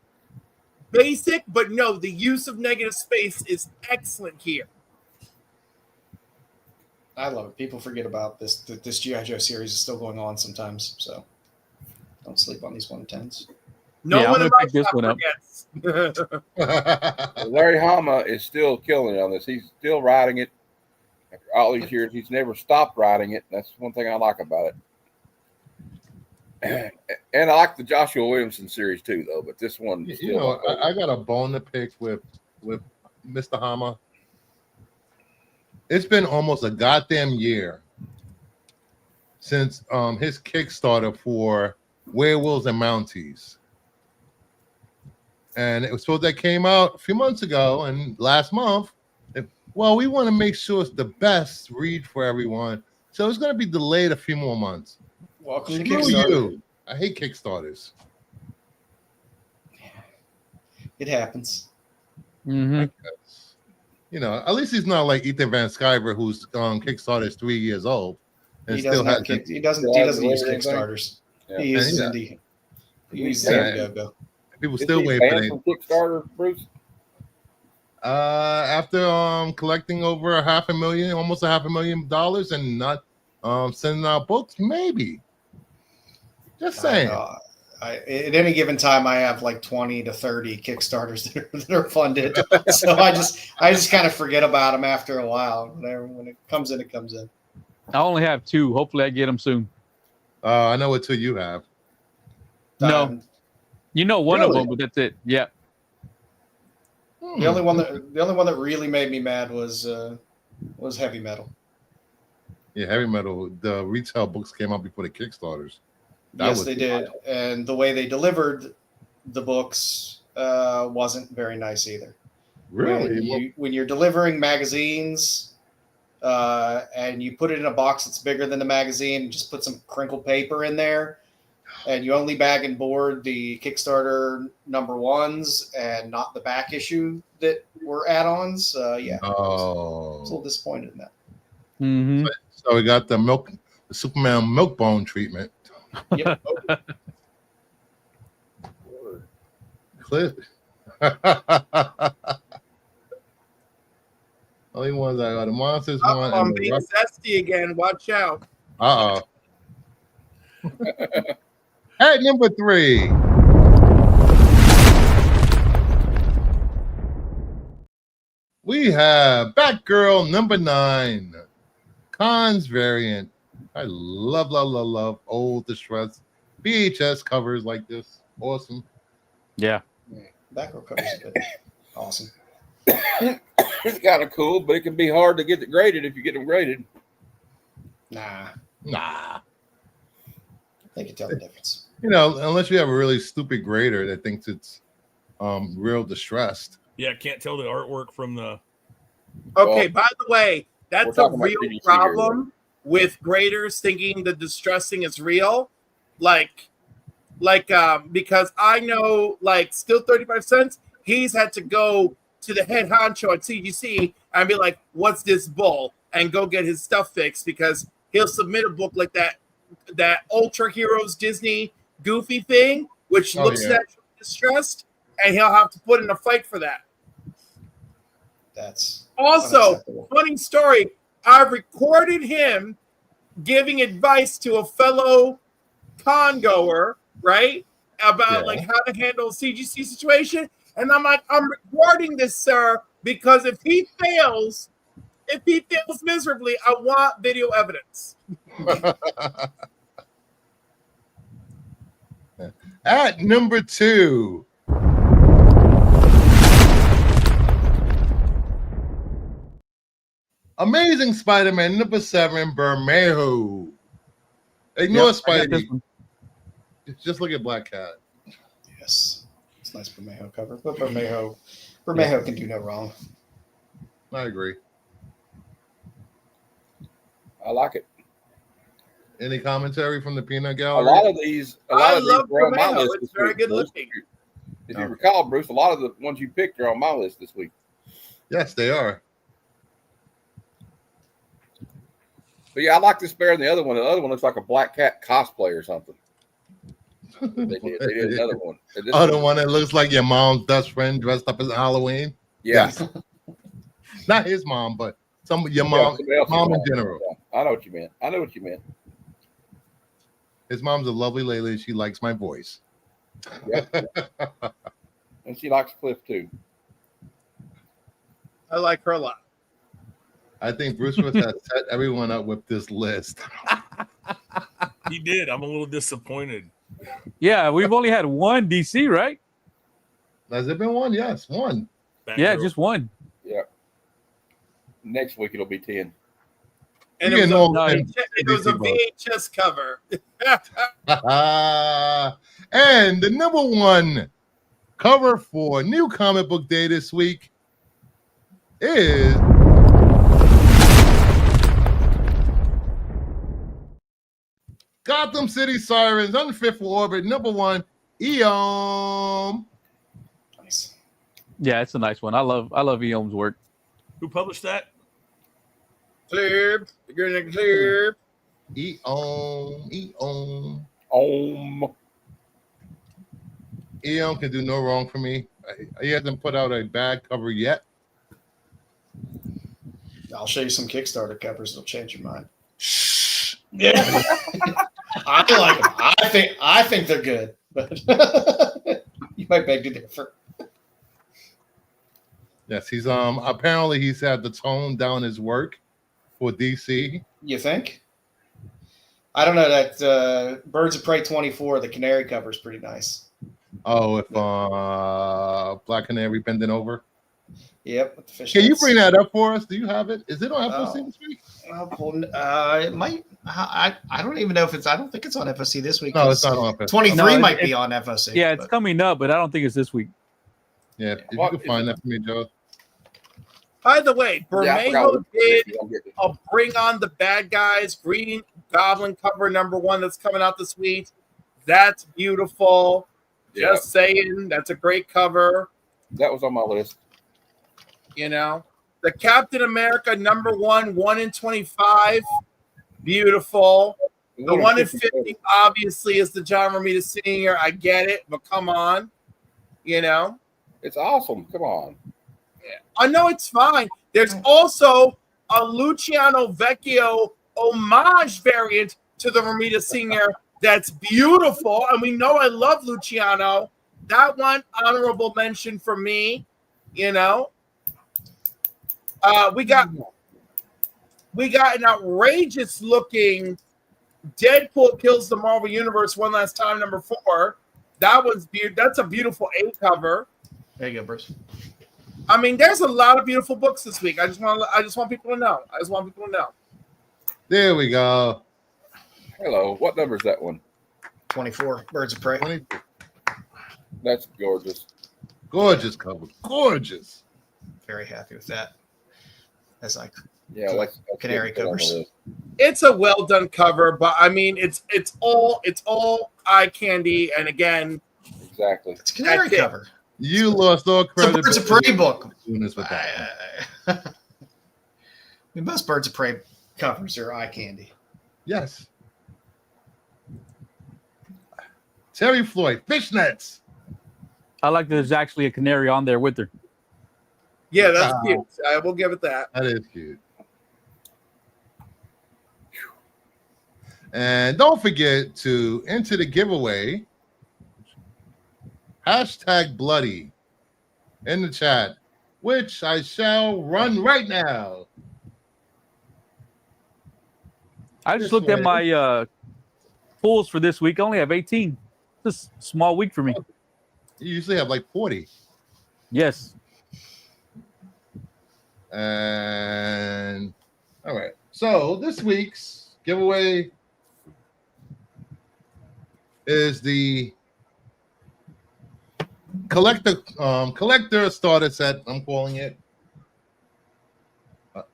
basic, but no, the use of negative space is excellent here. I love it. People forget about this. This G.I. Joe series is still going on sometimes, so don't sleep on these 110s. No Yeah, I'm one in gonna my pick this shop one up. forgets. Larry Hama is still killing it on this. He's still riding it after all these years. He's never stopped riding it. That's one thing I like about it. And I like the Joshua Williamson series too, though. But this one, is You know, I got a bone to pick with Mr. Hama. It's been almost a goddamn year since his Kickstarter for Werewolves and Mounties. And it was supposed that came out a few months ago, and last month well, we want to make sure it's the best read for everyone. So it's going to be delayed a few more months. Welcome to Screw Kickstarter. you. I hate Kickstarters. It happens. Mm-hmm. You know, at least he's not like Ethan Van Sciver, who's Kickstarter is 3 years old and He still doesn't, has. he doesn't use Kickstarters. Yeah. He uses Yeah. Indie. He uses Yeah. Indiegogo. People Is still he wait banned for from Kickstarter, Bruce? after collecting over $500,000, almost $500,000, and not sending out books, maybe. Just saying. At any given time, I have like 20 to 30 Kickstarters that are funded. So I just kind of forget about them after a while. When it comes in, it comes in. I only have 2. Hopefully, I get them soon. I know what 2 you have. No, you know one of Really? them, but that's it. Yeah. The only one that really made me mad was Heavy Metal. Yeah, Heavy Metal. The retail books came out before the Kickstarters. Yes, they did, and the way they delivered the books wasn't very nice either. Really? When you're delivering magazines and you put it in a box that's bigger than the magazine, just put some crinkled paper in there, and you only bag and board the Kickstarter number 1s and not the back issue that were add-ons. Yeah, I was a little disappointed in that. Mm-hmm. So we got the Superman milk bone treatment. Yep. Clip. Only ones I got. The monsters one. I'm And being zesty again. Watch out. At number 3. We have Batgirl number 9. Khan's variant. I love old distress VHS covers like this. Awesome. Yeah. Back row covers are good. Awesome. It's kind of cool, but it can be hard to get it graded if you get them graded. Nah, Nah. they can tell the difference. You know, unless you have a really stupid grader that thinks it's real distressed. Yeah, can't tell the artwork from the. Okay, by the way, that's a talking about real 3D problem with graders thinking the distressing is real. Because I know, still 35 cents, he's had to go to the head honcho at CGC and be like, what's this bull? And go get his stuff fixed, because he'll submit a book like that Ultra Heroes Disney Goofy thing, which looks naturally distressed, and he'll have to put in a fight for that. That's Also, unacceptable. funny story, I recorded him giving advice to a fellow con goer, right? About how to handle a CGC situation. And I'm like, I'm recording this, sir, because if he fails miserably, I want video evidence. At number 2. Amazing Spider-Man number 7, Bermejo. Ignore Spidey. Just look at Black Cat. Yes, it's a nice Bermejo cover, but Bermejo can do no wrong. I agree. I like it. Any commentary from the Peanut A Gallery? lot of these I love are on my Bermejo. list. It's very good Bruce. looking. If you recall, Bruce, a lot of the ones you picked are on my list this week. Yes, they are. But yeah, I like this better than the other one. The other one looks like a Black Cat cosplay or something. They did another one. The one that looks like your mom's best friend dressed up as Halloween. Yeah. Not his mom, but your mom in general. I know what you meant. His mom's a lovely lady. She likes my voice. Yeah. And she likes Cliff too. I like her a lot. I think Bruce Willis has set everyone up with this list. He did. I'm a little disappointed. Yeah, we've only had one DC, right? Has there been one? Yes, one. Yeah, just one. Yeah. Next week it'll be 10. And it was a VHS cover. And the number 1 cover for New Comic Book Day this week is Gotham City Sirens, Unfit for Orbit, #1, Eom. Nice. Yeah, it's a nice one. I love Eom's work. Who published that? Clear. You're gonna clear. Eom. Eom can do no wrong for me. He hasn't put out a bad cover yet. I'll show you some Kickstarter covers. It'll change your mind. Shh. Yeah. I like them. I think they're good, but you might beg to differ. Yes, he's apparently he's had to tone down his work for DC. You think? I don't know. That Birds of Prey 24, the Canary cover is pretty nice. Oh, if Black Canary bending over. Yep. With the fish Can you nets. bring that up for us? Do you have it? Is it on FOC this week? It might. I don't even know if it's. I don't think it's on FOC this week. No, it's not on FOC. 23 No, might be on FOC. Yeah, it's but- coming up, but I don't think it's this week. Yeah, if you can find that for me, Joe. By the way, Bermejo did Yeah, a Bring on the Bad Guys Green Goblin cover #1 that's coming out this week. That's beautiful. Just saying, that's a great cover. that was on my list. You know, the Captain America #1, 1 in 25, beautiful. The 1 in 50 obviously is the John Romita Sr. I get it, but come on, you know. It's awesome. Come on. I know it's fine. There's also a Luciano Vecchio homage variant to the Romita Sr. that's beautiful, and we know I love Luciano. That one, honorable mention for me. You know, we got an outrageous looking Deadpool kills the Marvel Universe one last time, #4. That's a beautiful A cover. There you go, Bruce. I mean, there's a lot of beautiful books this week. I just want people to know. There we go. Hello. What number is that one? 24, Birds of Prey. 20. That's gorgeous. Gorgeous cover. Gorgeous. Very happy with that. As I Yeah, let's Canary get it on the covers. list. It's a well done cover, but I mean, it's all eye candy. And again, Exactly. It's a Canary That's it. cover. You lost all It's a credit. Birds of Prey book. With that. I mean, most Birds of Prey covers are eye candy. Yes. Terry Floyd, fishnets. I like that there's actually a canary on there with her. yeah, that's Wow. cute. I will give it that. That is cute. And don't forget to enter the giveaway. #bloody in the chat, which I shall run right now. I just looked at my pulls for this week. I only have 18. It's a small week for me. You usually have like 40. Yes. And all right. So this week's giveaway is the collector starter set. I'm calling it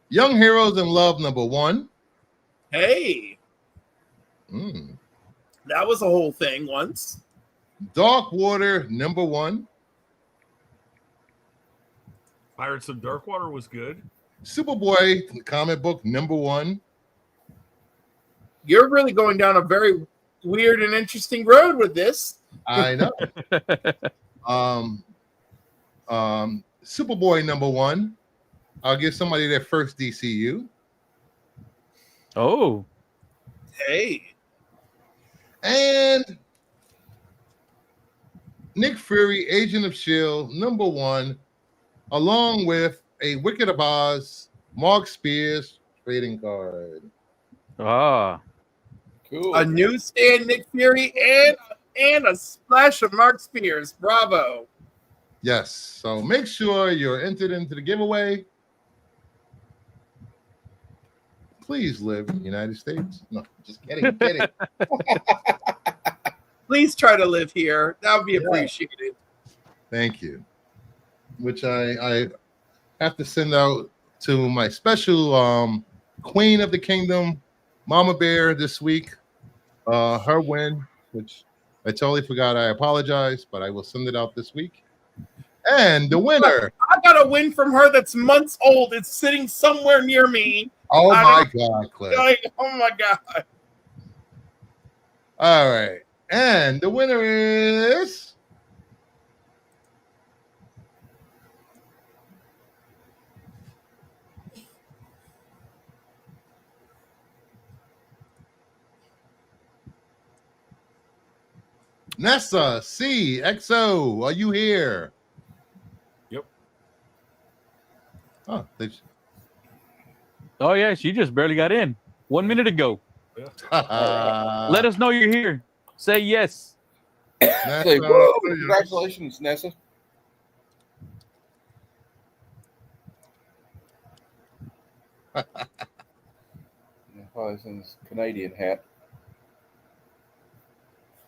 Young Heroes in Love #1. Hey, Mm. that was a whole thing once. Dark Water #1. Pirates of Darkwater was good. Superboy comic book #1. You're really going down a very weird and interesting road with this. I know. Superboy #1. I'll give somebody their first DCU. Oh, Hey, And Nick Fury, Agent of S.H.I.E.L.D. #1, along with a Wicked of Oz, Mark Spears trading card. Cool. a newsstand Nick Fury and a splash of Mark Spears. Bravo. Yes, so make sure you're entered into the giveaway. Please live in the United States. No, just kidding. Please try to live here. That would be appreciated. Thank you. Which I have to send out to my special Queen of the Kingdom, Mama Bear, this week. her win, which I totally forgot. I apologize, but I will send it out this week. And the winner. I got a win from her that's months old. It's sitting somewhere near me. Oh my God, Cliff. Oh my God. All right. And the winner is Nessa CXO. Are you here? Yep. Oh, Oh yeah, she just barely got in 1 minute ago. Let us know you're here. Say yes. Say, whoa, congratulations, Nessa. Probably in his Canadian hat.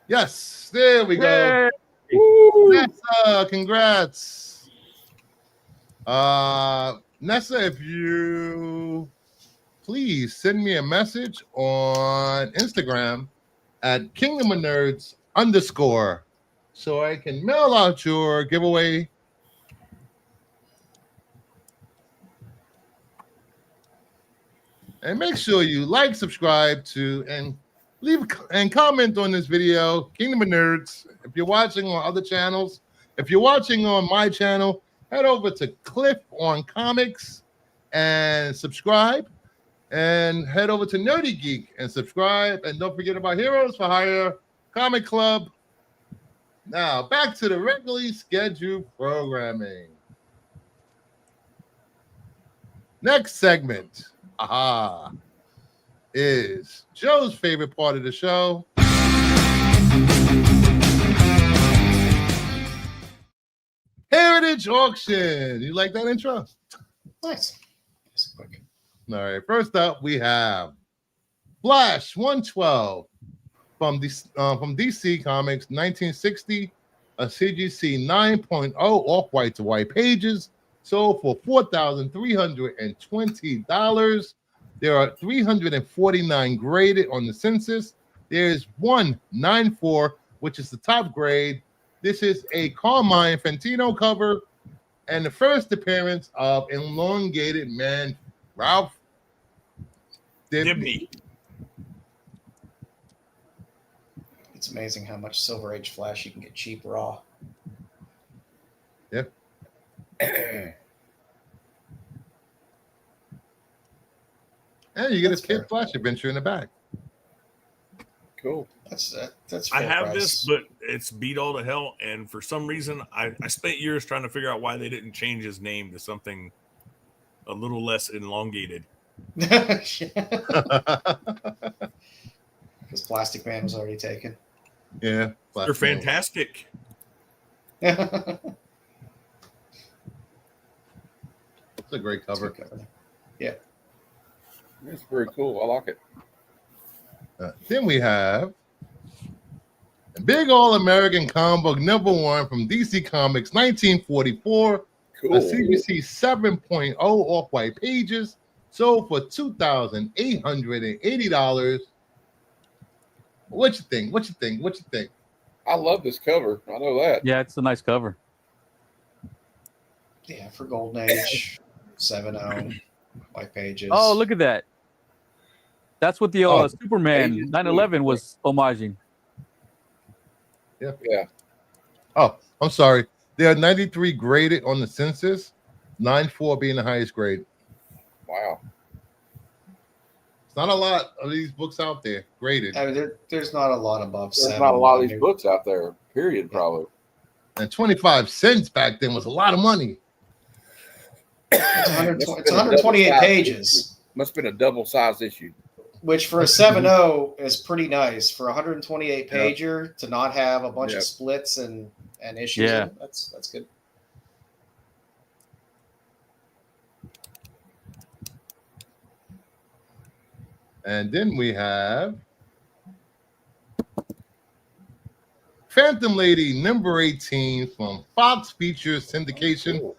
Yes, there we go. Nessa, congrats. Nessa, if you please send me a message on Instagram at Kingdom of Nerds _ so I can mail out your giveaway. And make sure you like, subscribe to, and leave and comment on this video, Kingdom of Nerds. If you're watching on other channels, if you're watching on my channel, head over to Cliff on Comics and subscribe. And head over to Nerdy Geek and subscribe. And don't forget about Heroes for Hire Comic Club. Now, back to the regularly scheduled programming. Next segment, is Joe's favorite part of the show. Heritage Auction. You like that intro? Nice. That's quick. All right. First up, we have Flash 112 from DC Comics 1960, a CGC 9.0 off-white to white pages, sold for $4,320. There are 349 graded on the census. There's 194, which is the top grade. This is a Carmine Fantino cover and the first appearance of elongated man Ralph Dibny. It's amazing how much Silver Age Flash you can get cheap raw. Yeah. And you get That's a Kid fair. Flash adventure in the back. Cool. That's I fair have price. this, but it's beat all to hell. And for some reason, I spent years trying to figure out why they didn't change his name to something a little less elongated. Because Plastic Man was already taken. Yeah. They're fantastic. It's a great cover. Yeah. It's very cool. I like it. Then we have a big all-American comic book #1 from DC Comics 1944. Cool. A CBC 7.0 off-white pages, sold for $2,880. What you think? What you think? What you think? I love this cover. I know that. Yeah, it's a nice cover. Yeah, for Golden Age, 7.0, white pages. Oh, look at that. That's what the Superman Pages 9/11 was homaging. Yeah. Yeah. Oh, I'm sorry. There are 93 graded on the census, 94 being the highest grade. Wow. It's not a lot of these books out there graded. I mean, there's not a lot above There's 7. not a lot of I these mean, books out there, period, probably. And 25 cents back then was a lot of money. It's 128 pages, Must have been a double-sized issue. which for a 7.0 is pretty nice. For a 128 pager to not have a bunch of splits and issues, Yeah. in it, that's good. And then we have Phantom Lady #18 from Fox Features syndication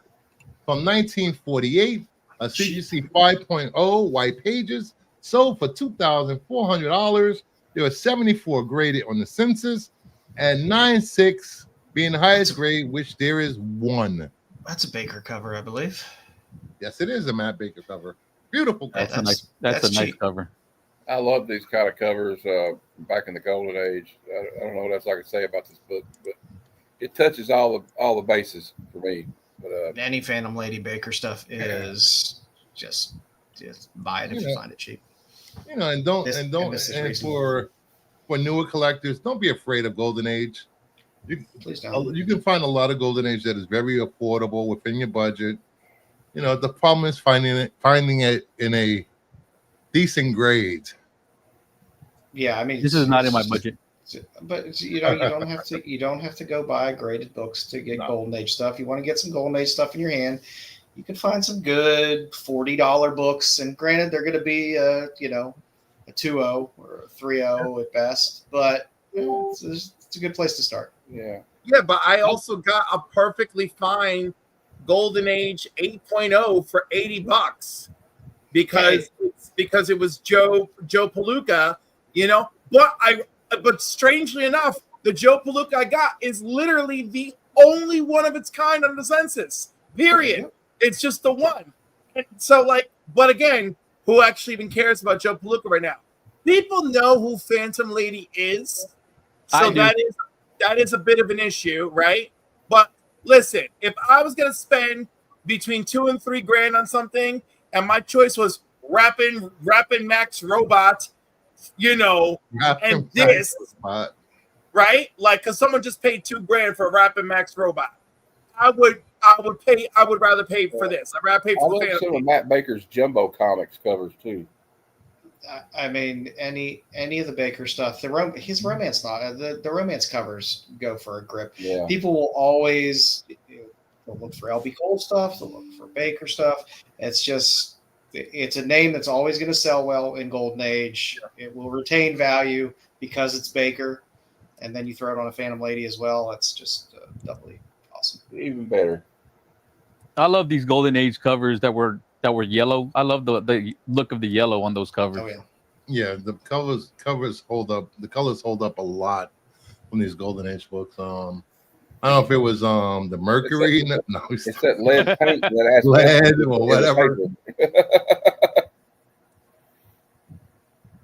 from 1948, a CGC 5.0 white pages, sold for $2,400. There were 74 graded on the census, and 96 being the highest grade, which there is one. That's a Baker cover, I believe. Yes, it is a Matt Baker cover. Beautiful cover. That's a nice cover. I love these kind of covers back in the golden age. I don't know what else I can say about this book, but it touches all the bases for me. But, any Phantom Lady Baker stuff is just buy it if you find it cheap. And for newer collectors, don't be afraid of Golden Age. Please don't. You can find a lot of Golden Age that is very affordable within your budget. The problem is finding it in a decent grade. Yeah, I mean, this is not in my budget. But you don't have to go buy graded books to get Golden Age stuff. You want to get some Golden Age stuff in your hand, you can find some good $40 books. And granted, they're going to be a 2.0 or a 3.0 at best, but it's a good place to start. Yeah. Yeah, but I also got a perfectly fine Golden Age 8.0 for $80 because it was Joe Palooka, but strangely enough, the Joe Palooka I got is literally the only one of its kind on the census. Period. It's just the one. And so but again, who actually even cares about Joe Palooka right now? People know who Phantom Lady is. So that is a bit of an issue, right? But listen, if I was gonna spend between $2,000 and $3,000 on something, and my choice was Rappin' Max Robot, and this, right? Because someone just paid $2,000 for a Rappin' Max Robot, I would rather pay for this. I'd rather pay for the some of Matt Baker's Jumbo Comics covers too. I mean, any of the Baker stuff, his romance the romance covers go for a grip. Yeah. People will always they'll look for LB Cole stuff, they'll look for Baker stuff. It's a name that's always going to sell well in Golden Age. It will retain value because it's Baker, and then you throw it on a Phantom Lady as well. That's just doubly awesome. Even better. I love these Golden Age covers that were yellow. I love the look of the yellow on those covers. Oh yeah. Yeah, the covers hold up. The colors hold up a lot from these Golden Age books. I don't know if it was the Mercury. It's that lead paint that has lead or whatever.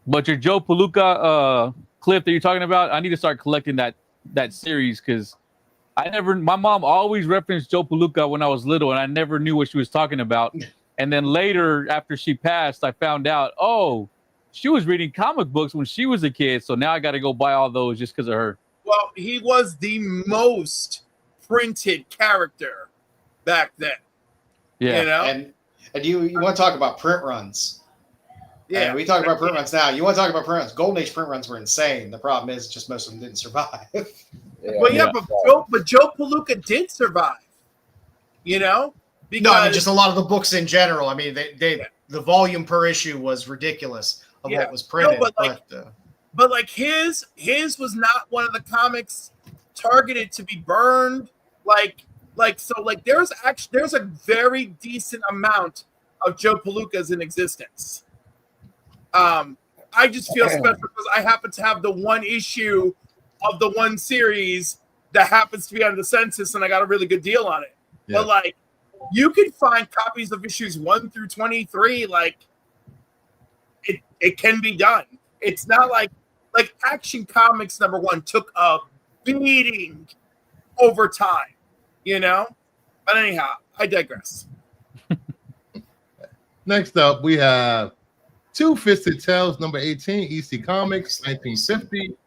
But your Joe Palooka clip that you're talking about, I need to start collecting that series because my mom always referenced Joe Palooka when I was little, and I never knew what she was talking about. And then later, after she passed, I found out, she was reading comic books when she was a kid. So now I got to go buy all those just because of her. Well, he was the most printed character back then. Yeah. And you want to talk about print runs. Yeah. We talk about print runs now. You want to talk about print runs. Golden Age print runs were insane. The problem is just most of them didn't survive. But Joe Palooka did survive. Because just a lot of the books in general. I mean, the volume per issue was ridiculous of what was printed. But his was not one of the comics targeted to be burned. There's a very decent amount of Joe Palookas in existence. I just feel special because I happen to have the one issue of the one series that happens to be on the census, and I got a really good deal on it. Yeah. But you can find copies of issues 1 through 23. It can be done. It's not like Action Comics #1 took a beating over time, But anyhow, I digress. Next up, we have Two Fisted Tales #18, EC Comics, 1950.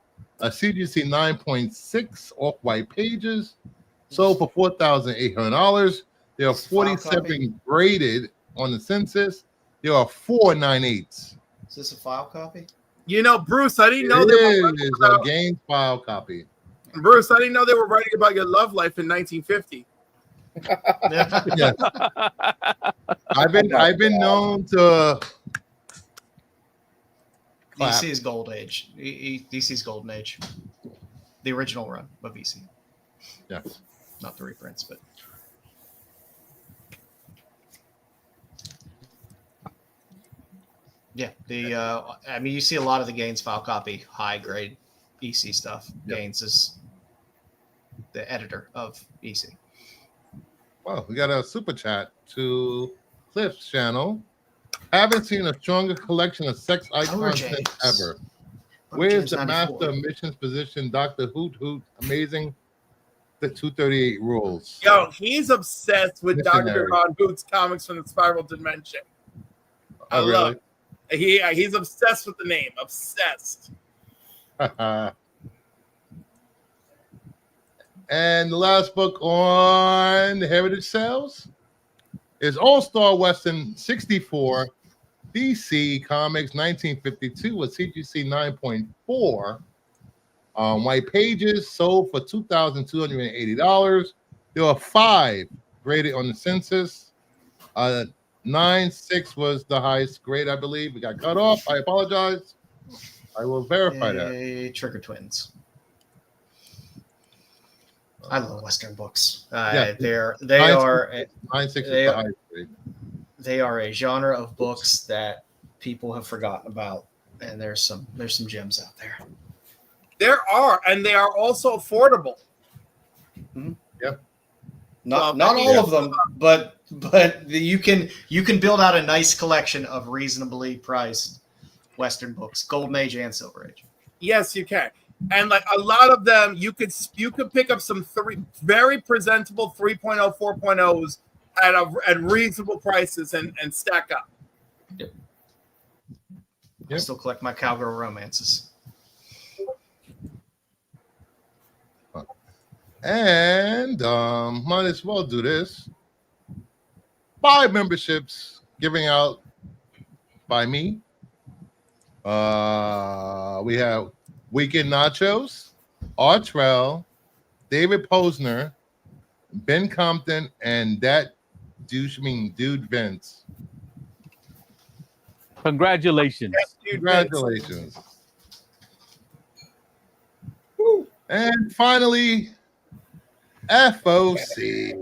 A CGC 9.6 off-white pages, sold for $4,800. There are 47 graded on the census. There are 4 9/8. Is this a file copy? Bruce, I didn't know it is a game file copy. Bruce, I didn't know they were writing about your love life in 1950. Yeah. I've been known to. DC's Gold Age. DC's Golden Age. The original run of VC. Yeah. Not the reprints, but. Yeah, I mean, you see a lot of the Gaines file copy, high grade EC stuff. Yep. Gaines is the editor of EC. Well, we got a super chat to Cliff's channel. Haven't seen a stronger collection of sex icons since ever. Where's the master of missions position, Dr. Hoot Hoot? Amazing. The 238 rules. Yo, he's obsessed with Missionary. Dr. Von Hoot's comics from the Spiral Dimension. I Oh, love really? it. He's obsessed with the name. Obsessed. And the last book on Heritage Sales is All-Star Western 64, DC Comics 1952 with CGC 9.4. White pages sold for $2,280. There were 5 graded on the census. 9.6 was the highest grade, I believe. We got cut off. I apologize. I will verify that. Trigger Twins. I love Western books. Yeah. They 9.6 are 9.6 is they the are- highest grade. they are a genre of books that people have forgotten about, and there's some gems out there. There are, and they are also affordable. Not all of them, but you can build out a nice collection of reasonably priced Western books, Golden Age and Silver Age. Yes, you can. And like a lot of them, you could pick up some very presentable 3.0, 4.0s at reasonable prices and stack up. I still collect my cowgirl romances. And might as well do this. 5 memberships giving out by me. We have Weekend Nachos, Artrell, David Posner, Ben Compton, and that Dude Vince. Congratulations. Congratulations. And finally, FOC.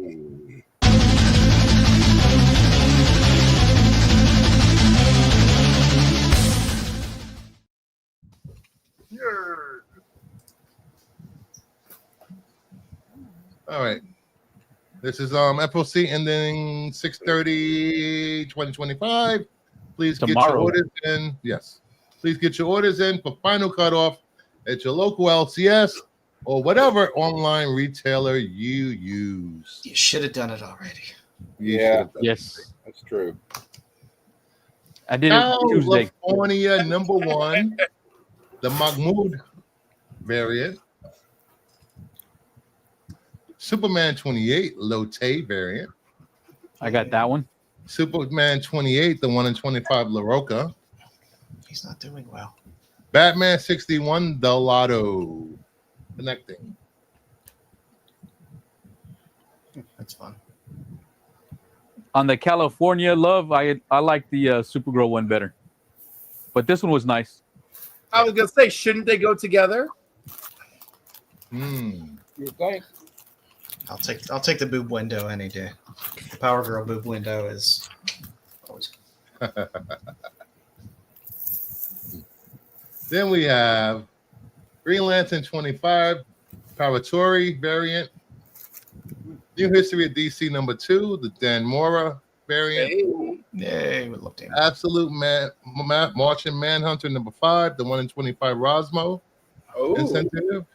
All right. This is FOC ending 6/30/2025. Please get your Tomorrow. orders in. Yes. Please get your orders in for final cutoff at your local LCS or whatever online retailer you use. You should have done it already. You Yeah. should have done Yes. That's true. I did it Tuesday. California #1, the Mahmoud variant. Superman 28, Lotte variant. I got that one. Superman 28, the 1 in 25, LaRocca. He's not doing well. Batman 61, the Lotto. Connecting. That's fun. On the California love, I like the Supergirl one better. But this one was nice. I was gonna say, shouldn't they go together? Hmm. You think? I'll take the boob window any day. The Power Girl boob window is always. Then we have Green Lantern 25, Paratori variant. New History of DC #2, the Dan Mora variant. Yay, we love him. Absolute Martian Manhunter #5, the 1 in 25 Rosmo. Incentive.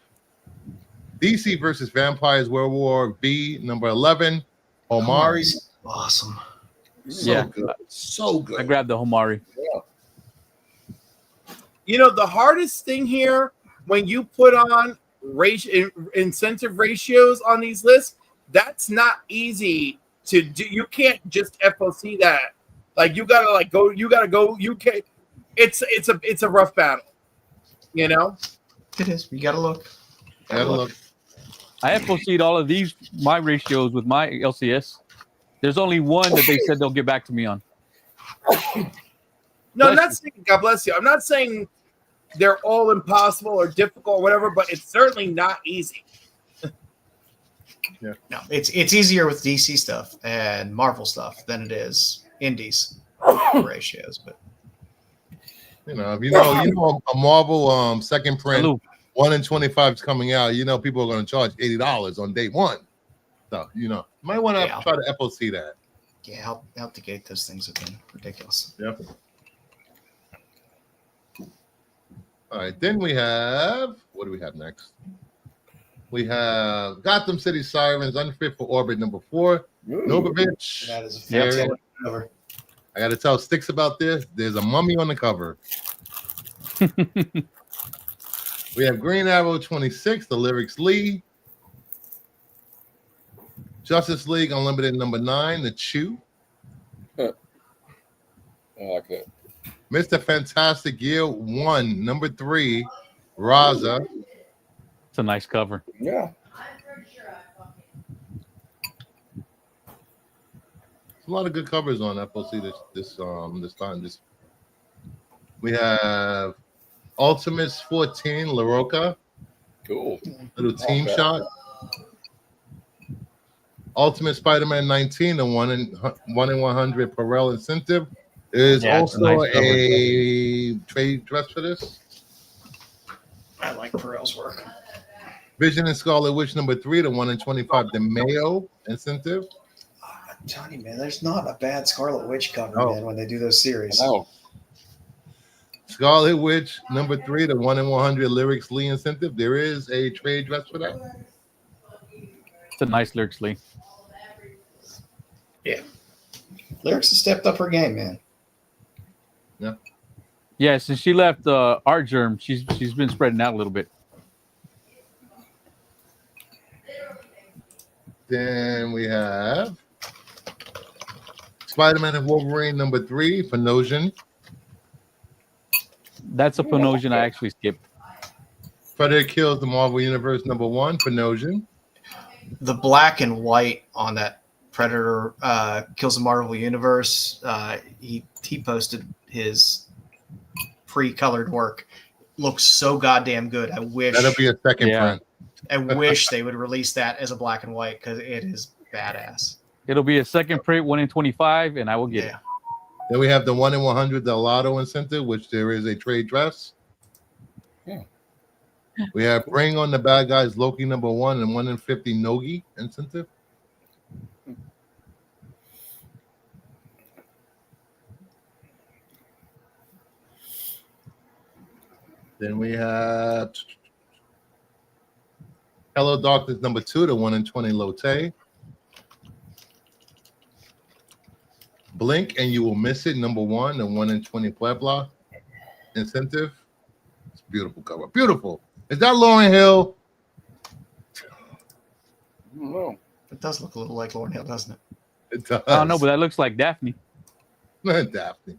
DC versus Vampires World War B #11, Omari. Awesome. Yeah. Good. So good. I grabbed the Homari. You know, the hardest thing here when you put on incentive ratios on these lists, that's not easy to do. You can't just FOC that. Like you gotta go. You can't. It's a rough battle. You know. It is. You gotta look. Gotta look. I FOC'd all of these, my ratios with my LCS. There's only one that they said they'll get back to me on. No, I'm not saying God bless you. I'm not saying they're all impossible or difficult or whatever, but it's certainly not easy. Yeah. No, it's easier with DC stuff and Marvel stuff than it is Indies ratios. But You know, if you know a Marvel second print Salute. 1 in 25 is coming out. You know, people are going to charge $80 on day one. So you know, you might want to try to FOC that. Yeah, out the gate, those things have been ridiculous. Yep. All right, then we have, what do we have next? We have Gotham City Sirens, Unfit for Orbit, number 4. Novovich. That is a fantastic cover. I got to tell Sticks about this. There's a mummy on the cover. We have Green Arrow 26, the lyrics Lee. Justice League Unlimited number 9, the Chew. I like that. Mr. Fantastic Year 1, number 3, Raza. It's a nice cover. Yeah. A lot of good covers on FOC this time. We have Ultimates 14, LaRocca. Cool. Little team shot. Ultimate Spider-Man 19, the 1 in 100 Perel incentive. There's also a trade dress for this. I like Perel's work. Vision and Scarlet Witch number 3, the 1 in 25 DeMayo incentive. I'm telling you, man, there's not a bad Scarlet Witch cover, Oh. man, when they do those series. Oh, Scarlet Witch number 3, the 1 in 100 Lyrics Lee incentive. There is a trade dress for that. It's a nice lyrics, Lee. Yeah. Lyrics has stepped up her game, man. Yeah, since she left Art Germ, she's been spreading out a little bit. Then we have Spider-Man and Wolverine number 3, Panosian. That's a Panosian I actually skipped. Predator Kills the Marvel Universe number 1, Panosian. The black and white on that Predator Kills the Marvel Universe, he posted his pre-colored work. Looks so goddamn good. I wish That'll be a second print. I wish they would release that as a black and white because it is badass. It'll be a second print, 1 in 25, and I will get it. Then we have the 1 in 100 the Lotto incentive, which there is a trade dress. Yeah. We have Bring on the Bad Guys Loki number 1 and 1 in 50 Nogi incentive. Then we have Hello Darkness number 2, the 1 in 20 Lotte. Blink and You Will Miss It number 1, the 1 in 20 Puebla incentive. It's a beautiful cover. Beautiful. Is that Lauryn Hill? I don't know. It does look a little like Lauryn Hill, doesn't it? It does. I don't know, but that looks like Daphne. Daphne.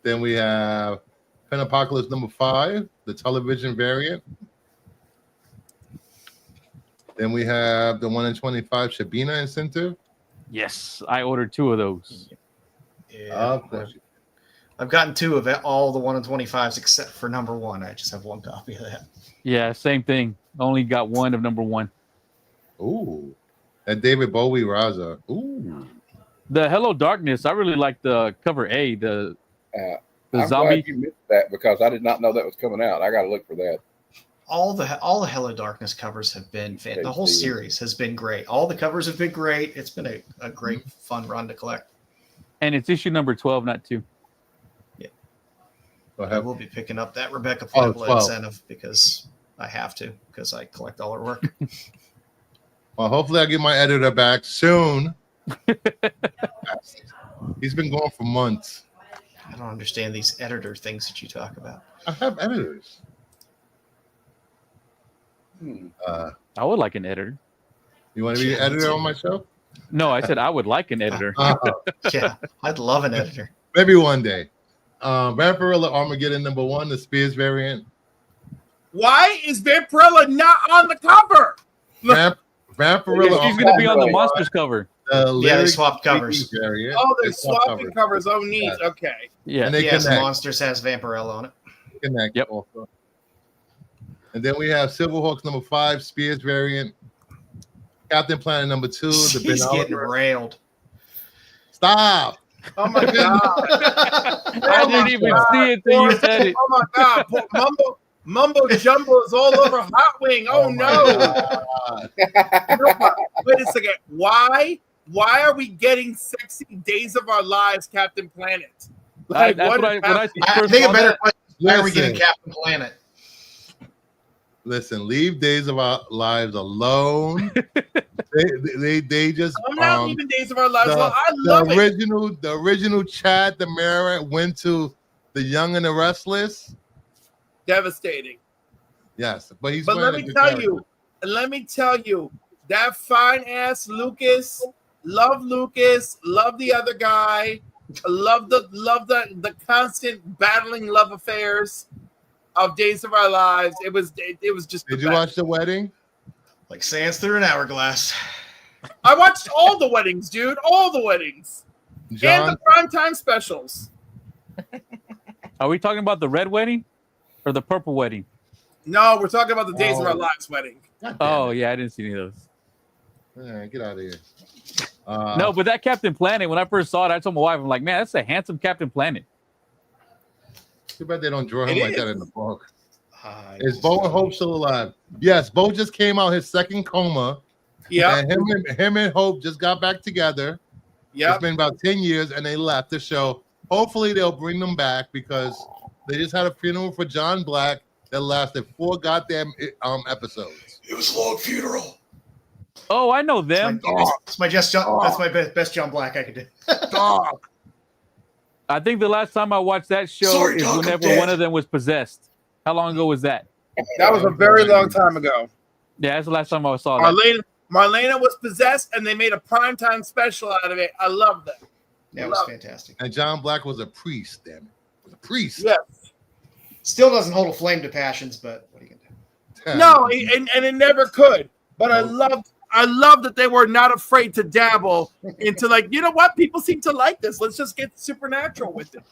Then we have Pen Apocalypse number 5, the television variant. Then we have the 1 in 25 Shabina incentive. Yes, I ordered 2 of those. Yeah. Of course. I've gotten 2 of it, all the 1 in 25s except for number 1. I just have 1 copy of that. Yeah, same thing. Only got 1 of number 1. Ooh. That David Bowie Raza. Ooh. The Hello Darkness, I really like the cover A, the I'm zombie. glad you missed that because I did not know that was coming out. I got to look for that. All the Hello Darkness covers have been fantastic. The whole series has been great. All the covers have been great. It's been a great, fun run to collect. And it's issue number 12, not 2. I will be picking up that Rebecca Puebla incentive because I have to, because I collect all her work. Well, hopefully I'll get my editor back soon. He's been gone for months. I don't understand these editor things that you talk about. I have editors. I would like an editor. You want to be an editor on my show? No, I said I would like an editor. Yeah, I'd love an editor. Maybe one day. Vampirella Armageddon number 1, the Spears variant. Why is Vampirella not on the cover? Vampirella. She's going to be on the Monsters cover. Yeah, they swapped covers. Variant. Oh, they're swapping covers. Oh, neat. Yeah. Okay. Yeah. And they Yes, connect. Monsters has Vampirella on it. Connect. Yep. Also. And then we have Silverhawks number 5, Spears variant. Captain Planet number 2, the Ben He's getting Oliver. railed. Stop. Oh my god! I didn't even see it till you said it. Oh my god! Mumbo jumbo is all over Hot Wing. Oh no! Wait a second. Why are we getting sexy Days of Our Lives, Captain Planet? That's what I think a better question. Why are we Listen. getting Captain Planet? Listen, leave Days of Our Lives alone. they just I'm not leaving Days of Our Lives alone. I love it. The original Chad the Mayor went to The Young and the Restless. Devastating. Yes, but he's. But let me tell you, that fine ass Lucas, love the other guy, love the constant battling love affairs of Days of Our Lives. It was just. Did you watch the wedding? Like sands through an hourglass. I watched all the weddings, dude. All the weddings. John, And the primetime specials. Are we talking about the red wedding or the purple wedding? No, we're talking about the Days of Our Lives wedding. Oh yeah, I didn't see any of those. Get out of here. No, but that Captain Planet, when I first saw it, I told my wife, I'm like, man, that's a handsome Captain Planet. Too bad they don't draw him like that in the book. Is Is Bo and Hope still alive? Yes, Bo just came out his second coma. Yeah. And him and Hope just got back together. Yeah. It's been about 10 years and they left the show. Hopefully they'll bring them back because they just had a funeral for John Black that lasted 4 goddamn episodes. It was a long funeral. Oh, I know them. That's my best John Black I could do. Dog. I think the last time I watched that show Sorry, is Doc, I'm whenever dead. one of them was possessed. How long ago was that? That was a very long time ago. Yeah, that's the last time I saw that. Marlena was possessed, and they made a primetime special out of it. I love that. That was fantastic. And John Black was a priest, damn it. Was a priest. Yes. Still doesn't hold a flame to passions, but what are you gonna do? No, and it never could. But I love that they were not afraid to dabble into, like, you know what? People seem to like this. Let's just get supernatural with it.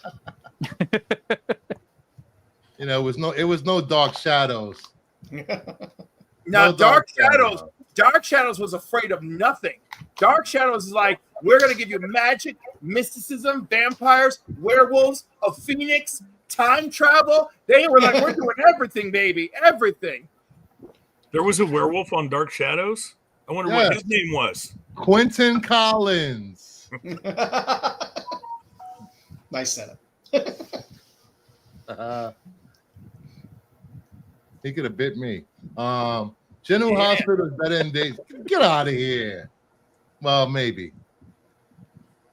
You know, it was no Dark Shadows. Now, No Dark Shadows was afraid of nothing. Dark Shadows is like, we're going to give you magic, mysticism, vampires, werewolves, a phoenix, time travel. They were like, we're doing everything, baby, everything. There was a werewolf on Dark Shadows. I wonder what his name was. Quentin Collins. Nice setup. He could have bit me. General Hospital is better than Days. Get out of here. Well, maybe.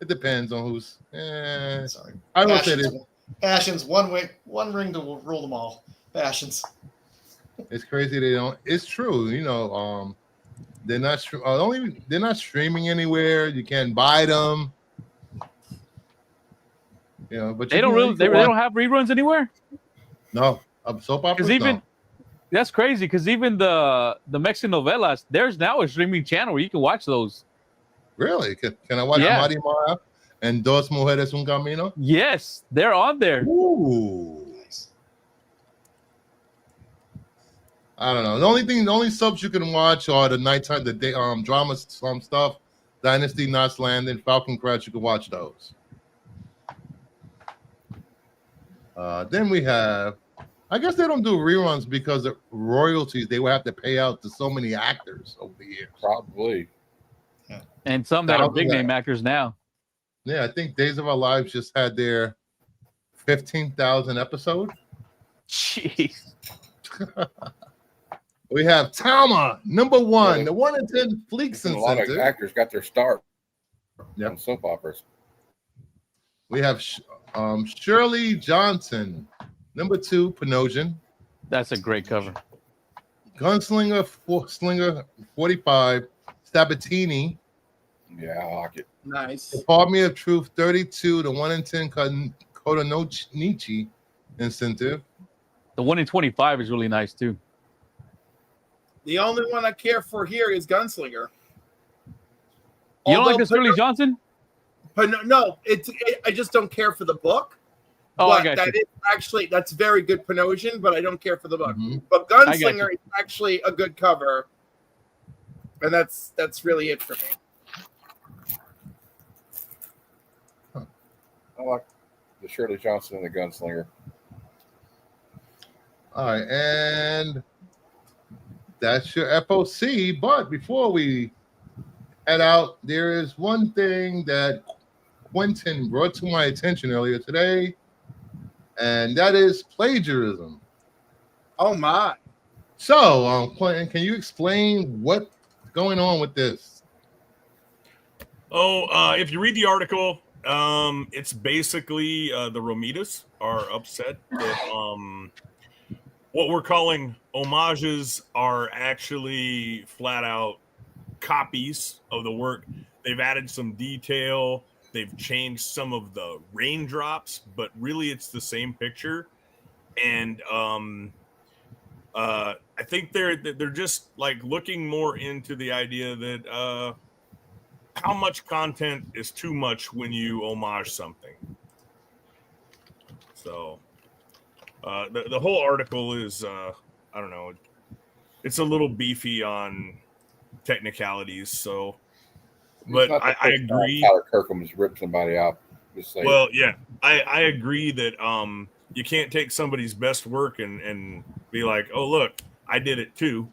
It depends on who's. Sorry. I will say this. Passions, one ring to rule them all. Passions. It's crazy they don't. It's true. You know, they're not they're not streaming anywhere. You can't buy them. You know, but They don't have reruns anywhere. No, soap operas. Because No. that's crazy. Because even the Mexican novelas, there's now a streaming channel where you can watch those. Really? Can I watch Mari Mara and Dos Mujeres Un Camino? Yes, they're on there. Ooh. Nice. I don't know. The only subs you can watch are the nighttime, the day, drama, some stuff. Dynasty, Knots Landing, Falcon Crest. You can watch those. Then we have. I guess they don't do reruns because of royalties. They would have to pay out to so many actors over the years. Probably. And some that are big name actors now. Yeah, I think Days of Our Lives just had their 15,000 episode. Jeez. We have Tama, number 1, Yeah. the 1 in 10 Fleeks A lot of Incentive. actors got their start Yep. on soap operas. We have Shirley Johnson, number 2, Panosian. That's a great cover. Gunslinger, Slinger 45, Sabatini. Yeah, I like it. Nice. Department of Truth 32, the 1 in 10 Kotononichi Incentive. The 1 in 25 is really nice too. The only one I care for here is Gunslinger. You don't like this Shirley Johnson? But no, I just don't care for the book. Oh, but I got that you. is actually, that's very good Panosian, but I don't care for the book. Mhm. But I got Gunslinger is actually a good cover, and that's really it for me. I like the Shirley Johnson and the Gunslinger. All right, and that's your FOC. But before we head out, there is one thing that Quentin brought to my attention earlier today, and that is plagiarism. Oh my! So, Quentin, can you explain what's going on with this? If you read the article, it's basically the Romitas are upset that what we're calling homages are actually flat out copies of the work. They've added some detail. They've changed some of the raindrops, but really it's the same picture. And I think they're just like looking more into the idea that how much content is too much when you homage something. So the whole article is I don't know, it's a little beefy on technicalities. So, but I agree. Tyler Kirkham's ripped somebody out. Well, yeah, I agree that you can't take somebody's best work and be like, oh look, I did it too.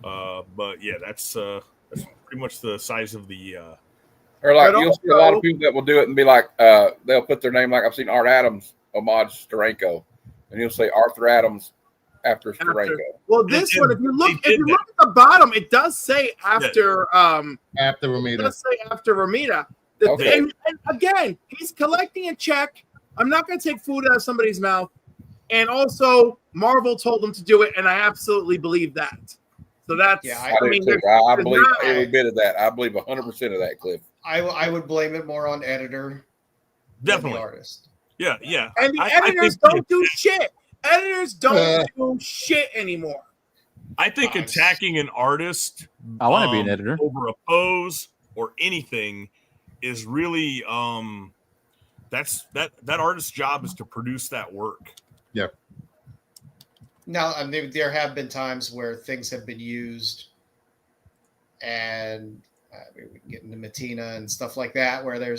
But yeah, that's pretty much the size of the. Or like you'll see a lot of people that will do it and be like, they'll put their name like I've seen Art Adams homage Steranko, and you'll say Arthur Adams after Steranko. Well, this one, if you look at the bottom, it does say after after Romita. It does say after Romita. Okay. And again, he's collecting a check. I'm not going to take food out of somebody's mouth. And also, Marvel told him to do it, and I absolutely believe that. So that's I believe every bit of that. I believe 100% of that, Cliff. I would blame it more on editor, definitely than the artist. Yeah, yeah. And the editors don't do shit. Editors don't do shit anymore. I think attacking an artist, I want to be an editor, over a pose or anything is really that artist's job is to produce that work. Yeah. Now, I mean, there have been times where things have been used, and we can get into Matina and stuff like that, where there are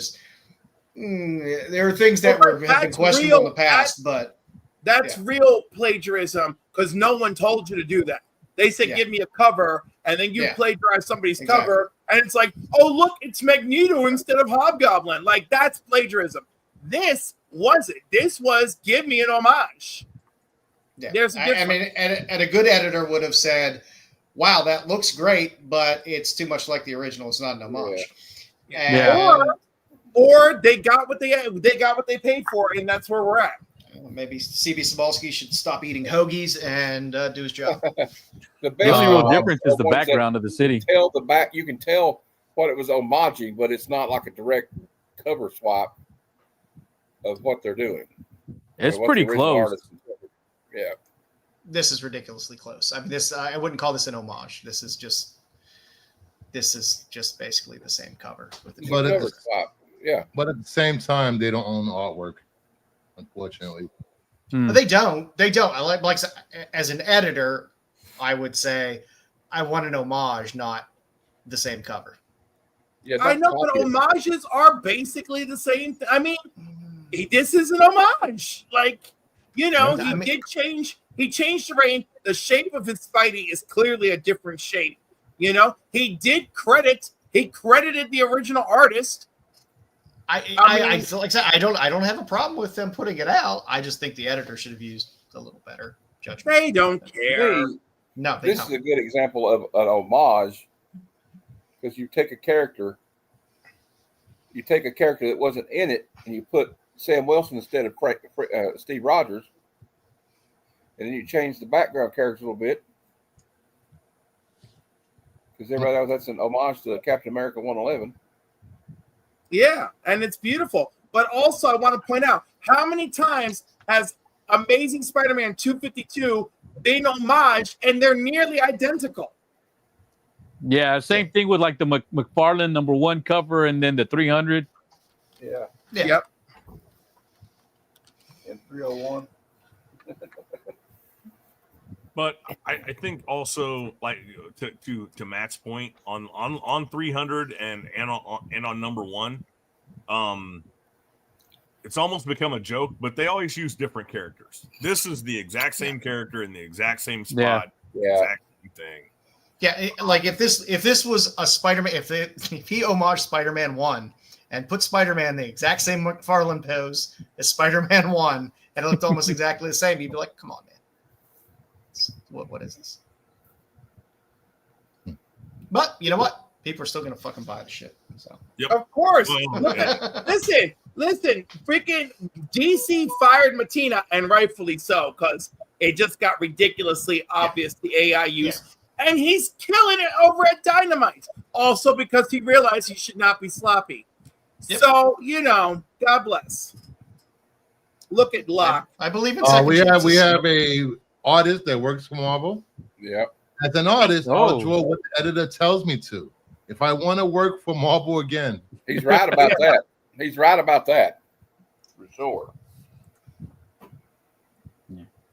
things that have been questionable in the past, but that's real plagiarism because no one told you to do that. They said, "Give me a cover," and then you plagiarize somebody's cover, and it's like, "Oh, look, it's Magneto instead of Hobgoblin." Like that's plagiarism. This wasn't. This was give me an homage. Yeah. There's a difference. I mean, and a good editor would have said, "Wow, that looks great, but it's too much like the original. It's not an homage." Yeah. Or they got what they paid for, and that's where we're at. Maybe CB Cebulski should stop eating hoagies and do his job. The only real difference is the background of the city. You can tell what it was homaging, but it's not like a direct cover swap of what they're doing. It's pretty close. Yeah. This is ridiculously close. I mean, I wouldn't call this an homage. This is just basically the same cover with the But cover swap. Yeah. But at the same time, they don't own the artwork, unfortunately. They don't. I like as an editor, I would say I want an homage, not the same cover. Yeah, I know, but homages are basically the same. I mean, this is an homage. Like, he changed the rain. The shape of his Spidey is clearly a different shape. He credited the original artist. I feel like I don't have a problem with them putting it out. I just think the editor should have used a little better judgment. They don't care. No, this is a good example of an homage because you take a character that wasn't in it, and you put Sam Wilson instead of Steve Rogers, and then you change the background characters a little bit because everybody knows that's an homage to Captain America 111. Yeah, and it's beautiful. But also, I want to point out, how many times has Amazing Spider-Man 252 been homage, and they're nearly identical? Yeah, same thing with like the McFarlane #1 cover and then the 300. Yeah. Yep. And 301. But I think also, like to Matt's point on 300 and on #1, it's almost become a joke, but they always use different characters. This is the exact same character in the exact same spot, exact same thing. Yeah, like if this was a Spider-Man, if he homaged Spider-Man 1 and put Spider-Man the exact same McFarlane pose as Spider-Man 1 and it looked almost exactly the same, you'd be like, come on, man. What is this? But you know what? People are still gonna fucking buy the shit. So Of course. Well, Listen, freaking DC fired Matina, and rightfully so, because it just got ridiculously obvious the AI use. Yeah. And he's killing it over at Dynamite. Also because he realized he should not be sloppy. Yep. So, God bless. Look at Locke. I believe in we have a artist that works for Marvel. Yeah. As an artist, I'll draw what the editor tells me to. If I want to work for Marvel again. He's right about that. He's right about that. For sure.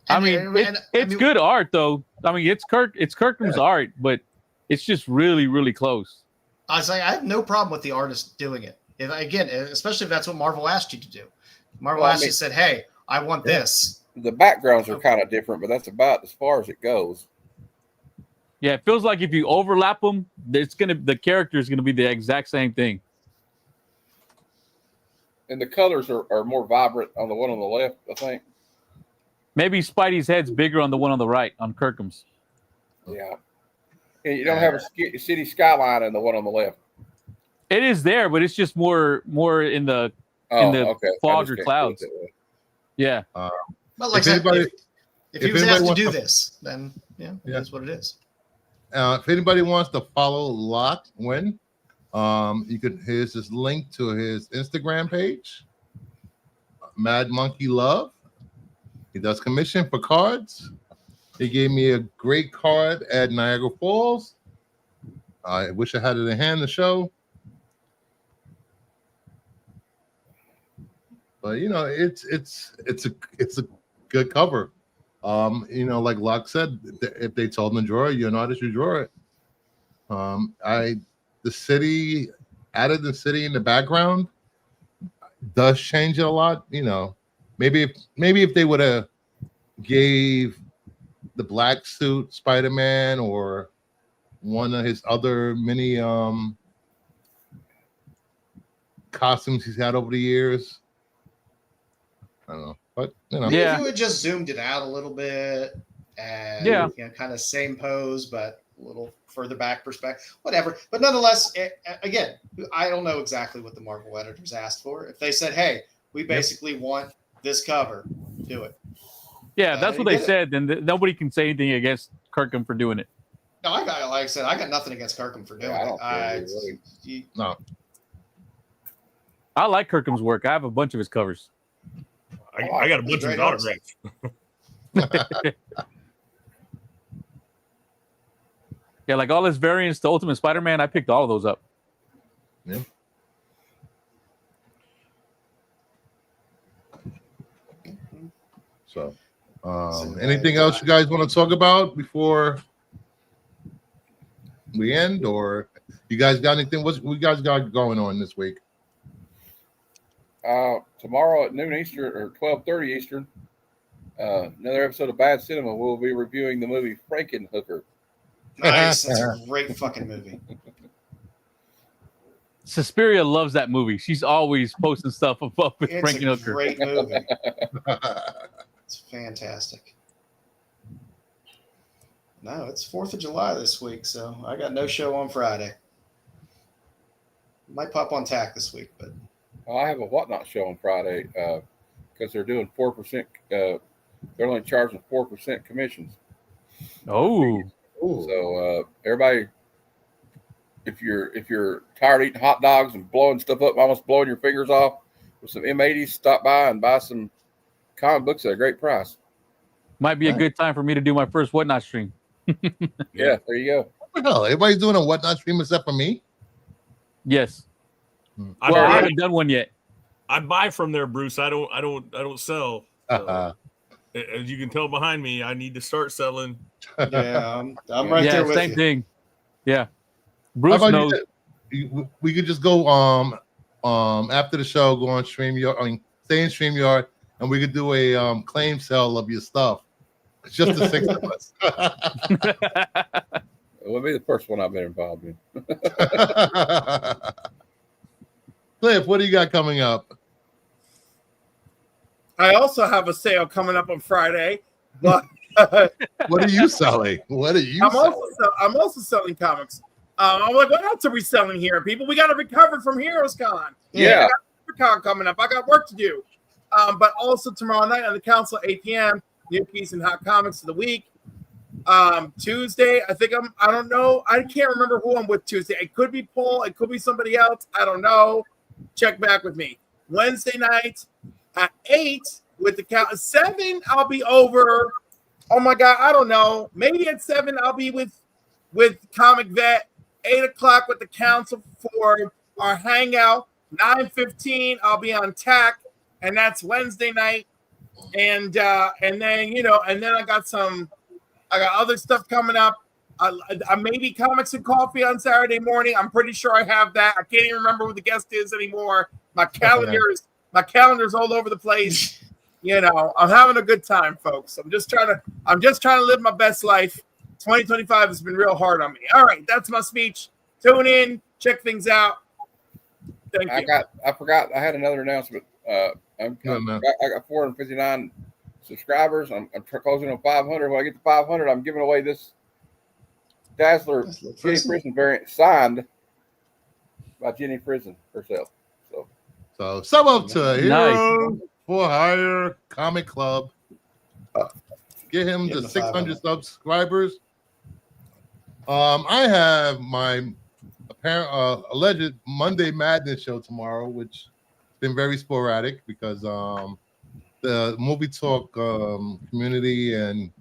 I mean, it's good art, though. I mean, it's Kirkman's art, but it's just really, really close. I was like, I have no problem with the artist doing it. Especially if that's what Marvel asked you to do. Marvel asked you, said, hey, I want this. The backgrounds are kind of different, but that's about as far as it goes. Yeah, it feels like if you overlap them, the character is gonna be the exact same thing. And the colors are more vibrant on the one on the left, I think. Maybe Spidey's head's bigger on the one on the right, on Kirkham's. Yeah. And you don't have a city skyline in the one on the left. It is there, but it's just more in the fog or clouds. Yeah. But like if he was asked to do this, then that's what it is. If anybody wants to follow Locke Win, here's this link to his Instagram page, Mad Monkey Love. He does commission for cards. He gave me a great card at Niagara Falls. I wish I had it in hand to show. But it's a good cover. Like Locke said, if they told him to draw it, you're an artist, you draw it. The city in the background does change it a lot. Maybe if they would have gave the black suit Spider-Man or one of his other many costumes he's had over the years. I don't know. But if you had just zoomed it out a little bit and kind of same pose, but a little further back perspective, whatever. But nonetheless, again, I don't know exactly what the Marvel editors asked for. If they said, "Hey, we basically want this cover," do it. Yeah, that's what they said. Then nobody can say anything against Kirkham for doing it. No, like I said, I got nothing against Kirkham for doing it. No, I like Kirkham's work. I have a bunch of his covers. I got a bunch of autographs. Yeah, like all his variants to Ultimate Spider-Man, I picked all of those up. Yeah. So, anything else you guys want to talk about before we end, or you guys got anything? What you guys got going on this week? Tomorrow at noon Eastern or 12:30 Eastern, another episode of Bad Cinema. We'll be reviewing the movie Frankenhooker. Nice, that's a great fucking movie. Suspiria loves that movie. She's always posting stuff up with Frankenhooker. It's a great movie. It's fantastic. No, it's 4th of July this week, so I got no show on Friday. Might pop on tack this week, but I have a Whatnot show on Friday because they're doing 4%. They're only charging 4% commissions. Oh, so everybody, if you're tired of eating hot dogs and blowing stuff up, almost blowing your fingers off with some M80s, stop by and buy some comic books at a great price. Might be a good time for me to do my first Whatnot stream. Yeah, there you go. What the hell? Everybody's doing a Whatnot stream except for me? Yes. I haven't done one yet. I buy from there, Bruce. I don't sell. So, as you can tell behind me, I need to start selling. Yeah, I'm right there with you. Same thing. Yeah. Bruce knows. We could just go after the show, go on stream. stay in StreamYard, and we could do a claim sale of your stuff. It's just the 6 of us. It would be the first one I've been involved in. Cliff, what do you got coming up? I also have a sale coming up on Friday, but What are you selling? What are you selling? I'm also selling comics. I'm like, what else are we selling here, people? We got to recover from Heroes Con. Yeah. Con coming up. I got work to do. But also tomorrow night on the council at 8 p.m. New piece in Hot Comics of the Week. Tuesday, I don't know. I can't remember who I'm with Tuesday. It could be Paul. It could be somebody else. I don't know. Check back with me. Wednesday night at 8 with the count. 7, I'll be over. Oh my God, I don't know. Maybe at 7, I'll be with Comic Vet. 8 o'clock with the council for our hangout. 9:15, I'll be on TAC, and that's Wednesday night. And then I got other stuff coming up. I maybe Comics and Coffee on Saturday morning. I'm pretty sure I have that. I can't even remember who the guest is anymore. My calendar's all over the place. I'm having a good time, folks. I'm just trying to live my best life. 2025 has been real hard on me. All right, that's my speech. Tune in, check things out. Thank you. I forgot. I had another announcement. I got 459 subscribers. I'm closing on 500. When I get to 500, I'm giving away this Dazzler Jenny Prison variant signed by Jenny Prison herself. So sum up to Hero for Hire Comic Club. Get him to 600 subscribers. I have my apparent alleged Monday Madness show tomorrow, which has been very sporadic because the movie talk community and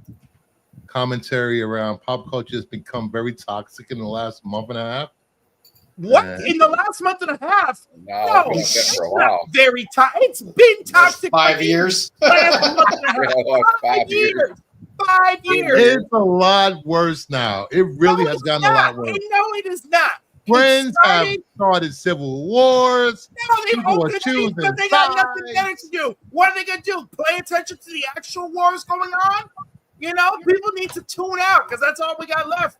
commentary around pop culture has become very toxic in the last month and a half. What? In the last month and a half? No, it's for a while. Very toxic. It's been toxic. 5 years. 5 years. 5 years. It's a lot worse now. It really has gotten a lot worse. No, it is not. Friends have started civil wars. No, People are choosing but they got nothing better to do. What are they going to do? Pay attention to the actual wars going on? People need to tune out because that's all we got left.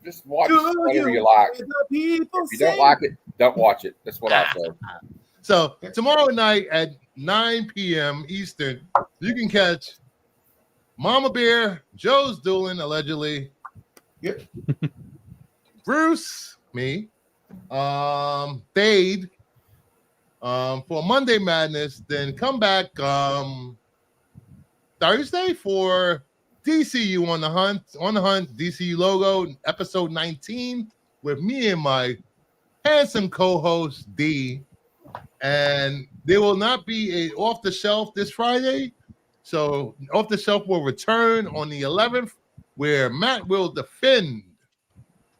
Just watch whatever you like. If you don't like it, don't watch it. That's what I say. So tomorrow night at 9 p.m. Eastern, you can catch Mama Bear, Joe's Doolin, allegedly. Yep. Bruce, me, Fade, for Monday Madness. Then come back Thursday for DCU on the Hunt, DCU logo, episode 19, with me and my handsome co-host D. And there will not be a off the shelf this Friday. So off the shelf will return on the 11th, where Matt will defend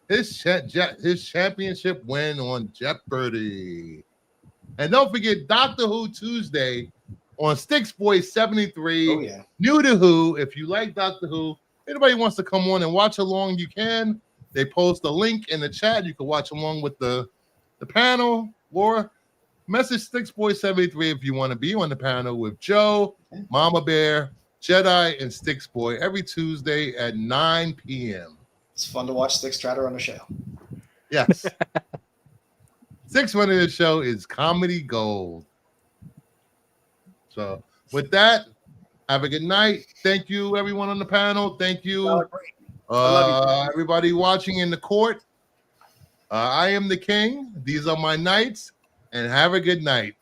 his championship win on Jeopardy. And don't forget Doctor Who Tuesday on Sticks Boy 73. Oh, yeah. New to Who. If you like Doctor Who, anybody wants to come on and watch along, you can. They post a link in the chat. You can watch along with the panel, or message Sticks Boy 73 if you want to be on the panel with Joe, Mama Bear, Jedi, and Sticks Boy every Tuesday at 9 p.m. It's fun to watch Sticks try to run a show. Yes. Six running the show is comedy gold. So with that, have a good night. Thank you, everyone on the panel. Thank you, everybody watching in the court. I am the king. These are my knights, and have a good night.